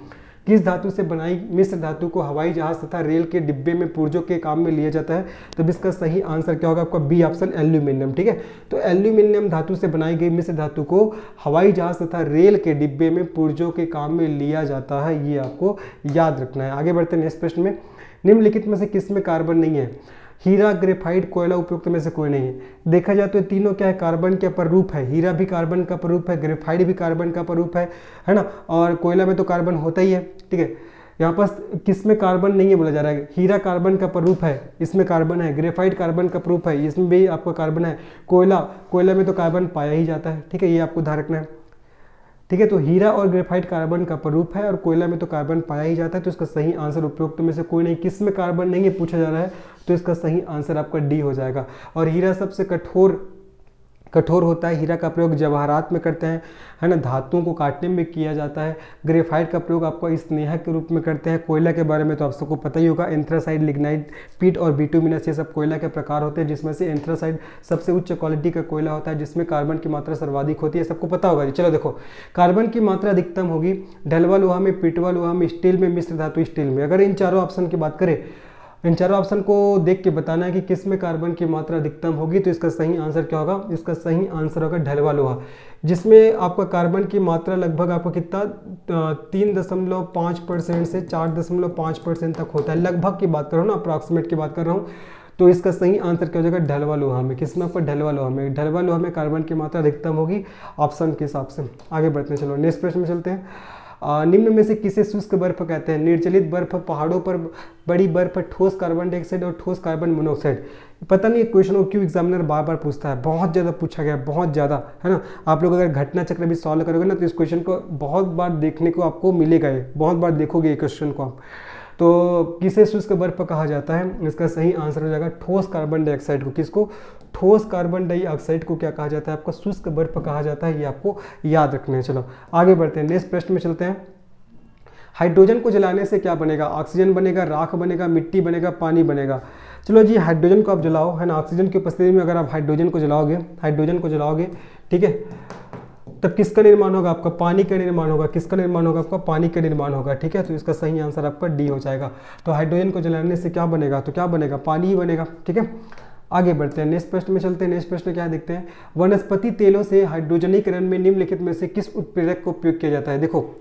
किस धातु से बनाई मिश्र धातु को हवाई जहाज तथा रेल के डिब्बे में पुर्जों के काम में लिया जाता है? तब इसका सही आंसर क्या होगा आपका? बी ऑप्शन, एल्यूमिनियम, ठीक है। तो एल्यूमिनियम धातु से बनाई गई मिश्र धातु को हवाई जहाज तथा रेल के डिब्बे में पुर्जों के काम में लिया जाता है, ये आपको याद रखना है। आगे बढ़ते हैं नेक्स्ट प्रश्न में। निम्नलिखित में से किसमें कार्बन नहीं है? हीरा, ग्रेफाइट, कोयला उपयुक्त में से कोई नहीं है। देखा जाए तो तीनों क्या है? कार्बन के प्ररूप है। हीरा भी कार्बन का प्ररूप है, ग्रेफाइट भी कार्बन का प्ररूप है ना, और कोयला में तो कार्बन होता ही है, ठीक है। यहाँ पास किसमें कार्बन नहीं है बोला जा रहा है? हीरा कार्बन का प्ररूप है, इसमें कार्बन है। ग्रेफाइट कार्बन का प्ररूप है, इसमें भी आपका कार्बन है। कोयला में तो कार्बन पाया ही जाता है, ठीक है, ये आपको ध्यान रखना है, ठीक है। तो हीरा और ग्रेफाइट कार्बन का प्ररूप है और कोयला में तो कार्बन पाया ही जाता है, तो इसका सही आंसर उपयुक्त में से कोई नहीं। किस में कार्बन नहीं है पूछा जा रहा है, तो इसका सही आंसर आपका डी हो जाएगा। और हीरा सबसे कठोर होता है। हीरा का प्रयोग जवाहरात में करते हैं, है ना, धातुओं को काटने में किया जाता है। ग्रेफाइट का प्रयोग आपको स्नेहा के रूप में करते हैं। कोयला के बारे में तो आप सबको पता ही होगा, एंथ्रासाइट, लिग्नाइट, पीट और बिटुमिनस, ये सब कोयला के प्रकार होते हैं, जिसमें से एंथ्रासाइट सबसे उच्च क्वालिटी का कोयला होता है, जिसमें कार्बन की मात्रा सर्वाधिक होती है, सबको पता होगा जी। चलो देखो, कार्बन की मात्रा अधिकतम होगी ढलवा लोहा में, पिटवा लोहा में, स्टील में, मिश्र धातु स्टील में। अगर इन चारों ऑप्शन की बात करें, इन चारों ऑप्शन को देख के बताना है कि किस में कार्बन की मात्रा अधिकतम होगी, तो इसका सही आंसर क्या होगा? इसका सही आंसर होगा ढलवा लोहा, जिसमें आपका कार्बन की मात्रा लगभग आपको कितना 3.5% से 4.5% तक होता है। लगभग की बात कर रहा हूँ ना, अप्रॉक्सीमेट की बात कर रहा हूँ। तो इसका सही आंसर क्या हो जाएगा? ढलवा लोहा में। किसमें आपका? ढलवा लोहा में। ढलवा लोहा में कार्बन की मात्रा अधिकतम होगी ऑप्शन के हिसाब से। आगे बढ़ते हैं, चलो नेक्स्ट प्रश्न में चलते हैं। निम्न में से किसे शुष्क बर्फ कहते हैं? निर्जलित बर्फ, पहाड़ों पर बड़ी बर्फ, ठोस कार्बन डाइऑक्साइड और ठोस कार्बन मोनोऑक्साइड। पता नहीं क्वेश्चन को क्यों एग्जामिनर बार बार पूछता है, बहुत ज़्यादा पूछा गया, बहुत ज़्यादा, है ना। आप लोग अगर घटना चक्र भी सॉल्व करोगे ना, तो इस क्वेश्चन को बहुत बार देखने को आपको मिलेगा, बहुत बार देखोगे ये क्वेश्चन को आप। तो किसे शुष्क बर्फ कहा जाता है? इसका सही आंसर हो जाएगा ठोस कार्बन डाइऑक्साइड को। किसको? ठोस कार्बन डाइऑक्साइड को क्या कहा जाता है? आपका शुष्क बर्फ कहा जाता है, ये आपको याद रखना है। चलो आगे बढ़ते हैं, नेक्स्ट प्रश्न में चलते हैं। हाइड्रोजन को जलाने से क्या बनेगा? ऑक्सीजन बनेगा, राख बनेगा, मिट्टी बनेगा, पानी बनेगा। चलो जी, हाइड्रोजन को आप जलाओ, है ना, ऑक्सीजन की उपस्थिति में अगर आप हाइड्रोजन को जलाओगे, ठीक है, तब किसका निर्माण होगा? आपका पानी का निर्माण होगा। किसका निर्माण होगा? आपका पानी का निर्माण होगा, ठीक है। तो इसका सही आंसर आपका डी हो जाएगा। तो हाइड्रोजन को जलाने से क्या बनेगा? तो क्या बनेगा? पानी ही बनेगा, ठीक है। आगे बढ़ते हैं, नेक्स्ट प्रश्न में चलते हैं। नेक्स्ट प्रश्न क्या देखते हैं? वनस्पति तेलों से हाइड्रोजनीकरण में निम्नलिखित में से किस उत्प्रेरक का उपयोग किया जाता है? देखो,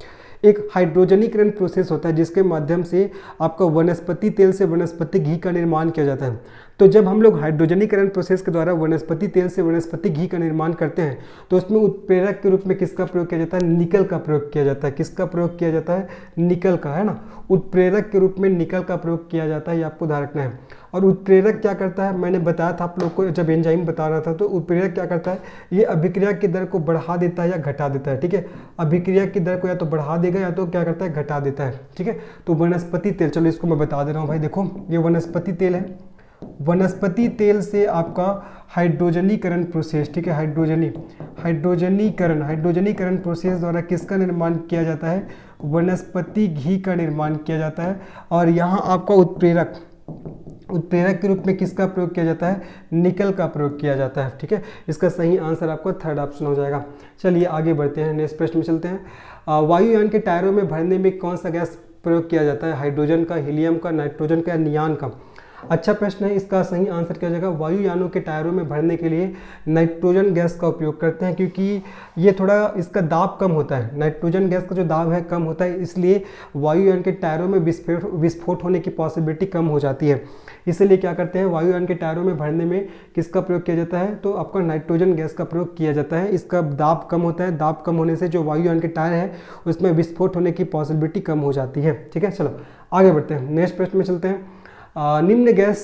एक हाइड्रोजनीकरण प्रोसेस होता है जिसके माध्यम से आपका वनस्पति तेल से वनस्पति घी का निर्माण किया जाता है। तो जब हम लोग हाइड्रोजनीकरण प्रोसेस के द्वारा वनस्पति तेल से वनस्पति घी का निर्माण करते हैं, तो उसमें उत्प्रेरक के रूप में किसका प्रयोग किया जाता है? निकल का प्रयोग किया जाता है। किसका प्रयोग किया जाता है? निकल का, है ना। उत्प्रेरक के रूप में निकल का प्रयोग किया जाता है, ये आपको ध्यान रखना है। और उत्प्रेरक क्या करता है? मैंने बताया था आप लोग को जब एंजाइम बता रहा था, तो उत्प्रेरक क्या करता है? ये अभिक्रिया की दर को बढ़ा देता है या घटा देता है, ठीक है। अभिक्रिया की दर को या तो बढ़ा देगा या तो क्या करता है? घटा देता है, ठीक है। तो वनस्पति तेल, चलो इसको मैं बता दे रहा हूँ भाई। देखो, ये वनस्पति तेल है। वनस्पति तेल से आपका हाइड्रोजनीकरण प्रोसेस, ठीक है, हाइड्रोजनीकरण प्रोसेस द्वारा किसका निर्माण किया जाता है? वनस्पति घी का निर्माण किया जाता है। और यहाँ आपका उत्प्रेरक के रूप में किसका प्रयोग किया जाता है? निकल का प्रयोग किया जाता है, ठीक है। इसका सही आंसर आपका थर्ड ऑप्शन हो जाएगा। चलिए आगे बढ़ते हैं, नेक्स्ट प्रश्न में चलते हैं। वायुयान के टायरों में भरने में कौन सा गैस प्रयोग किया जाता है? हाइड्रोजन का, हीलियम का, नाइट्रोजन का या नियान का? अच्छा प्रश्न है। इसका सही आंसर क्या हो जाएगा? वायुयानों के टायरों में भरने के लिए नाइट्रोजन गैस का उपयोग करते हैं, क्योंकि ये थोड़ा इसका दाब कम होता है। नाइट्रोजन गैस का जो दाब है कम होता है, इसलिए वायुयान के टायरों में विस्फोट होने की पॉसिबिलिटी कम हो जाती है। इसलिए क्या करते हैं? वायुयान के टायरों में भरने में किसका प्रयोग किया जाता है? तो आपका नाइट्रोजन गैस का प्रयोग किया जाता है। इसका दाब कम होता है। दाब कम होने से जो वायुयान के टायर है उसमें विस्फोट होने की पॉसिबिलिटी कम हो जाती है, ठीक है। चलो आगे बढ़ते हैं, नेक्स्ट प्रश्न में चलते हैं। निम्न गैस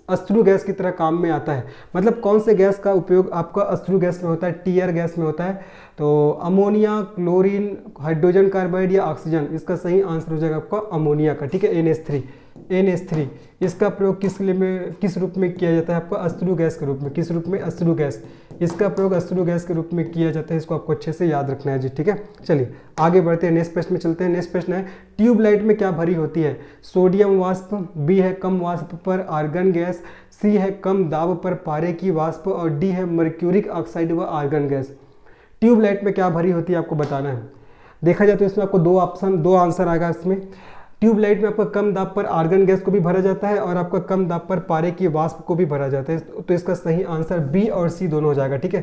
अश्रु गैस की तरह काम में आता है। मतलब कौन से गैस का उपयोग आपका अश्रु गैस में होता है, टीयर गैस में होता है? तो अमोनिया, क्लोरीन, हाइड्रोजन कार्बाइड या ऑक्सीजन? इसका सही आंसर हो जाएगा आपका अमोनिया का, ठीक है, NH3। NH3 इसका प्रयोग किस रूप में किया जाता है? आपका अश्रु गैस के रूप में। किस रूप में? अश्रु गैस। इसका प्रयोग अश्रु गैस के रूप में किया जाता है, इसको आपको अच्छे से याद रखना है जी, ठीक है। चलिए आगे बढ़ते हैं, नेक्स्ट प्रश्न में चलते हैं। नेक्स्ट प्रश्न है ट्यूबलाइट में क्या भरी होती है? सोडियम वाष्प, बी है कम वाष्प पर आर्गन गैस, सी है कम दाब पर पारे की वाष्प, और डी है मर्क्यूरिक ऑक्साइड व आर्गन गैस। ट्यूबलाइट में क्या भरी होती है आपको बताना है। देखा जाए तो इसमें आपको दो आंसर आएगा इसमें। ट्यूबलाइट में आपका कम दाब पर आर्गन गैस को भी भरा जाता है और आपका कम दाब पर पारे की वाष्प को भी भरा जाता है। तो इसका सही आंसर बी और सी दोनों हो जाएगा, ठीक है।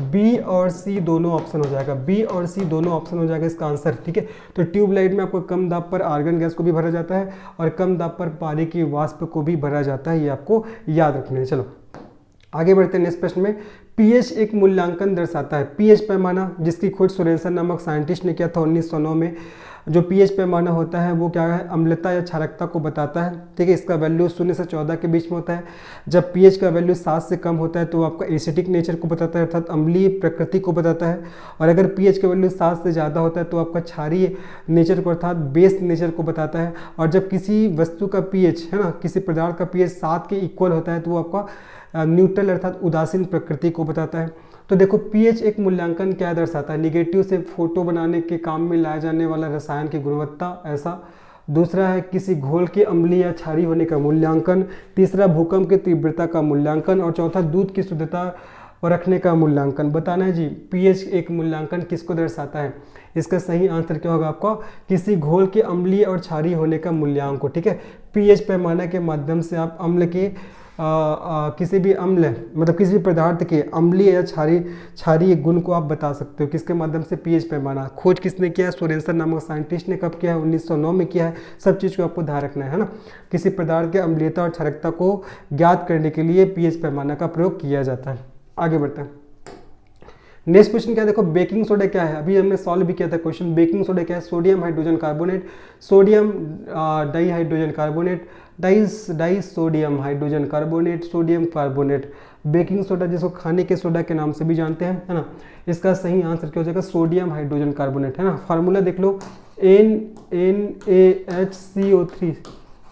बी और सी दोनों ऑप्शन हो जाएगा, बी और सी दोनों ऑप्शन हो जाएगा इसका आंसर, ठीक है। तो ट्यूबलाइट में आपको कम दाब पर आर्गन गैस को भी भरा जाता है और कम दाब पर पारे की वाष्प को भी भरा जाता है, ये आपको याद रखना है। चलो आगे बढ़ते हैं नेक्स्ट प्रश्न में। पीएच एक मूल्यांकन दर्शाता है। पीएच पैमाना जिसकी खोज सोरेनसन नामक साइंटिस्ट ने किया था 1909 में। जो पीएच पैमाना होता है वो क्या है? अम्लता या क्षारकता को बताता है, ठीक है। इसका वैल्यू 0 से 14 के बीच में होता है। जब पीएच का वैल्यू 7 से कम होता है तो आपका एसिडिक नेचर को बताता है, अर्थात अम्लीय प्रकृति को बताता है। और अगर पीएच का वैल्यू 7 से ज़्यादा होता है तो आपका क्षारीय नेचर को, अर्थात बेस नेचर को बताता है। और जब किसी वस्तु का पीएच है ना, किसी पदार्थ का पीएच 7 के इक्वल होता है तो वो आपका न्यूट्रल अर्थात उदासीन प्रकृति को बताता है। तो देखो पीएच एक मूल्यांकन क्या दर्शाता है? निगेटिव से फोटो बनाने के काम में लाया जाने वाला रसायन की गुणवत्ता, ऐसा। दूसरा है किसी घोल के अम्लीय या क्षारीय होने का मूल्यांकन। तीसरा भूकंप की तीव्रता का मूल्यांकन। और चौथा दूध की शुद्धता रखने का मूल्यांकन। बताना है जी पीएच एक मूल्यांकन किसको दर्शाता है? इसका सही आंसर क्या होगा आपका? किसी घोल के अम्लीय और क्षारीय होने का मूल्यांकन, ठीक है। पीएच पैमाने के माध्यम से आप अम्ल के किसी भी अम्ल मतलब किसी भी पदार्थ के अम्लीय या क्षारीय गुण को आप बता सकते हो। किसके माध्यम से? पीएच पैमाना। खोज किसने किया है? सोरेनसन नामक साइंटिस्ट ने। कब किया है? 1909 में किया है। सब चीज़ को आपको ध्यान रखना है ना। किसी पदार्थ के अम्लीयता और क्षारकता को ज्ञात करने के लिए पीएच पैमाना का प्रयोग किया जाता है। आगे बढ़ते हैं। नेक्स्ट क्वेश्चन क्या है? देखो बेकिंग सोडा क्या है? अभी हमने सॉल्व भी किया था क्वेश्चन। बेकिंग सोडा क्या है? Sodium hydrogen carbonate, sodium di hydrogen carbonate, die sodium hydrogen carbonate, sodium carbonate. Baking soda जिसको खाने के सोडा के नाम से भी जानते हैं, है ना। इसका सही आंसर क्या हो जाएगा? सोडियम हाइड्रोजन कार्बोनेट, है ना। फार्मूला देख लो, NaHCO3,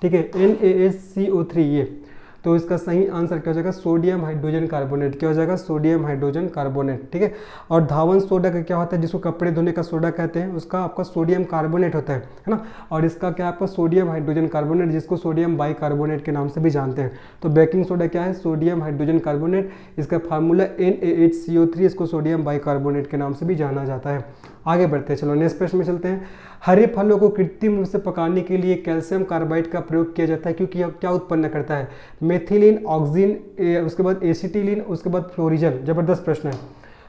ठीक है, NaHCO3 ये। तो इसका सही आंसर क्या हो जाएगा? Sodium hydrogen carbonate. क्या हो जाएगा? सोडियम हाइड्रोजन कार्बोनेट, ठीक है। और धावन सोडा का क्या होता है? जिसको कपड़े धोने का सोडा कहते हैं, उसका आपका सोडियम कार्बोनेट होता है ना। और इसका क्या आपका? सोडियम हाइड्रोजन कार्बोनेट, जिसको सोडियम बाइकार्बोनेट के नाम से भी जानते हैं। तो बेकिंग सोडा क्या है? Sodium hydrogen carbonate. इसका फार्मूला NaHCO3, इसको सोडियम बाइकार्बोनेट के नाम से भी जाना जाता है। आगे बढ़ते हैं, चलो नेक्स्ट प्रश्न में चलते हैं। हरे फलों को कृत्रिम रूप से पकाने के लिए कैल्शियम कार्बाइड का प्रयोग किया जाता है क्योंकि यह क्या उत्पन्न करता है? मेथिलीन, ऑक्सीन, उसके बाद एसिटिलीन, उसके बाद फ्लोरिजन। जबरदस्त प्रश्न है।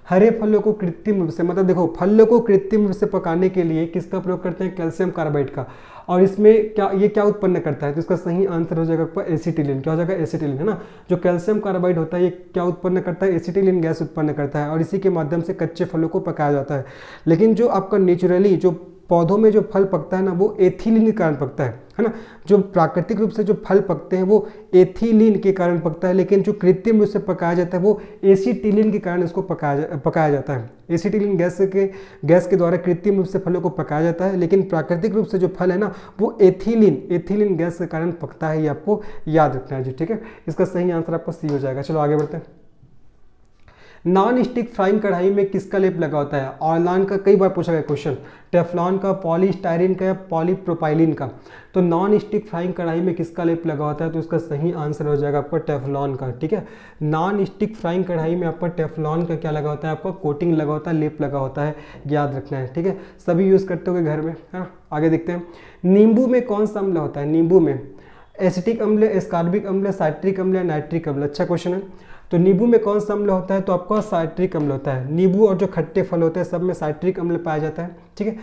हरे फलों को कृत्रिम रूप से, मतलब देखो फलों को कृत्रिम रूप से पकाने के लिए किसका प्रयोग करते हैं? कैल्शियम कार्बाइड का। और इसमें क्या उत्पन्न करता है? तो इसका सही आंसर हो जाएगा आपका एसिटिलीन। क्या हो जाएगा? एसिटिलीन, है ना। जो कैल्शियम कार्बाइड होता है ये क्या उत्पन्न करता है? एसिटिलीन गैस उत्पन्न करता है और इसी के माध्यम से कच्चे फलों को पकाया जाता है। लेकिन जो आपका नेचुरली जो पौधों में जो फल पकता है ना, वो एथिलीन के कारण पकता है ना। जो प्राकृतिक रूप से जो फल पकते हैं वो एथिलीन के कारण पकता है, लेकिन जो कृत्रिम रूप से पकाया जाता है वो एसिटिलीन के कारण इसको पकाया जाता है। एसिटिलीन गैस के द्वारा कृत्रिम रूप से फलों को पकाया जाता है, लेकिन प्राकृतिक रूप से जो फल है ना वो एथिलीन गैस के कारण पकता है। ये आपको याद रखना है जी, ठीक है। इसका सही आंसर आपका सी हो जाएगा। चलो आगे बढ़ते हैं। नॉन स्टिक फ्राइंग कढ़ाई में किसका लेप लगा होता है? ऑरलान का कई बार पूछा गया क्वेश्चन। टेफ्लॉन का, पॉलीस्टायरीन का या पॉलीप्रोपाइलिन का? तो नॉन स्टिक फ्राइंग कढ़ाई में किसका लेप लगा होता है? तो इसका सही आंसर हो जाएगा आपका टेफ्लॉन का, ठीक है। नॉन स्टिक फ्राइंग कढ़ाई में आपका टेफ्लॉन का क्या लगा होता है? आपका कोटिंग लगा होता है, लेप लगा होता है, याद रखना है, ठीक है। सभी यूज़ करते होंगे घर में, है ना। आगे देखते हैं। नींबू में कौन सा अम्ल होता है? नींबू में एसिटिक अम्ल, एस्कॉर्बिक अम्ल, साइट्रिक अम्ल या नाइट्रिक अम्ल? अच्छा क्वेश्चन है। तो नींबू में कौन सा अम्ल होता है? तो आपका साइट्रिक अम्ल होता है। नींबू और जो खट्टे फल होते हैं सब में साइट्रिक अम्ल पाया जाता है, ठीक है।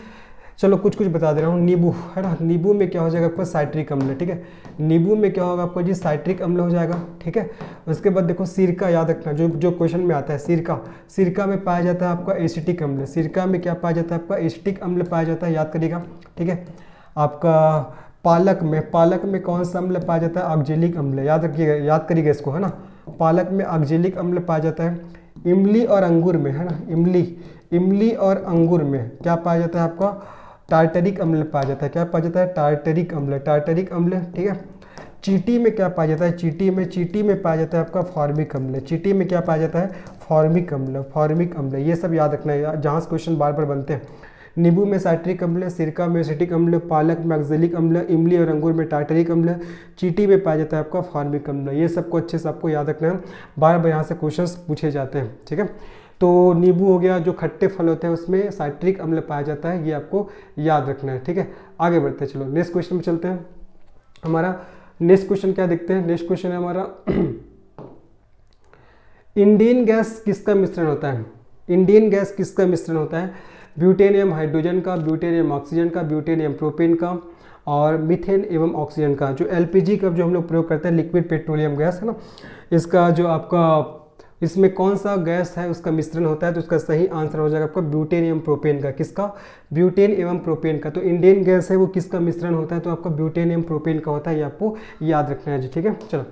चलो कुछ बता दे रहा हूँ। नींबू, है ना, नींबू में क्या हो जाएगा आपका? साइट्रिक अम्ल, ठीक है। नींबू में क्या होगा आपका जी? साइट्रिक अम्ल हो जाएगा, ठीक है। उसके बाद देखो सिरका, याद रखना जो क्वेश्चन में आता है। सिरका में पाया जाता है आपका एसिटिक अम्ल। सिरका में क्या पाया जाता है? आपका एसिटिक अम्ल पाया जाता है, याद करिएगा, ठीक है। आपका पालक में कौन सा अम्ल पाया जाता है? ऑक्जेलिक अम्ल। याद रखिएगा, याद करिएगा इसको, है ना। पालक में ऑक्जेलिक अम्ल पाया जाता है। इमली और अंगूर में, है ना, इमली और अंगूर में क्या पाया जाता है आपका? टार्टरिक अम्ल पाया जाता है। क्या पाया जाता है? टार्टरिक अम्ल, ठीक है। चींटी में क्या पाया जाता है? चींटी में पाया जाता है आपका फॉर्मिक अम्ल। चींटी में क्या पाया जाता है? फॉर्मिक अम्ल। ये सब याद रखना है, जहाँ से क्वेश्चन बार बार बनते हैं। नींबू में साइट्रिक अम्ल, सिरका में एसिटिक अम्ल, पालक में ऑक्जेलिक अम्ल, इमली और अंगूर में टार्टरिक अम्ल, चींटी में पाया जाता है आपका फॉर्मिक अम्ल। ये सबको अच्छे से आपको याद रखना है, बार बार यहाँ से क्वेश्चंस पूछे जाते हैं, ठीक है। तो नींबू हो गया, जो खट्टे फल होते हैं उसमें साइट्रिक अम्ल पाया जाता है, ये आपको याद रखना है, ठीक है। आगे बढ़ते हैं, चलो नेक्स्ट क्वेश्चन में चलते हैं। हमारा नेक्स्ट क्वेश्चन क्या देखते हैं? नेक्स्ट क्वेश्चन है हमारा इंडियन गैस किसका मिश्रण होता है? इंडियन गैस किसका मिश्रण होता है? ब्यूटेनियम हाइड्रोजन का, ब्यूटेनियम ऑक्सीजन का, ब्यूटेनियम प्रोपेन का और मीथेन एवं ऑक्सीजन का। जो एलपीजी का जो हम लोग प्रयोग करते हैं, लिक्विड पेट्रोलियम गैस, है ना, इसका जो आपका इसमें कौन सा गैस है उसका मिश्रण होता है? तो उसका सही आंसर हो जाएगा आपका ब्यूटेन प्रोपेन का। किसका? ब्यूटेन एवं प्रोपेन का। तो इंडियन गैस है वो किसका मिश्रण होता है? तो आपका ब्यूटेन प्रोपेन का होता है, ये आपको याद रखना है जी, ठीक है। चलो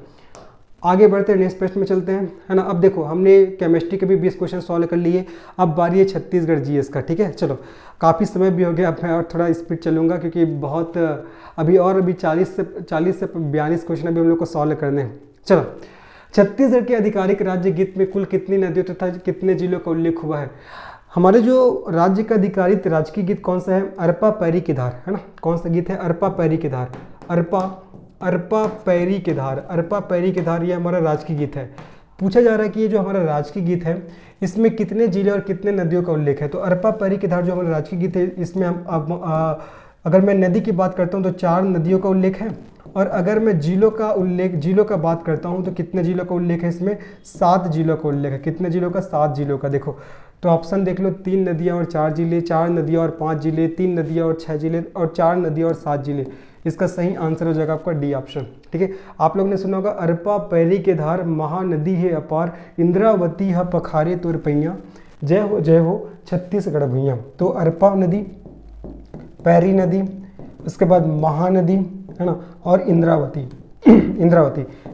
आगे बढ़ते हैं, नेक्स्ट प्रश्न में चलते हैं, है ना। अब देखो हमने केमिस्ट्री के भी 20 क्वेश्चन सॉल्व कर लिए, अब बारी है छत्तीसगढ़ जीएस का, ठीक है। चलो काफ़ी समय भी हो गया, अब मैं और थोड़ा स्पीड चलूँगा क्योंकि बहुत अभी 40 से 42 क्वेश्चन अभी हम लोग को सॉल्व करने हैं। चलो, छत्तीसगढ़ के आधिकारिक राज्य गीत में कुल कितनी नदियों तथा कितने जिलों का उल्लेख हुआ है? हमारे जो राज्य का आधिकारिक राजकीय गीत कौन सा है? अरपा पैरी की धार, है ना। कौन सा गीत है? अरपा पैरी की धार। अरपा पैरी के धार, ये हमारा राजकीय गीत है। पूछा जा रहा है कि ये जो हमारा राजकीय गीत है इसमें कितने जिले और कितने नदियों का उल्लेख है? तो अरपा पैरी के धार जो हमारा राजकीय गीत है, इसमें हम अगर मैं नदी की बात करता हूँ तो 4 नदियों का उल्लेख है, और अगर मैं जिलों का बात करता हूँ तो कितने जिलों का उल्लेख है? इसमें 7 जिलों का उल्लेख है। कितने जिलों का? 7 जिलों का। देखो तो ऑप्शन देख लो, 3 नदियाँ और 4 जिले, 4 नदियाँ और 5 जिले, 3 नदियाँ और 6 जिले, और 4 नदियाँ और 7 जिले। इसका सही आंसर हो जाएगा आपका डी ऑप्शन, ठीक है। आप लोग ने सुना होगा, अरपा पैरी के धार महानदी है अपार, इंद्रावती है पखारे तुर पैया, जय हो छत्तीसगढ़ भैया। तो अरपा नदी, पैरी नदी, उसके बाद महानदी, है ना, और इंद्रावती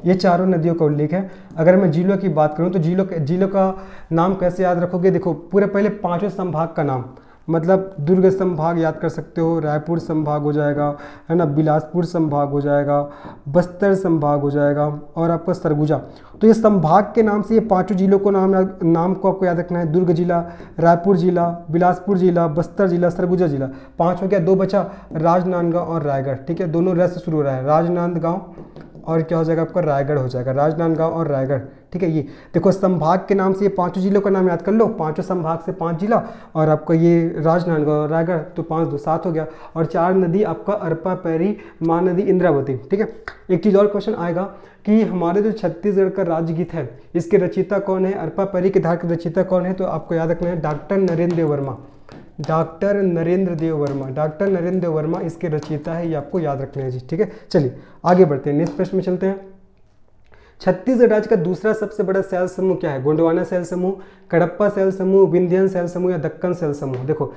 ये चारों नदियों का उल्लेख है। अगर मैं जिलों की बात करूं तो जिलों का नाम कैसे याद रखोगे? देखो पूरे पहले 5 संभाग का नाम, मतलब दुर्ग संभाग याद कर सकते हो, रायपुर संभाग हो जाएगा, है ना, बिलासपुर संभाग हो जाएगा, बस्तर संभाग हो जाएगा, और आपका सरगुजा। तो ये संभाग के नाम से ये 5 जिलों को नाम को आपको याद रखना है। दुर्ग जिला, रायपुर जिला, बिलासपुर जिला, बस्तर जिला, सरगुजा जिला। 5 हो गया, 2 बचा राजनांदगांव और रायगढ़, ठीक है। दोनों र से शुरू हो रहा है, राजनांदगांव और क्या हो जाएगा आपका? रायगढ़ हो जाएगा, राजनांदगांव और रायगढ़, ठीक है। ये देखो संभाग के नाम से ये 5 जिलों का नाम याद कर लो, 5 संभाग से 5 जिला, और आपका ये राजनांदगांव और रायगढ़, तो 5 2 7 हो गया। और 4 नदी आपका अरपा पैरी, महानदी, इंद्रावती, ठीक है। एक चीज़ और क्वेश्चन आएगा कि हमारे जो छत्तीसगढ़ का राज्यगीत है इसके रचयिता कौन है? अरपा पैरी के धार के रचयिता कौन है? तो आपको याद रखना है डॉक्टर नरेंद्र देव वर्मा इसके रचयिता है, ये आपको याद रखना है जी, ठीक है। चलिए आगे बढ़ते हैं, नेक्स्ट प्रश्न में चलते हैं। छत्तीसगढ़ राज्य का दूसरा सबसे बड़ा सेल समूह क्या है? गोंडवाना सेल समूह, कडप्पा सेल समूह, विंध्यन सेल समूह या दक्कन सेल समूह? देखो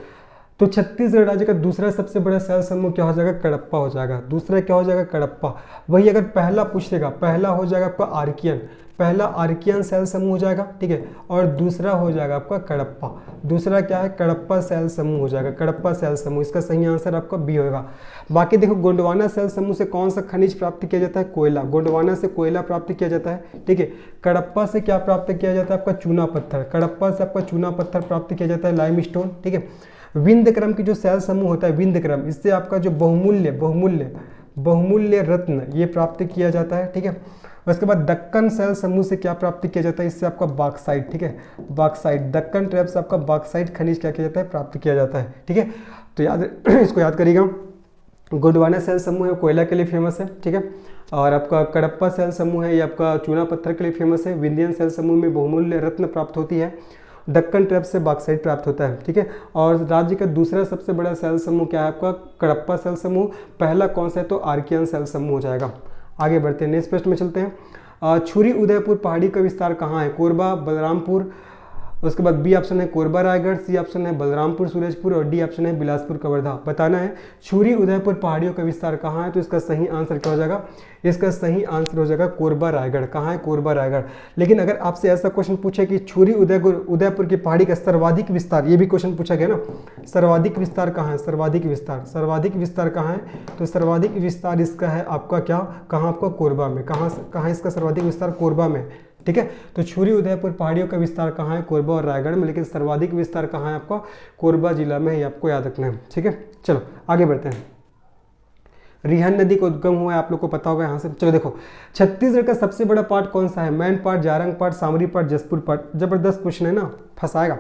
तो छत्तीसगढ़ राज्य का दूसरा सबसे बड़ा सेल समूह क्या हो जाएगा? कडप्पा हो जाएगा। दूसरा क्या हो जाएगा? कडप्पा। वही अगर पहला पूछेगा, पहला हो जाएगा आपका आर्कियन, पहला आर्कियन सेल समूह हो जाएगा, ठीक है। और दूसरा हो जाएगा आपका कडप्पा। दूसरा क्या है? कडप्पा सेल समूह हो जाएगा, कडप्पा सेल समूह। इसका सही आंसर आपका बी होगा। बाकी देखो गोंडवाना सेल समूह से कौन सा खनिज प्राप्त किया जाता है? कोयला। गोंडवाना से कोयला प्राप्त किया जाता है, ठीक है। कडप्पा से क्या प्राप्त किया जाता है? आपका चूना पत्थर। कडप्पा से आपका चूना पत्थर प्राप्त किया जाता है, लाइमस्टोन, ठीक है। विंध्यक्रम की जो सेल समूह होता है विंध्यक्रम, इससे आपका जो बहुमूल्य रत्न ये प्राप्त किया जाता है, ठीक है। उसके बाद दक्कन सेल समूह से क्या प्राप्त किया जाता है? इससे आपका बॉक्साइट, ठीक है, बॉक्साइट। दक्कन ट्रैप से आपका बॉक्साइट खनिज क्या किया जाता है? प्राप्त किया जाता है, ठीक है। तो इसको याद करिएगा। गोंडवाना सेल समूह है, कोयला के लिए फेमस है, ठीक है। और आपका कडप्पा सेल समूह है, ये आपका चूना पत्थर के लिए फेमस है। विंध्यन सेल समूह में बहुमूल्य रत्न प्राप्त होती है। दक्कन ट्रैप से बॉक्साइट प्राप्त होता है, ठीक है। और राज्य का दूसरा सबसे बड़ा सेल समूह क्या है? आपका कडप्पा सेल समूह। पहला कौन सा है? तो आर्कियन सेल समूह हो जाएगा। आगे बढ़ते हैं, नेक्स्ट प्रश्न में चलते हैं। छुरी उदयपुर पहाड़ी का विस्तार कहाँ है? कोरबा, बलरामपुर, उसके बाद बी ऑप्शन है कोरबा रायगढ़, सी ऑप्शन है बलरामपुर सूरजपुर और डी ऑप्शन है बिलासपुर कवर्धा। बताना है छुरी उदयपुर पहाड़ियों का विस्तार कहाँ है, तो इसका सही आंसर क्या हो जाएगा, इसका सही आंसर हो जाएगा कोरबा रायगढ़। कहाँ है, कोरबा रायगढ़। लेकिन अगर आपसे ऐसा क्वेश्चन पूछे कि छुरी उदयपुर की पहाड़ी का सर्वाधिक विस्तार, ये भी क्वेश्चन पूछा गया ना, सर्वाधिक विस्तार कहाँ है, सर्वाधिक विस्तार, सर्वाधिक विस्तार कहाँ है, तो सर्वाधिक विस्तार इसका है आपका क्या, कहाँ आपका कोरबा में। कहाँ इसका सर्वाधिक विस्तार, कोरबा में। ठीक है, तो छुरी उदयपुर पहाड़ियों का विस्तार कहाँ है, कोरबा और रायगढ़ में, लेकिन सर्वाधिक विस्तार कहाँ है आपका, कोरबा जिला में, ये आपको याद रखना है। ठीक है, चलो आगे बढ़ते हैं। रिहन नदी का उद्गम हुआ है, आप लोग को पता होगा यहाँ से। चलो देखो, छत्तीसगढ़ का सबसे बड़ा पार्ट कौन सा है, मैन पार्ट, जारंग पार्ट, सामरी पार्ट, जसपुर पार्ट। जबरदस्त क्वेश्चन है ना, फंसाएगा।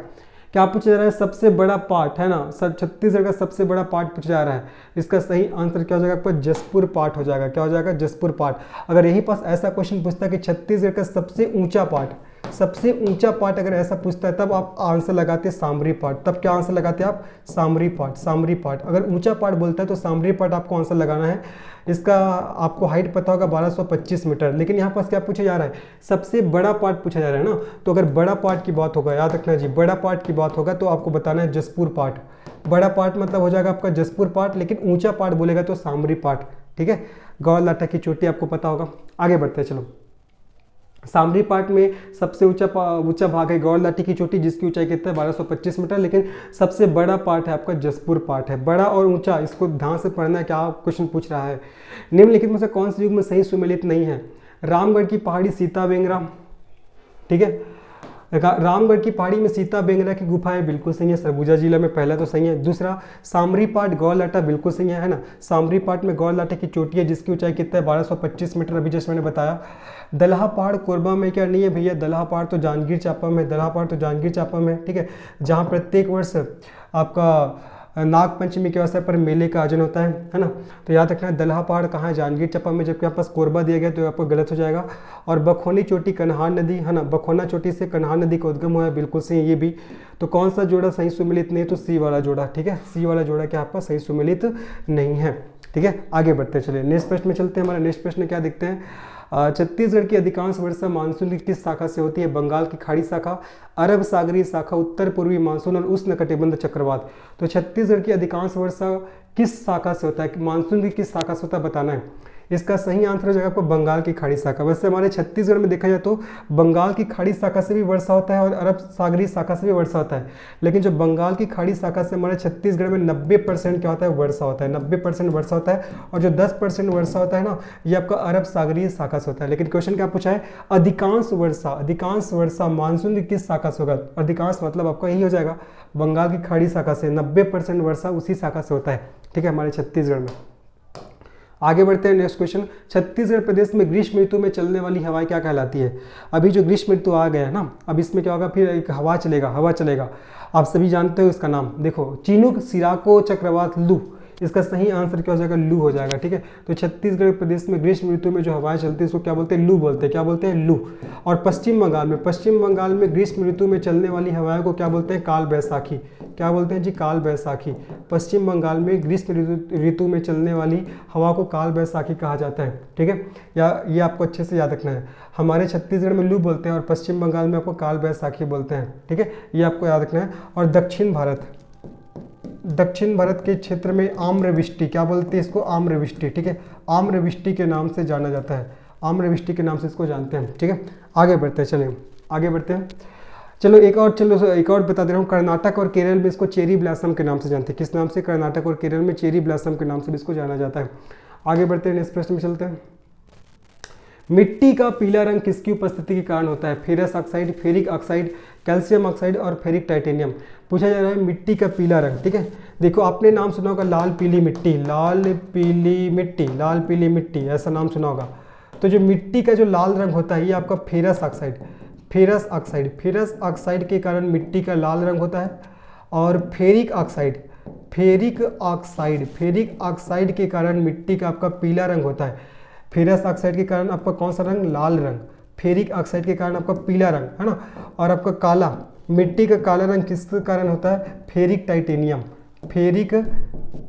क्या पूछा जा रहा है, सबसे बड़ा पार्ट है ना, सब छत्तीसगढ़ का सबसे बड़ा पार्ट पूछा जा रहा है। इसका सही आंसर क्या हो जाएगा आपका, जसपुर पार्ट हो जाएगा। क्या हो जाएगा, जसपुर पार्ट। अगर यही पास ऐसा क्वेश्चन पूछता है कि छत्तीसगढ़ का सबसे ऊंचा पार्ट, सबसे ऊंचा पार्ट अगर ऐसा पूछता है, तब आप आंसर लगाते हैं सामरी पार्ट। तब क्या आंसर लगाते हैं आप, सामरी पार्ट, सामरी पार्ट। अगर ऊंचा पार्ट बोलता है तो सामरी पार्ट आपको आंसर लगाना है। इसका आपको हाइट पता होगा 1225 मीटर, लेकिन यहाँ पास क्या पूछा जा रहा है, सबसे बड़ा पार्ट पूछा जा रहा है ना। तो अगर बड़ा पार्ट की बात होगा, याद रखना जी, बड़ा पार्ट की बात होगा तो आपको बताना है जसपुर पार्ट। बड़ा पार्ट मतलब हो जाएगा आपका जसपुर पार्ट, लेकिन ऊंचा पार्ट बोलेगा तो सामरी पार्ट। ठीक है, गौरलाटा की चोटी आपको पता होगा। आगे बढ़ते हैं, चलो। सामरी पार्ट में सबसे ऊंचा भाग है गौरलाटी की चोटी, जिसकी ऊंचाई कितना है 1225 मीटर, लेकिन सबसे बड़ा पार्ट है आपका जसपुर पार्ट है। बड़ा और ऊंचा, इसको ध्यान से पढ़ना है, क्या क्वेश्चन पूछ रहा है। निम्नलिखित में से कौन से युग में सही सुमेलित नहीं है, रामगढ़ की पहाड़ी सीता बेंगरा, ठीक है, रामगढ़ की पहाड़ी में सीता बेंगरा की गुफा है, बिल्कुल सही है, सरगुजा जिला में, पहला तो सही है। दूसरा, सामरी पार्ट गौरलाटा, बिल्कुल सही है ना, सामरी पार्ट में गौरलाटा की चोटी है, जिसकी ऊंचाई कितना है 1225 मीटर, अभी जैसे मैंने बताया। दलहा पहाड़ कोरबा में क्या नहीं है भैया, दलहा पहाड़ तो जांजगीर चांपा में, दलहा पहाड़ तो जांजगीर चांपा में। ठीक है, जहाँ प्रत्येक वर्ष आपका नाग पंचमी के अवसर पर मेले का आयोजन होता है ना। तो याद रखना है दलहा पहाड़ कहाँ है, जांजगीर चांपा में, जबकि यहाँ पास कोरबा दिया गया तो आपको गलत हो जाएगा। और बखोनी चोटी कन्हार नदी है ना, बखोना चोटी से कन्हार नदी का उद्गम हुआ है, बिल्कुल सही ये भी। तो कौन सा जोड़ा सही सुमिलित नहीं है, तो सी वाला जोड़ा। ठीक है, सी वाला जोड़ा क्या आपका सही सुमिलित नहीं है। ठीक है, आगे बढ़ते चलिए, नेक्स्ट प्रश्न में चलते हैं। हमारा नेक्स्ट प्रश्न क्या देखते हैं, छत्तीसगढ़ की अधिकांश वर्षा मानसून की किस शाखा से होती है, बंगाल की खाड़ी शाखा, अरब सागरीय शाखा, उत्तर पूर्वी मानसून और उष्णकटिबंध चक्रवात। तो छत्तीसगढ़ की अधिकांश वर्षा किस शाखा से होता है, मानसून की किस शाखा से होता है बताना है। इसका सही आंसर हो जाएगा आपको बंगाल की खाड़ी शाखा। वैसे हमारे छत्तीसगढ़ में देखा जाए तो बंगाल की खाड़ी शाखा से भी वर्षा होता है और अरब सागरीय शाखा से भी वर्षा होता है, लेकिन जो बंगाल की खाड़ी शाखा से हमारे छत्तीसगढ़ में 90% क्या होता है, वर्षा होता है, 90% वर्षा होता है। और जो 10% वर्षा होता है ना, ये आपका अरब सागरीय शाखा से होता है। लेकिन क्वेश्चन क्या पूछा है, अधिकांश वर्षा मानसून की किस शाखा से होगा, अधिकांश मतलब आपका यही हो जाएगा बंगाल की खाड़ी शाखा से, 90% वर्षा उसी शाखा से होता है। ठीक है, हमारे छत्तीसगढ़ में। आगे बढ़ते हैं, नेक्स्ट क्वेश्चन, छत्तीसगढ़ प्रदेश में ग्रीष्म ऋतु में चलने वाली हवाएं क्या कहलाती है। अभी जो ग्रीष्म ऋतु आ गया है ना, अब इसमें क्या होगा, फिर एक हवा चलेगा। आप सभी जानते हो इसका नाम, देखो, चिनुक, सिराको, चक्रवात, लू। इसका सही आंसर क्या हो जाएगा, लू हो जाएगा। ठीक है, तो छत्तीसगढ़ प्रदेश में ग्रीष्म ऋतु में जो हवाएं चलती है उसको क्या बोलते हैं, लू बोलते हैं। क्या बोलते हैं, लू। और पश्चिम बंगाल में ग्रीष्म ऋतु में चलने वाली हवाएं को क्या बोलते हैं, काल बैसाखी। क्या बोलते हैं जी, काल बैसाखी। पश्चिम बंगाल में ग्रीष्म ऋतु में चलने वाली हवा को काल बैसाखी कहा जाता है। ठीक है, या ये आपको अच्छे से याद रखना है, हमारे छत्तीसगढ़ में लू बोलते हैं और पश्चिम बंगाल में आपको काल बैसाखी बोलते हैं। ठीक है, ये आपको याद रखना है। और दक्षिण भारत के क्षेत्र में आम्रवृष्टि, क्या बोलते हैं इसको, आम्रवृष्टि। ठीक है, आम्रवृष्टि के नाम से जाना जाता है, आम्रवृष्टि के नाम से इसको जानते हैं। ठीक है, आगे बढ़ते हैं, चलिए आगे बढ़ते हैं। चलो एक और बता दे रहा हूँ, कर्नाटक और केरल में इसको चेरी ब्लॉसम के नाम से जानते हैं। किस नाम से, कर्नाटक और केरल में चेरी ब्लॉसम के नाम से भी इसको जाना जाता है। आगे बढ़ते हैं, नेक्स्ट प्रश्न में चलते हैं। मिट्टी का पीला रंग किसकी उपस्थिति के कारण होता है, ferrous oxide, ferric oxide, calcium oxide और फेरिक टाइटेनियम। पूछा जा रहा है मिट्टी का पीला रंग। ठीक है, देखो आपने नाम सुना होगा लाल पीली मिट्टी, ऐसा नाम सुना होगा। तो जो मिट्टी का जो लाल रंग होता है ये आपका फेरस ऑक्साइड के कारण मिट्टी का लाल रंग होता है। और फेरिक ऑक्साइड के कारण मिट्टी का आपका पीला रंग होता है। फेरस ऑक्साइड के कारण आपका कौन सा रंग, लाल रंग। फेरिक ऑक्साइड के कारण आपका पीला रंग, है ना। और आपका काला, मिट्टी का काला रंग किस कारण होता है, फेरिक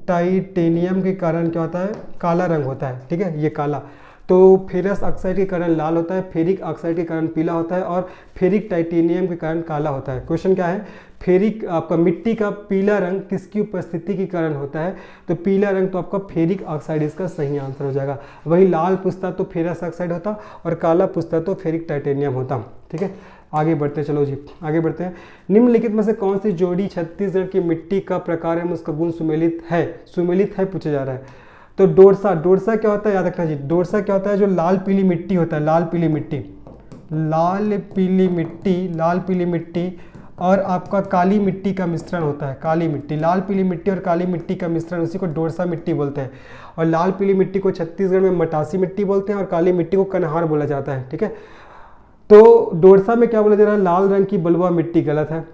टाइटेनियम के कारण क्या होता है, काला रंग होता है। ठीक है, ये काला। तो तो फेरस ऑक्साइड के कारण लाल होता है, फेरिक ऑक्साइड के कारण पीला होता है और फेरिक टाइटेनियम के कारण काला होता है। क्वेश्चन क्या है, फेरिक आपका मिट्टी का पीला रंग किसकी उपस्थिति के कारण होता है? तो पीला रंग तो आपका फेरिक ऑक्साइड इसका सही आंसर हो जाएगा। वहीं लाल पूछता तो फेरस ऑक्साइड होता और काला पूछता तो फेरिक टाइटेनियम होता। ठीक है, आगे बढ़ते हैं, चलो जी आगे बढ़ते हैं। निम्नलिखित में से कौन सी जोड़ी छत्तीसगढ़ की मिट्टी का प्रकार एवं उसका गुण सुमेलित है पूछा जा रहा है। तो डोरसा, डोरसा क्या होता है याद रखना जी, डोरसा क्या होता है, जो लाल पीली मिट्टी होता है, लाल पीली मिट्टी, लाल पीली मिट्टी और आपका काली मिट्टी का मिश्रण होता है। काली मिट्टी, लाल पीली मिट्टी और काली मिट्टी का मिश्रण, उसी को डोरसा मिट्टी बोलते हैं। और लाल पीली मिट्टी को छत्तीसगढ़ में मटासी मिट्टी बोलते हैं और काली मिट्टी को कन्हार बोला जाता है। ठीक है, तो डोरसा में क्या बोला जा रहा है, लाल रंग की बलुआ मिट्टी, गलत है।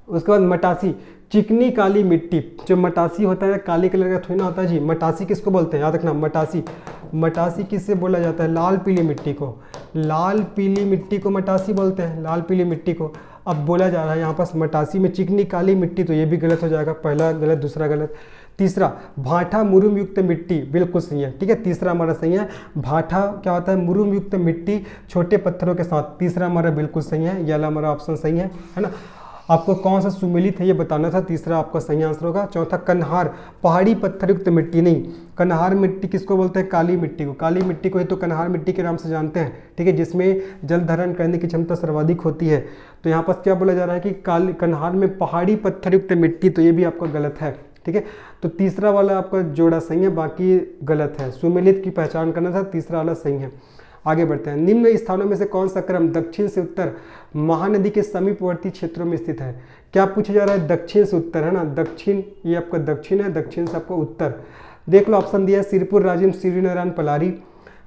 उसके बाद मटासी, चिकनी काली मिट्टी, जो मटासी होता है काली कलर का थोड़ी ना होता है जी। मटासी किसको बोलते हैं याद रखना, मटासी, मटासी किससे बोला जाता है, लाल पीली मिट्टी को, लाल पीली मिट्टी को मटासी बोलते हैं, लाल पीली मिट्टी को। अब बोला जा रहा है यहाँ पास मटासी में चिकनी काली मिट्टी, तो ये भी गलत हो जाएगा, पहला गलत दूसरा गलत। तीसरा भाठा मुरुम युक्त मिट्टी, बिल्कुल सही है। ठीक है, तीसरा हमारा सही है। भाठा क्या होता है, मुरुम युक्त मिट्टी छोटे पत्थरों के साथ, तीसरा हमारा बिल्कुल सही है, ये वाला हमारा ऑप्शन सही है ना। आपको कौन सा सुमेलित है ये बताना था, तीसरा आपका सही आंसर होगा। चौथा कन्हार, पहाड़ी पत्थर युक्त मिट्टी, नहीं, कन्हार मिट्टी किसको बोलते हैं, काली मिट्टी को, काली मिट्टी को ही तो कन्हार मिट्टी के नाम से जानते हैं। ठीक है, जिसमें जल धारण करने की क्षमता सर्वाधिक होती है। तो यहाँ पर क्या बोला जा रहा है कि काली कन्हार में पहाड़ी पत्थर युक्त मिट्टी, तो ये भी आपका गलत है। ठीक है, तो तीसरा वाला आपका जोड़ा सही है, बाकी गलत है। सुमेलित की पहचान करना था, तीसरा वाला सही है। आगे बढ़ते हैं। निम्न स्थानों में से कौन सा क्रम दक्षिण से उत्तर महानदी के समीपवर्ती क्षेत्रों में स्थित है? क्या पूछा जा रहा है, दक्षिण से उत्तर है ना, दक्षिण, ये आपका दक्षिण है, दक्षिण से आपका उत्तर। देख लो ऑप्शन दिया है, सिरपुर, राजिम, सिवरीनारायण, पलारी,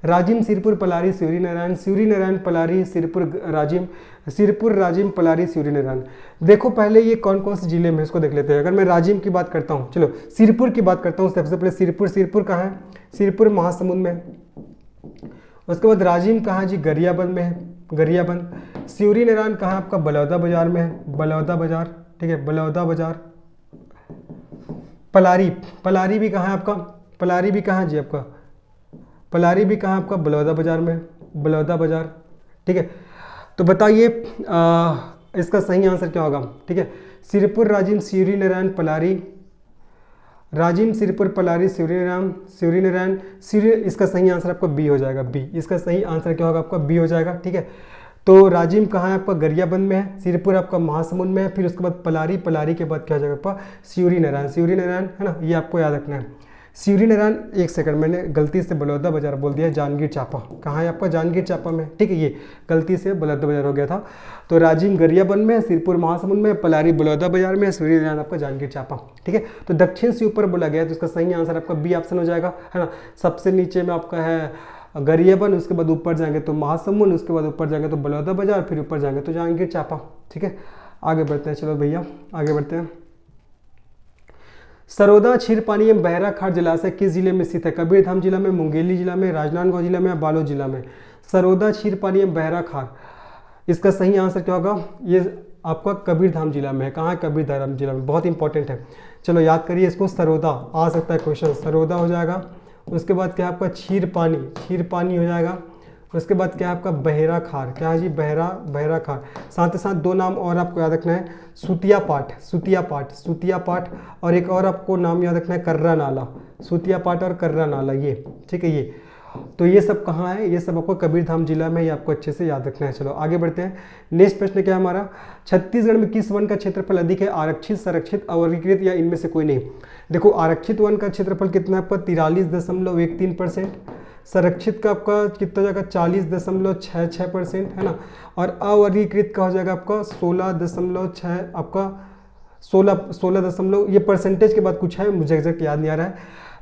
राजिम, सिरपुर, पलारी, सिवरीनारायण, सिवरीनारायण, पलारी, सिरपुर, राजिम, सिरपुर, राजिम, पलारी, सिवरीनारायण। देखो पहले ये कौन कौन से जिले में, इसको देख लेते हैं। अगर मैं राजिम की बात करता हूँ, चलो सिरपुर की बात करता हूँ सबसे पहले। सिरपुर, सिरपुर कहाँ है, सिरपुर महासमुंद में। उसके बाद राजिम कहाँ है जी, गरियाबंद में है, गरियाबंद। सिवरीनारायण कहाँ है आपका, बलौदा बाजार में है, बलौदा बाजार। ठीक है, बलौदा बाजार। पलारी, पलारी भी कहाँ है आपका, पलारी भी कहाँ है जी आपका, पलारी भी कहाँ है आपका, बलौदा बाजार में, बलौदा बाजार। ठीक है, तो बताइए इसका सही आंसर क्या होगा। ठीक है, सिरपुर, राजिम, सिवरीनारायण, पलारी, राजिम, सिरपुर, पलारी, सिवरीनारायण, सिवरीनारायण, इसका सही आंसर आपका बी हो जाएगा, बी। इसका सही आंसर क्या होगा आपका, बी हो जाएगा। ठीक है, तो राजिम कहाँ है आपका, गरियाबंद में है, सिरपुर आपका महासमुंद में है, फिर उसके बाद पलारी, पलारी के बाद क्या हो जाएगा आपका, सिवरीनारायण, सिवरीनारायण है ना, ये आपको याद रखना है। सिवरीनारायण, एक सेकंड, मैंने गलती से बलौदा बाजार बोल दिया, जांजगीर चांपा, कहाँ है आपका, जांजगीर चांपा में। ठीक है, ये गलती से बलौदा बाजार हो गया था। तो राजिम गरियाबंद में, सिरपुर महासमुंद में, पलारी बलौदा बाजार में, सिवरीनारायण आपका जांजगीर चांपा। ठीक है, तो दक्षिण से ऊपर बोला गया, तो इसका सही आंसर आपका बी ऑप्शन हो जाएगा, है ना। सबसे नीचे में आपका है गरियाबंद, उसके बाद ऊपर जाएंगे तो महासमुंद, उसके बाद ऊपर जाएंगे तो बलौदा बाजार, फिर ऊपर जाएंगे तो जांजगीर चांपा। ठीक है, आगे बढ़ते हैं, चलो भैया आगे बढ़ते हैं। सरोदा, क्षीरपानी एवं बहराखार जलाशय किस जिले में स्थित है? कबीरधाम जिला में, मुंगेली जिला में, राजनांदगांव जिला में, बालोद जिला में। सरोदा, क्षीरपानी एवं बहराखार, इसका सही आंसर क्या होगा, ये आपका कबीरधाम जिला में है। कहाँ है, कबीरधाम जिला में, बहुत इंपॉर्टेंट है। चलो याद करिए इसको, सरोदा आ सकता है क्वेश्चन, सरोदा हो जाएगा। उसके बाद क्या आपका क्षीरपानी, क्षीरपानी हो जाएगा। उसके बाद क्या है आपका बहराखार, क्या है जी, बहराखार। साथ ही साथ दो नाम और आपको याद रखना है, सुतिया पाठ, सुतिया पाठ, सुतिया पाठ, और एक और आपको नाम याद रखना है, कर्रा नाला, सुतिया पाठ और कर्रा नाला, ये। ठीक है, ये तो ये सब कहाँ है, ये सब आपको कबीरधाम जिला में, ये आपको अच्छे से याद रखना है। चलो आगे बढ़ते हैं। नेक्स्ट प्रश्न क्या है हमारा, छत्तीसगढ़ में किस वन का क्षेत्रफल अधिक है, आरक्षित, संरक्षित, अवर्गीकृत या इनमें से कोई नहीं? देखो आरक्षित वन का क्षेत्रफल कितना है आपका, 43.13%, संरक्षित का आपका कितना हो जाएगा, 40.66% है ना, और अवर्गीकृत का हो जाएगा आपका 16.6, आपका 16, ये परसेंटेज के बाद कुछ है, मुझे एग्जैक्ट याद नहीं आ रहा है,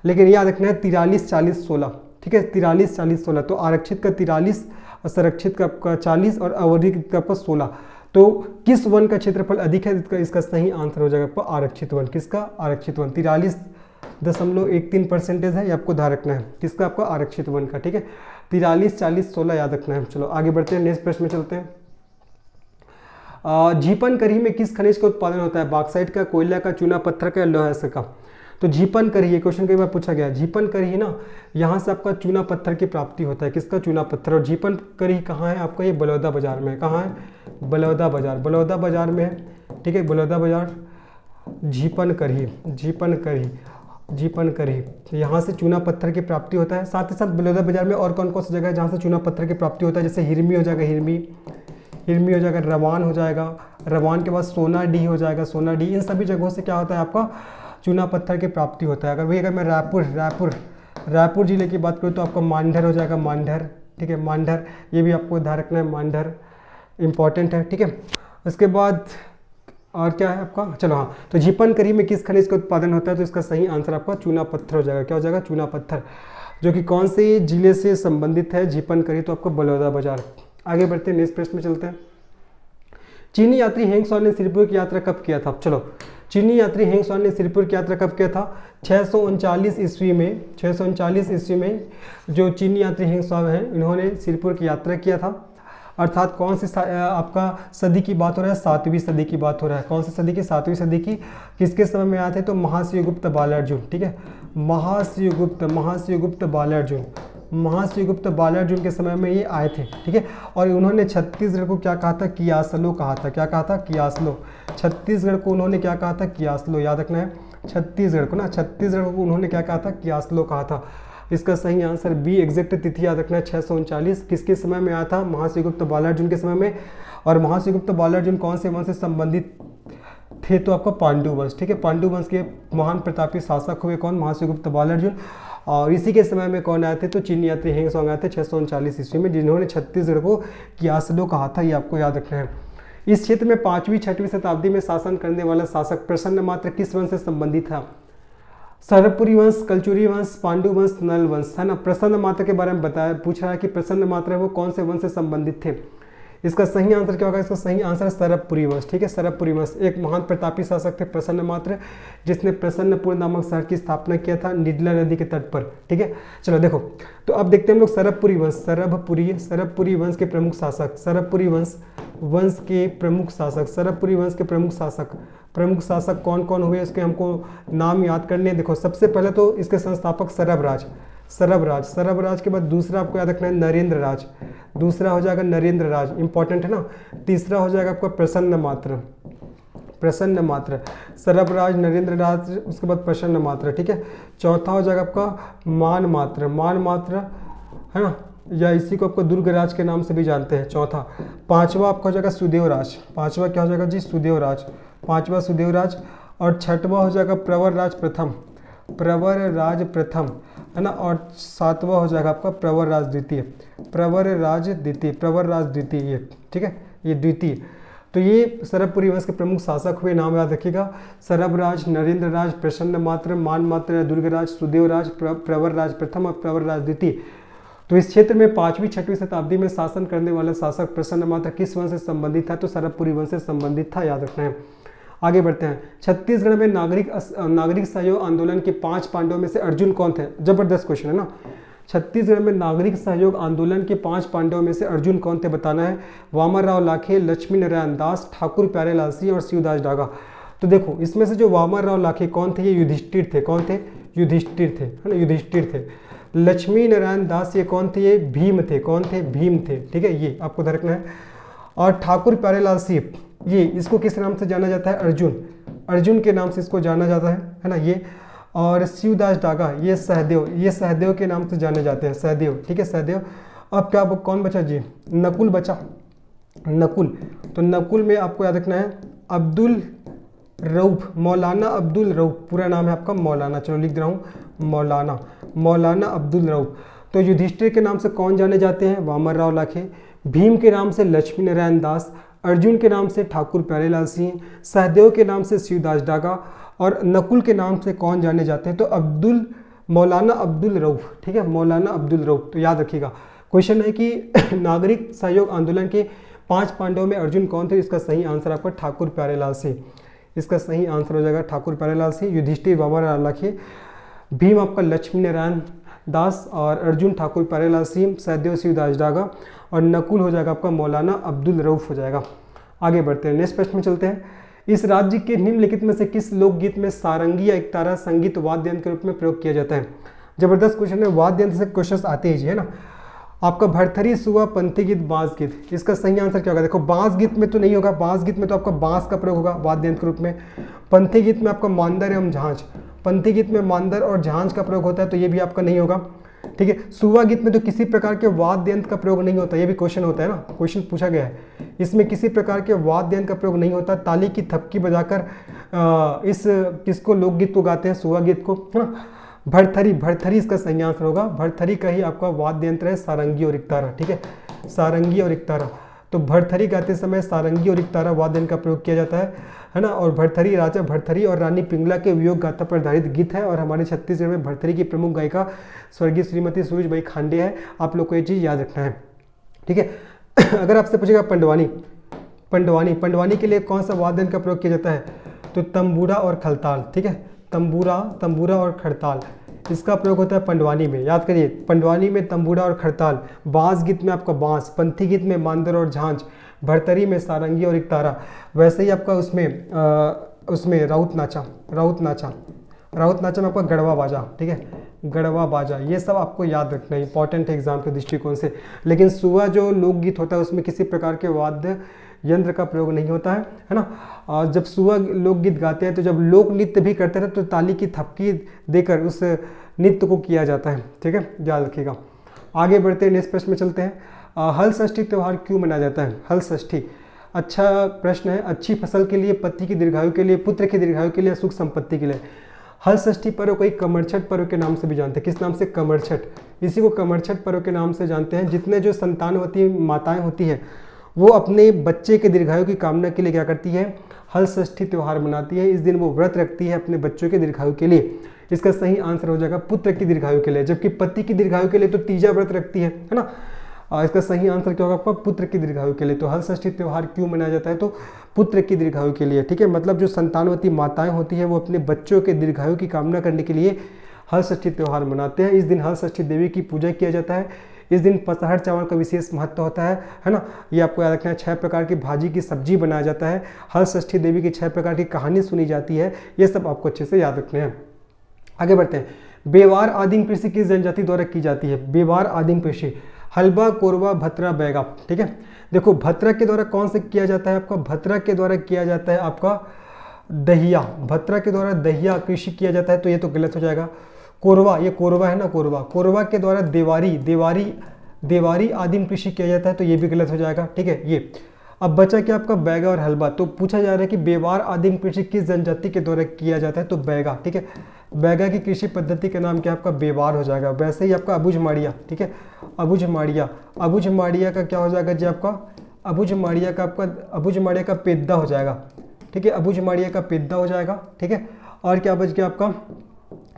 लेकिन याद रखना है 43, 40, 16। ठीक है, 43, 40, 16, तो आरक्षित का 43 और संरक्षित का आपका 40 और अवर्गीकृत का आपका 16। तो किस वन का क्षेत्रफल अधिक है, इसका सही आंसर हो जाएगा आपका आरक्षित वन। किसका, आरक्षित वन। 43.13% है, ये आपको ध्यान रखना है, किसका, आपका आरक्षित वन का। ठीक है, 43, 40, 16 याद रखना है। चलो आगे बढ़ते हैं, नेक्स्ट प्रश्न में चलते हैं। झीपन करी में किस खनिज का उत्पादन होता है, बॉक्साइट का, कोयला का, चूना पत्थर का, लोहा का? तो तो झीपन करी, ये क्वेश्चन कई बार पूछा गया, झीपन करी ना, यहाँ से आपका चूना पत्थर की प्राप्ति होता है। किसका? चूना पत्थर। और झीपन करी कहाँ है आपका? ये बलौदा बाजार में है। कहाँ है? बलौदा बाजार, बलौदा बाजार में है, ठीक है, बलौदा बाजार। झीपन करी, झीपन करी, झीपन करी, तो यहाँ से चूना पत्थर की प्राप्ति होता है। साथ ही साथ बलौदा बाजार में और कौन कौन सी जगह है जहाँ से चूना पत्थर की प्राप्ति होता है? जैसे हिरमी हो जाएगा, हिरमी, हिरमी हो जाएगा, रवान हो जाएगा, रवान के बाद सोनाडीह हो जाएगा, सोनाडीह। इन सभी जगहों से क्या होता है आपका? चूना पत्थर की प्राप्ति होता है। अगर मैं रायपुर जिले की बात करूँ तो आपका मांडर हो जाएगा, मांडर, ठीक है, मांडर, ये भी आपको ध्यान रखना है, मांडर इंपॉर्टेंट है, ठीक है। उसके बाद और क्या है आपका? चलो हाँ, तो झीपन करी में किस खनिज का उत्पादन होता है? तो इसका सही आंसर आपका चूना पत्थर हो जाएगा। क्या हो जाएगा? चूना पत्थर, जो कि कौन से जिले से संबंधित है? झीपन करी, तो आपको बलौदा बाजार। आगे बढ़ते हैं, नेक्स्ट प्रश्न में चलते हैं। चीनी यात्री हेंग सॉन ने सिरपुर की यात्रा कब किया था? चलो, चीनी यात्री हेंग सॉन ने सिरपुर की यात्रा कब किया था? 639 ईस्वी में, 639 ईस्वी में जो चीनी यात्री हेंग सॉन है, इन्होंने सिरपुर की यात्रा किया था। अर्थात कौन सी आपका सदी की बात हो रहा है? 7वीं सदी की बात हो रहा है। कौन सी सदी की? 7वीं सदी की। किसके समय में आए थे? तो महाशिवगुप्त बालार्जुन, ठीक है, महाशिवगुप्त बालार्जुन, महाशिवगुप्त बालार्जुन के समय में ये आए थे, ठीक है। और उन्होंने छत्तीसगढ़ को क्या कहा था? कियासलो कहा था। क्या कहा था? कियासलो। छत्तीसगढ़ को उन्होंने क्या कहा था? कियासलो, याद रखना है, छत्तीसगढ़ को ना, छत्तीसगढ़ को उन्होंने क्या कहा था? कियासलो कहा था। इसका सही आंसर बी, एग्जैक्ट तिथि याद रखना है, 639। किसके समय में आया था? महाशिवगुप्त बालार्जुन के समय में। और महाशिवगुप्त बालार्जुन कौन से वंश से संबंधित थे? तो आपका पांडु वंश, ठीक है, पांडु वंश के महान प्रतापी शासक हुए कौन? महाशिवगुप्त बालार्जुन। और इसी के समय में कौन आए थे? तो चीनी यात्री हेंग सॉन्ग आए थे 639 ईस्वी में, जिन्होंने छत्तीसगढ़ को कियासलो कहा था। ये आपको याद रखना है। इस क्षेत्र में 5वीं 6वीं शताब्दी में शासन करने वाला शासक प्रसन्नमात्र किस वंश से संबंधित था? सरपुरी वंश, कलचुरी वंश, पांडु वंश, नल वंश, है ना। प्रसन्नमात्र के बारे में बताया, पूछ रहा है कि प्रसन्नमात्र है वो कौन से वंश से संबंधित थे। इसका सही आंसर क्या होगा? इसका सही आंसर है सरपुरी वंश, ठीक है, सरपुरी वंश। एक महान प्रतापी शासक थे प्रसन्नमात्र, जिसने प्रसन्नपुर नामक शहर की स्थापना किया था निडला नदी के तट पर, ठीक है। चलो देखो, तो अब देखते हैं हम लोग सरपुरी वंश, सरपुरी वंश के प्रमुख शासक, सरपुरी वंश के प्रमुख शासक, सरपुरी वंश के प्रमुख शासक कौन कौन हुए? इसके हमको नाम याद करने हैं। देखो, सबसे पहले तो इसके संस्थापक सरबराज के बाद दूसरा आपको याद रखना है नरेंद्र राज, दूसरा हो जाएगा नरेंद्र राज, इंपॉर्टेंट है ना। तीसरा हो जाएगा आपका प्रसन्न मात्र, सरबराज, नरेंद्र राज, उसके बाद प्रसन्न मात्र, ठीक है। चौथा हो जाएगा आपका मान मात्र, है ना, या इसी को आपको दुर्गराज के नाम से भी जानते हैं, चौथा। पांचवा आपका हो जाएगा सुदेवराज, पांचवा क्या हो जाएगा जी? सुदेवराज, पांचवा सुदेवराज। और छठवा हो जाएगा प्रवरराज प्रथम, है ना। और सातवां हो जाएगा आपका प्रवरराज द्वितीय, ये ठीक है, ये द्वितीय। तो ये सरबपुरी वंश के प्रमुख शासक हुए, नाम याद रखिएगा, सरबराज, नरेंद्र राज, प्रसन्न मात्र, मान मात्र, दुर्गराज, सुदेवराज, प्रवरराज प्रथम और प्रवरराज द्वितीय। तो इस क्षेत्र में 5वीं 6वीं शताब्दी में शासन करने वाला शासक प्रसन्न मात्र किस वंश से संबंधित था? तो सरबपुरी वंश से संबंधित था, याद रखना है। आगे बढ़ते हैं। छत्तीसगढ़ में नागरिक सहयोग आंदोलन के 5 पांडवों में से अर्जुन कौन थे? जबरदस्त क्वेश्चन है ना। छत्तीसगढ़ में नागरिक सहयोग आंदोलन के 5 पांडवों में से अर्जुन कौन थे बताना है। वामनराव लाखे, लक्ष्मी नारायण दास, ठाकुर प्यारेलाल सिंह और शिवदास डागा। तो देखो, इसमें से जो वामनराव लाखे कौन थे? ये युधिष्ठिर थे। कौन थे? युधिष्ठिर थे, है ना, युधिष्ठिर थे। लक्ष्मी नारायण दास ये कौन थे? ये भीम थे। कौन थे? भीम थे, ठीक है, ये आपको ध्यान रखना है। और ठाकुर प्यारेलाल सिंह, ये इसको किस नाम से जाना जाता है? अर्जुन के नाम से इसको जाना जाता है ना, ये। और शिवदास डागा, ये सहदेव के नाम से जाने जाते हैं, सहदेव, ठीक है, सहदेव। अब क्या कौन बचा जी? नकुल बचा, नकुल। तो नकुल में आपको याद रखना है अब्दुल रऊफ, मौलाना अब्दुल रऊफ, पूरा नाम है आपका मौलाना, चलो लिख दे रहा हूँ, मौलाना अब्दुल रऊफ। तो युधिष्ठिर के नाम से कौन जाने जाते हैं? वामनराव लाखे। भीम के नाम से लक्ष्मी नारायण दास, अर्जुन के नाम से ठाकुर प्यारेलाल सिंह, सहदेव के नाम से शिवदास डागा, और नकुल के नाम से कौन जाने जाते हैं? तो मौलाना अब्दुल रऊफ, ठीक है, मौलाना अब्दुल रऊफ। तो याद रखिएगा, क्वेश्चन है कि नागरिक सहयोग आंदोलन के 5 पांडवों में अर्जुन कौन थे? इसका सही आंसर आपका ठाकुर प्यारेलाल सिंह, इसका सही आंसर हो जाएगा ठाकुर प्यारेलाल सिंह। युधिष्ठिर वामनराव लाखे, भीम आपका लक्ष्मी नारायण दास, और अर्जुन ठाकुर प्यारेलाल सिंह, सहदेव शिवदास डागा, और नकुल हो जाएगा आपका मौलाना अब्दुल रऊफ हो जाएगा। आगे बढ़ते हैं, नेक्स्ट प्रश्न में चलते हैं। इस राज्य के निम्नलिखित में से किस लोकगीत में सारंगी या एकतारा संगीत वाद्य यंत्र के रूप में प्रयोग किया जाता है? जबरदस्त क्वेश्चन है, वाद्य यंत्र से क्वेश्चन आते ही है ना। आपका भरथरी, सुआ, पंथी गीत, बांस गीत, इसका सही आंसर क्या होगा? देखो बांस गीत में तो नहीं होगा, बांस गीत में तो आपका बांस का प्रयोग होगा वाद्य यंत्र के रूप में। पंथी गीत में आपका मांदर एवं झांझ, पंथी गीत में मांदर और झांझ का प्रयोग होता है, तो ये भी आपका नहीं होगा। ठीक है, सुवा गीत में तो किसी प्रकार के वाद्य यंत्र का प्रयोग नहीं होता, ये भी क्वेश्चन होता है ना, क्वेश्चन पूछा गया है। इसमें किसी प्रकार के वाद्य यंत्र का प्रयोग नहीं होता, ताली की थपकी बजाकर इस किसको लोकगीत को गाते हैं, सुवा गीत को, है ना। भरथरी, भरथरी इसका सही आंसर होगा, भरथरी का ही आपका वाद्य यंत्र है सारंगी और एकतारा। ठीक है, सारंगी और एकतारा, तो भरथरी गाते समय सारंगी और एकतारा वाद्य यंत्र का प्रयोग किया जाता है ना। और भरथरी राजा भरथरी और रानी पिंगला के वियोग गाथा पर आधारित गीत है, और हमारे छत्तीसगढ़ में भरथरी की प्रमुख गायिका स्वर्गीय श्रीमती सूरजबाई खांडे है। आप लोग को ये चीज़ याद रखना है। ठीक है, अगर आपसे पूछेगा पंडवानी, पंडवानी, पंडवानी के लिए कौन सा वाद्य यंत्र का प्रयोग किया जाता है? तो तंबूरा और खलताल। ठीक है, तंबूरा, तंबूरा और खड़ताल, इसका प्रयोग होता है पंडवानी में। याद करिए, पंडवानी में तंबूरा और खड़ताल, बांस गीत में आपका बांस, पंथी गीत में मांदर और झांझ, भरतरी में सारंगी और एकतारा। वैसे ही आपका उसमें राउत नाचा, राउत नाचा, राउत नाचा में आपका गढ़वा बाजा। ठीक है, गढ़वा बाजा, ये सब आपको याद रखना है, इंपॉर्टेंट है एग्जाम के दृष्टिकोण से। लेकिन सुआ जो लोकगीत होता है उसमें किसी प्रकार के वाद्य यंत्र का प्रयोग नहीं होता है ना। और जब सुआ लोकगीत गाते हैं तो जब लोक नृत्य भी करते हैं तो ताली की थपकी देकर उस नृत्य को किया जाता है। ठीक है, याद रखिएगा। आगे बढ़ते हैं, नेक्स्ट प्रश्न में चलते हैं। हल षष्ठी त्यौहार क्यों मनाया जाता है? हल षष्ठी अच्छा प्रश्न है। अच्छी फसल के लिए, पति की दीर्घायु के लिए, पुत्र की दीर्घायु के लिए, सुख संपत्ति के लिए। हल षष्ठी पर्व को एक कमरछठ पर्व के नाम से भी जानते हैं। किस नाम से? कमरछठ। इसी को कमरछठ पर्व के नाम से जानते हैं। जितने जो संतानवती माताएं होती हैं वो अपने बच्चे के दीर्घायु की कामना के लिए क्या करती है? हल षष्ठी त्यौहार मनाती है। इस दिन वो व्रत रखती है अपने बच्चों के दीर्घायु के लिए। इसका सही आंसर हो जाएगा पुत्र की दीर्घायु के लिए, जबकि पति की दीर्घायु के लिए तो तीजा व्रत रखती है ना। इसका सही आंसर क्या होगा आपका? पुत्र की दीर्घायु के लिए। तो हल षष्ठी त्यौहार क्यों मनाया जाता है? तो पुत्र की दीर्घायु के लिए। ठीक है, मतलब जो संतानवती माताएं होती है वो अपने बच्चों के दीर्घायु की कामना करने के लिए हल षष्ठी त्यौहार मनाते हैं। इस दिन हल षष्ठी देवी की पूजा किया जाता है। इस दिन पसहर चावल का विशेष महत्व होता है ना। ये आपको याद रखना है। 6 प्रकार की भाजी की सब्जी बनाया जाता है। हल षष्ठी देवी की 6 प्रकार की कहानी सुनी जाती है। ये सब आपको अच्छे से याद रखने हैं। आगे बढ़ते हैं। बेवार आदिम कृषि किस जनजाति द्वारा की जाती है? बेवार आदिम कृषि, हलबा, कोरवा, भत्रा, बैगा। ठीक है, देखो भत्रा के द्वारा कौन से किया जाता है आपका? भत्रा के द्वारा किया जाता है आपका दहिया। भत्रा के द्वारा दहिया कृषि किया जाता है, तो ये तो गलत हो जाएगा। कोरवा, ये कोरवा है ना, कोरवा, कोरवा के द्वारा देवारी आदिम कृषि किया जाता है, तो ये भी गलत हो जाएगा। ठीक है, ये अब बचा क्या आपका? बैगा और हलबा। तो पूछा जा रहा है कि बेवार आदिम कृषि किस जनजाति के द्वारा किया जाता है? तो बैगा। ठीक है, बैगा की कृषि पद्धति का नाम क्या आपका? बेवार हो जाएगा। वैसे ही आपका अबुझमाड़िया। ठीक है, अबुझमाड़िया, अबुझमाड़िया का क्या हो जाएगा जी आपका? अबुझमाड़िया का आपका अबुझमाड़िया का पेद्दा हो जाएगा। ठीक है, अबुझमाड़िया का पेद्दा हो जाएगा। ठीक है, और क्या बच गया आपका?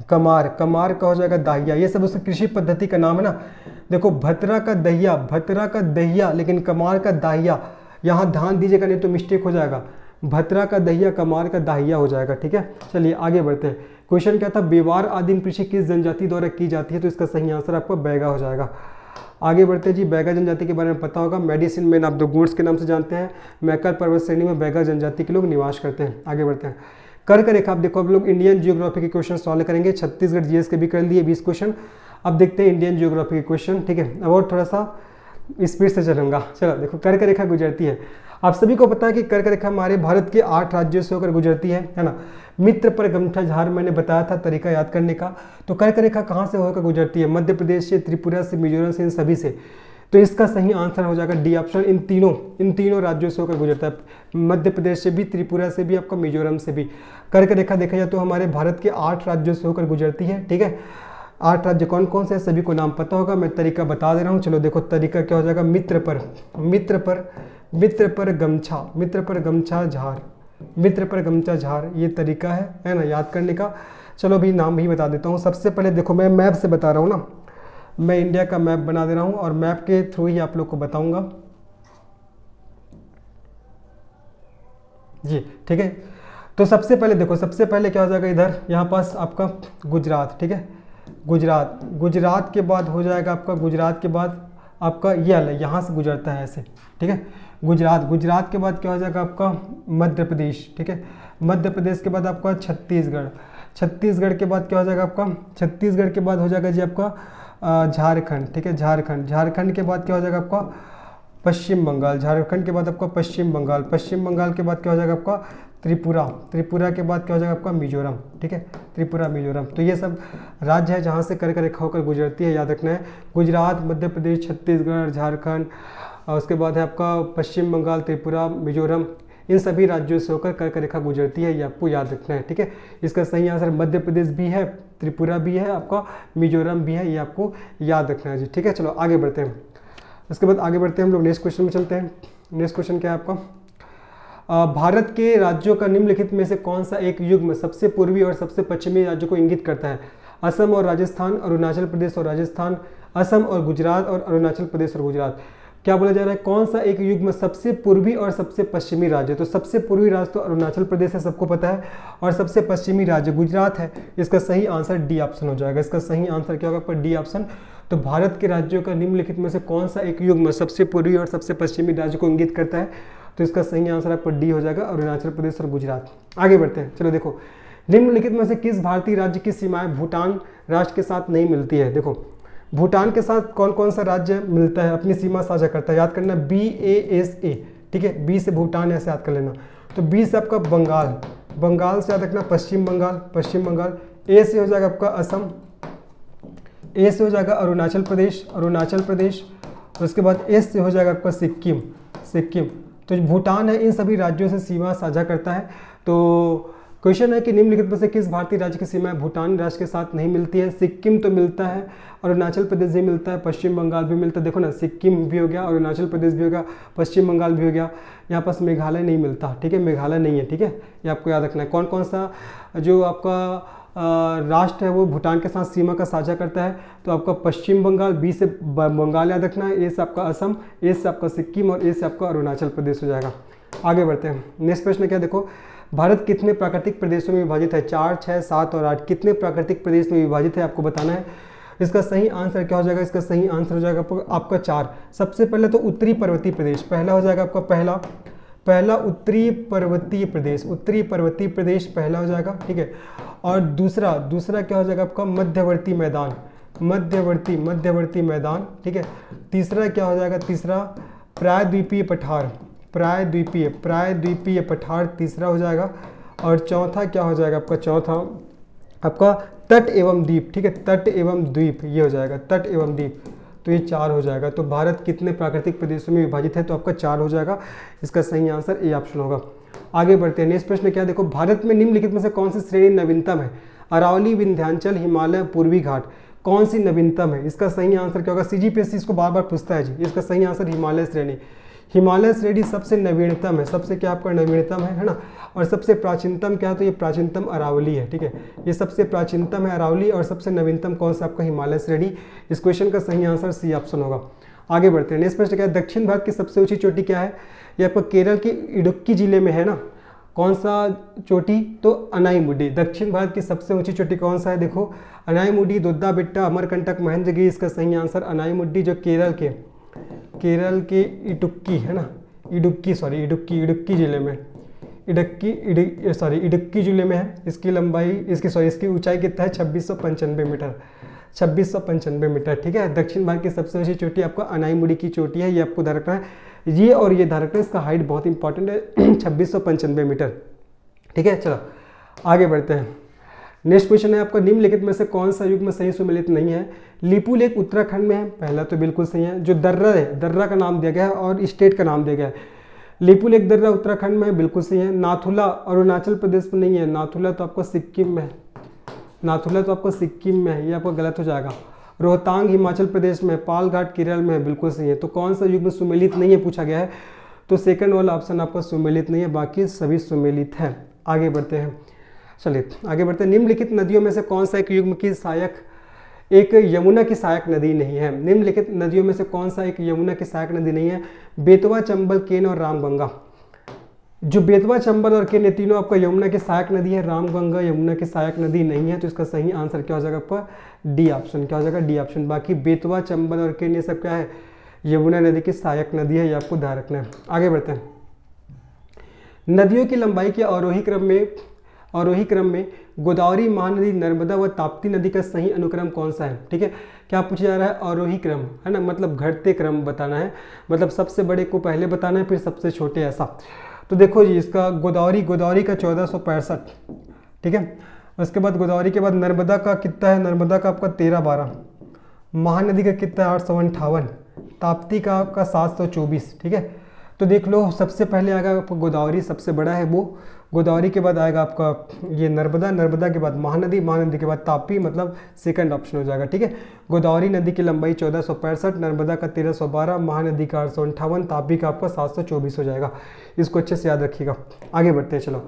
कमार, कमार का हो जाएगा दाहिया। ये सब उसकी कृषि पद्धति का नाम है ना। देखो भत्रा का दहिया, भत्रा का दहिया, लेकिन कमार का दाहिया। यहाँ ध्यान दीजिएगा नहीं तो मिस्टेक हो जाएगा। भत्रा का दहिया, कमार का दाहिया हो जाएगा। ठीक है, चलिए आगे बढ़ते हैं। क्वेश्चन क्या था? बेवार आदिम कृषि किस जनजाति द्वारा की जाती है? तो इसका सही आंसर आपका बैगा हो जाएगा। आगे बढ़ते हैं जी। बैगा जनजाति के बारे में पता होगा। Medicine man of the goods के नाम से जानते हैं। मैकर पर्वत श्रेणी में बैगा जनजाति के लोग निवास करते हैं। आगे बढ़ते हैं। कर्क रेखा, आप देखो अब लोग इंडियन जियोग्राफी के क्वेश्चन सॉल्व करेंगे। छत्तीसगढ़ जीएस के भी कर लिए 20 क्वेश्चन। अब देखते हैं इंडियन जियोग्राफी के क्वेश्चन। ठीक है, अब और थोड़ा सा स्पीड से चलूंगा। चलो देखो, कर्क रेखा गुजरती है। आप सभी को पता है कि कर्क रेखा हमारे भारत के 8 राज्यों से होकर गुजरती है ना। मित्र पर गमछा झार मैंने बताया था तरीका याद करने का। तो कर्क रेखा कहाँ से होकर गुजरती है? मध्य प्रदेश से, त्रिपुरा से, मिजोरम से, इन सभी से। तो इसका सही आंसर हो जाएगा डी ऑप्शन। इन तीनों राज्यों से होकर गुजरता है। मध्य प्रदेश से भी, त्रिपुरा से भी, आपका मिजोरम से भी। कर्क रेखा देखा जाए तो हमारे भारत के 8 राज्यों से होकर गुजरती है। ठीक है, 8 राज्य कौन कौन से सभी को नाम पता होगा। मैं तरीका बता दे रहा हूँ। चलो देखो, तरीका क्या हो जाएगा? मित्र पर गमछा, मित्र पर गमछा झार, मित्र पर गमछा झार, ये तरीका है ना याद करने का। चलो भी नाम भी बता देता हूँ। सबसे पहले देखो, मैं मैप से बता रहा हूँ ना, मैं इंडिया का मैप बना दे रहा हूँ और मैप के थ्रू ही आप लोग को बताऊंगा जी। ठीक है, तो सबसे पहले देखो, सबसे पहले क्या हो जाएगा इधर, यहाँ पास आपका गुजरात। ठीक है, गुजरात, गुजरात के बाद हो जाएगा आपका, गुजरात के बाद आपका ये वाला यहाँ से गुजरता है ऐसे, ठीक है। गुजरात, गुजरात के बाद क्या हो जाएगा आपका मध्य प्रदेश, ठीक है। मध्य प्रदेश के बाद आपका छत्तीसगढ़, छत्तीसगढ़ के बाद क्या हो जाएगा आपका, छत्तीसगढ़ के बाद हो जाएगा जी आपका झारखंड, ठीक है। झारखंड, झारखंड के बाद क्या हो जाएगा आपका पश्चिम बंगाल, झारखंड के बाद आपका पश्चिम बंगाल, पश्चिम बंगाल के बाद क्या हो जाएगा आपका त्रिपुरा, त्रिपुरा के बाद क्या हो जाएगा आपका मिजोरम, ठीक है। त्रिपुरा, मिजोरम। तो ये सब राज्य है जहाँ से कर्क रेखा होकर गुजरती है, याद रखना है। गुजरात, मध्य प्रदेश, छत्तीसगढ़, झारखंड, और उसके बाद है आपका पश्चिम बंगाल, त्रिपुरा, मिजोरम, इन सभी राज्यों से होकर कर्क रेखा गुजरती है, ये आपको याद रखना है, ठीक है। इसका सही आंसर मध्य प्रदेश भी है, त्रिपुरा भी है, आपका मिजोरम भी है, ये आपको याद रखना है जी, ठीक है। चलो आगे बढ़ते हैं। उसके बाद आगे बढ़ते हैं हम लोग नेक्स्ट क्वेश्चन में चलते हैं। नेक्स्ट क्वेश्चन क्या है आपका, भारत के राज्यों का निम्नलिखित में से कौन सा एक युग्म सबसे पूर्वी और सबसे पश्चिमी राज्यों को इंगित करता है? असम और राजस्थान, अरुणाचल प्रदेश और राजस्थान, असम और गुजरात, और अरुणाचल प्रदेश और गुजरात। क्या बोला जा रहा है, कौन सा एक युग्म सबसे पूर्वी और सबसे पश्चिमी राज्य? तो सबसे पूर्वी राज्य तो अरुणाचल प्रदेश है, सबको पता है, और सबसे पश्चिमी राज्य गुजरात है। इसका सही आंसर डी ऑप्शन हो जाएगा। इसका सही आंसर क्या होगा आपका, डी ऑप्शन। तो भारत के राज्यों का निम्नलिखित में से कौन सा एक युग्म सबसे पूर्वी और सबसे पश्चिमी राज्य को इंगित करता है? तो इसका सही आंसर आपका डी हो जाएगा, अरुणाचल प्रदेश और गुजरात। आगे बढ़ते हैं। चलो देखो, निम्नलिखित में से किस भारतीय राज्य की सीमाएं भूटान राष्ट्र के साथ नहीं मिलती है? देखो, भूटान के साथ कौन कौन सा राज्य मिलता है, अपनी सीमा साझा करता है? याद करना, BASA, ठीक है। बी से भूटान, ऐसे याद कर लेना। तो बी से आपका बंगाल, बंगाल से याद रखना पश्चिम बंगाल, पश्चिम बंगाल। ए से हो जाएगा आपका असम, ए से हो जाएगा अरुणाचल प्रदेश, अरुणाचल प्रदेश। उसके बाद एस से हो जाएगा आपका सिक्किम, सिक्किम। तो भूटान है, इन सभी राज्यों से सीमा साझा करता है। तो क्वेश्चन है कि निम्नलिखित में से किस भारतीय राज्य की सीमा भूटान राज्य के साथ नहीं मिलती है? सिक्किम तो मिलता है, अरुणाचल प्रदेश भी मिलता है, पश्चिम बंगाल भी मिलता है। देखो ना, सिक्किम भी हो गया, अरुणाचल प्रदेश भी हो गया, पश्चिम बंगाल भी हो गया। यहाँ पास मेघालय नहीं मिलता, ठीक है, मेघालय नहीं है, ठीक है। ये आपको याद रखना है। कौन कौन सा जो आपका राष्ट्र है वो भूटान के साथ सीमा का साझा करता है? तो आपका पश्चिम बंगाल, बी से बंगाल याद रखना है, ए से आपका असम, ए से आपका सिक्किम, और ए से आपका अरुणाचल प्रदेश हो जाएगा। आगे बढ़ते हैं। नेक्स्ट प्रश्न क्या, देखो, भारत कितने प्राकृतिक प्रदेशों में विभाजित है? 4, 6, 7 और 8 कितने प्राकृतिक प्रदेश में विभाजित है, आपको बताना है। इसका सही आंसर क्या हो जाएगा? इसका सही आंसर हो जाएगा आपका 4। सबसे पहले तो उत्तरी पर्वतीय प्रदेश पहला हो जाएगा आपका, पहला उत्तरी पर्वतीय प्रदेश, उत्तरी पर्वतीय प्रदेश पहला हो जाएगा, ठीक है। और दूसरा क्या हो जाएगा आपका, मध्यवर्ती मैदान, मध्यवर्ती मैदान, ठीक है। तीसरा क्या हो जाएगा, तीसरा प्रायद्वीपीय पठार, प्रायद्वीपीय पठार तीसरा हो जाएगा। और चौथा क्या हो जाएगा आपका, चौथा आपका तट एवं द्वीप, ठीक है, तट एवं द्वीप, ये हो जाएगा तट एवं द्वीप। तो ये 4 हो जाएगा। तो भारत कितने प्राकृतिक प्रदेशों में विभाजित है? तो आपका 4 हो जाएगा। इसका सही आंसर ए ऑप्शन होगा। आगे बढ़ते हैं। नेक्स्ट प्रश्न क्या, देखो, भारत में निम्नलिखित में से कौन सी श्रेणी नवीनतम है? अरावली, विंध्याचल, हिमालय, पूर्वी घाट, कौन सी नवीनतम है? इसका सही आंसर क्या होगा? CGPSC इसको बार बार पूछता है जी। इसका सही आंसर हिमालय श्रेणी, हिमालय श्रेणी सबसे नवीनतम है, सबसे क्या आपका नवीनतम है ना। और सबसे प्राचीनतम क्या है? तो ये प्राचीनतम अरावली है, ठीक है। ये सबसे प्राचीनतम है अरावली, और सबसे नवीनतम कौन सा आपका हिमालय श्रेणी। इस क्वेश्चन का सही आंसर सी ऑप्शन होगा। आगे बढ़ते हैं। नेक्स्ट प्रश्न क्या है, दक्षिण भारत की सबसे ऊंची चोटी क्या है? ये आपका केरल के इडुक्की जिले में है ना। कौन सा चोटी? तो अनाईमुडी। दक्षिण भारत की सबसे ऊंची चोटी कौन सा है? देखो, अनाईमुडी, दोद्दा बेट्टा, अमरकंटक, महेंद्रगिरी। इसका सही आंसर अनाईमुडी, जो केरल के इडुक्की है ना, इडुक्की जिले में, इडुक्की जिले में है। इसकी लंबाई, इसकी ऊंचाई कितना है? 2695 मीटर, 2695 मीटर, ठीक है। दक्षिण भारत की सबसे ऊंची चोटी आपका अनाईमुडी की चोटी है, ये आपको ध्यान रखना है। ये और ये ध्यान रखना है, इसका हाइट बहुत इंपॉर्टेंट है, 2695 मीटर, ठीक है। चलो आगे बढ़ते हैं। नेक्स्ट क्वेश्चन है आपका, निम्नलिखित में से कौन सा युग्म सही सुमेलित नहीं है? लिपू लेक उत्तराखंड में है, पहला तो बिल्कुल सही है। जो दर्रा है, दर्रा का नाम दिया गया है और स्टेट का नाम दिया गया है। लिपू लेक दर्रा उत्तराखंड में है, बिल्कुल सही है। नाथुला अरुणाचल प्रदेश में नहीं है, नाथुला तो आपको सिक्किम में है, नाथुला तो आपको सिक्किम में है, ये आपको गलत हो जाएगा। रोहतांग हिमाचल प्रदेश में, पालघाट केरल में है, बिल्कुल सही है। तो कौन सा युग्म सुमेलित नहीं है पूछा गया है? तो सेकंड वाला ऑप्शन आपका सुमेलित नहीं है, बाकी सभी सुमेलित है। आगे बढ़ते हैं, चलिए आगे बढ़ते हैं। निम्नलिखित नदियों में से कौन सा एक युग्म की सहायक, एक यमुना की सहायक नदी नहीं है? निम्नलिखित नदियों में से कौन सा एक यमुना की सहायक नदी नहीं है? बेतवा, चंबल, केन और रामगंगा। जो बेतवा, चंबल और केन, ये तीनों आपका यमुना की सहायक नदी है। रामगंगा यमुना की सहायक नदी नहीं है। तो इसका सही आंसर क्या हो जाएगा आपका? D option. क्या हो जाएगा? D option. बाकी बेतवा, चंबल और केन ये सब क्या है? यमुना नदी की सहायक नदी है, ये आपको ध्यान रखना है। आगे बढ़ते हैं। नदियों की लंबाई के आरोही क्रम में गोदावरी, महानदी, नर्मदा व ताप्ती नदी का सही अनुक्रम कौन सा है? ठीक है, क्या पूछा जा रहा है? आरोही क्रम है ना, मतलब घटते क्रम बताना है, मतलब सबसे बड़े को पहले बताना है फिर सबसे छोटे, ऐसा। तो देखो जी, इसका गोदावरी का 1465, ठीक है। उसके बाद गोदावरी के बाद नर्मदा का कितना है? नर्मदा का आपका 1312, महानदी का कितना है? 858, ताप्ती का आपका 724, ठीक है। तो देख लो, सबसे पहले आएगा आपका गोदावरी, सबसे बड़ा है वो। गोदावरी के बाद आएगा आपका ये नर्मदा, नर्मदा के बाद महानदी, महानदी के बाद ताप्ती, मतलब सेकंड ऑप्शन हो जाएगा, ठीक है। गोदावरी नदी की लंबाई 1465, नर्मदा का 1312, महानदी का 858, ताप्ती का आपका 724 हो जाएगा। इसको अच्छे से याद रखिएगा। आगे बढ़ते हैं, चलो।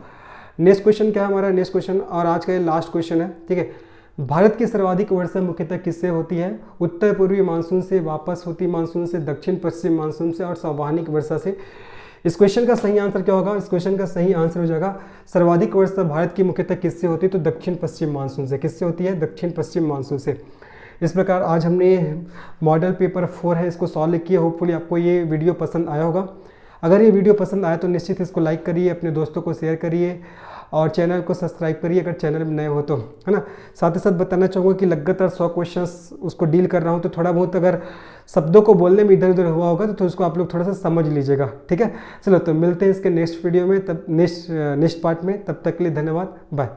नेक्स्ट क्वेश्चन क्या है हमारा? नेक्स्ट क्वेश्चन और आज का ये लास्ट क्वेश्चन है, ठीक है। भारत की सर्वाधिक वर्षा मुख्यतः किससे होती है? उत्तर पूर्वी मानसून से, वापस होती मानसून से, दक्षिण पश्चिम मानसून से और संवहनिक वर्षा से। इस क्वेश्चन का सही आंसर क्या होगा? इस क्वेश्चन का सही आंसर हो जाएगा सर्वाधिक वर्षा भारत की मुख्यतः किससे होती है? तो दक्षिण पश्चिम मानसून से। किससे होती है? दक्षिण पश्चिम मानसून से। इस प्रकार आज हमने मॉडल पेपर 4 है, इसको सॉल्व किया। होपफुली आपको ये वीडियो पसंद आया होगा। अगर ये वीडियो पसंद आया तो निश्चित इसको लाइक करिए, अपने दोस्तों को शेयर करिए और चैनल को सब्सक्राइब करिए अगर चैनल में नए हो तो, है ना। साथ ही साथ बताना चाहूँगा कि लगातार 100 क्वेश्चंस उसको डील कर रहा हूँ, तो थोड़ा बहुत अगर शब्दों को बोलने में इधर उधर हुआ होगा तो उसको आप लोग थोड़ा सा समझ लीजिएगा, ठीक है। चलो, तो मिलते हैं इसके नेक्स्ट वीडियो में, तब नेक्स्ट पार्ट में। तब तक के लिए धन्यवाद, बाय।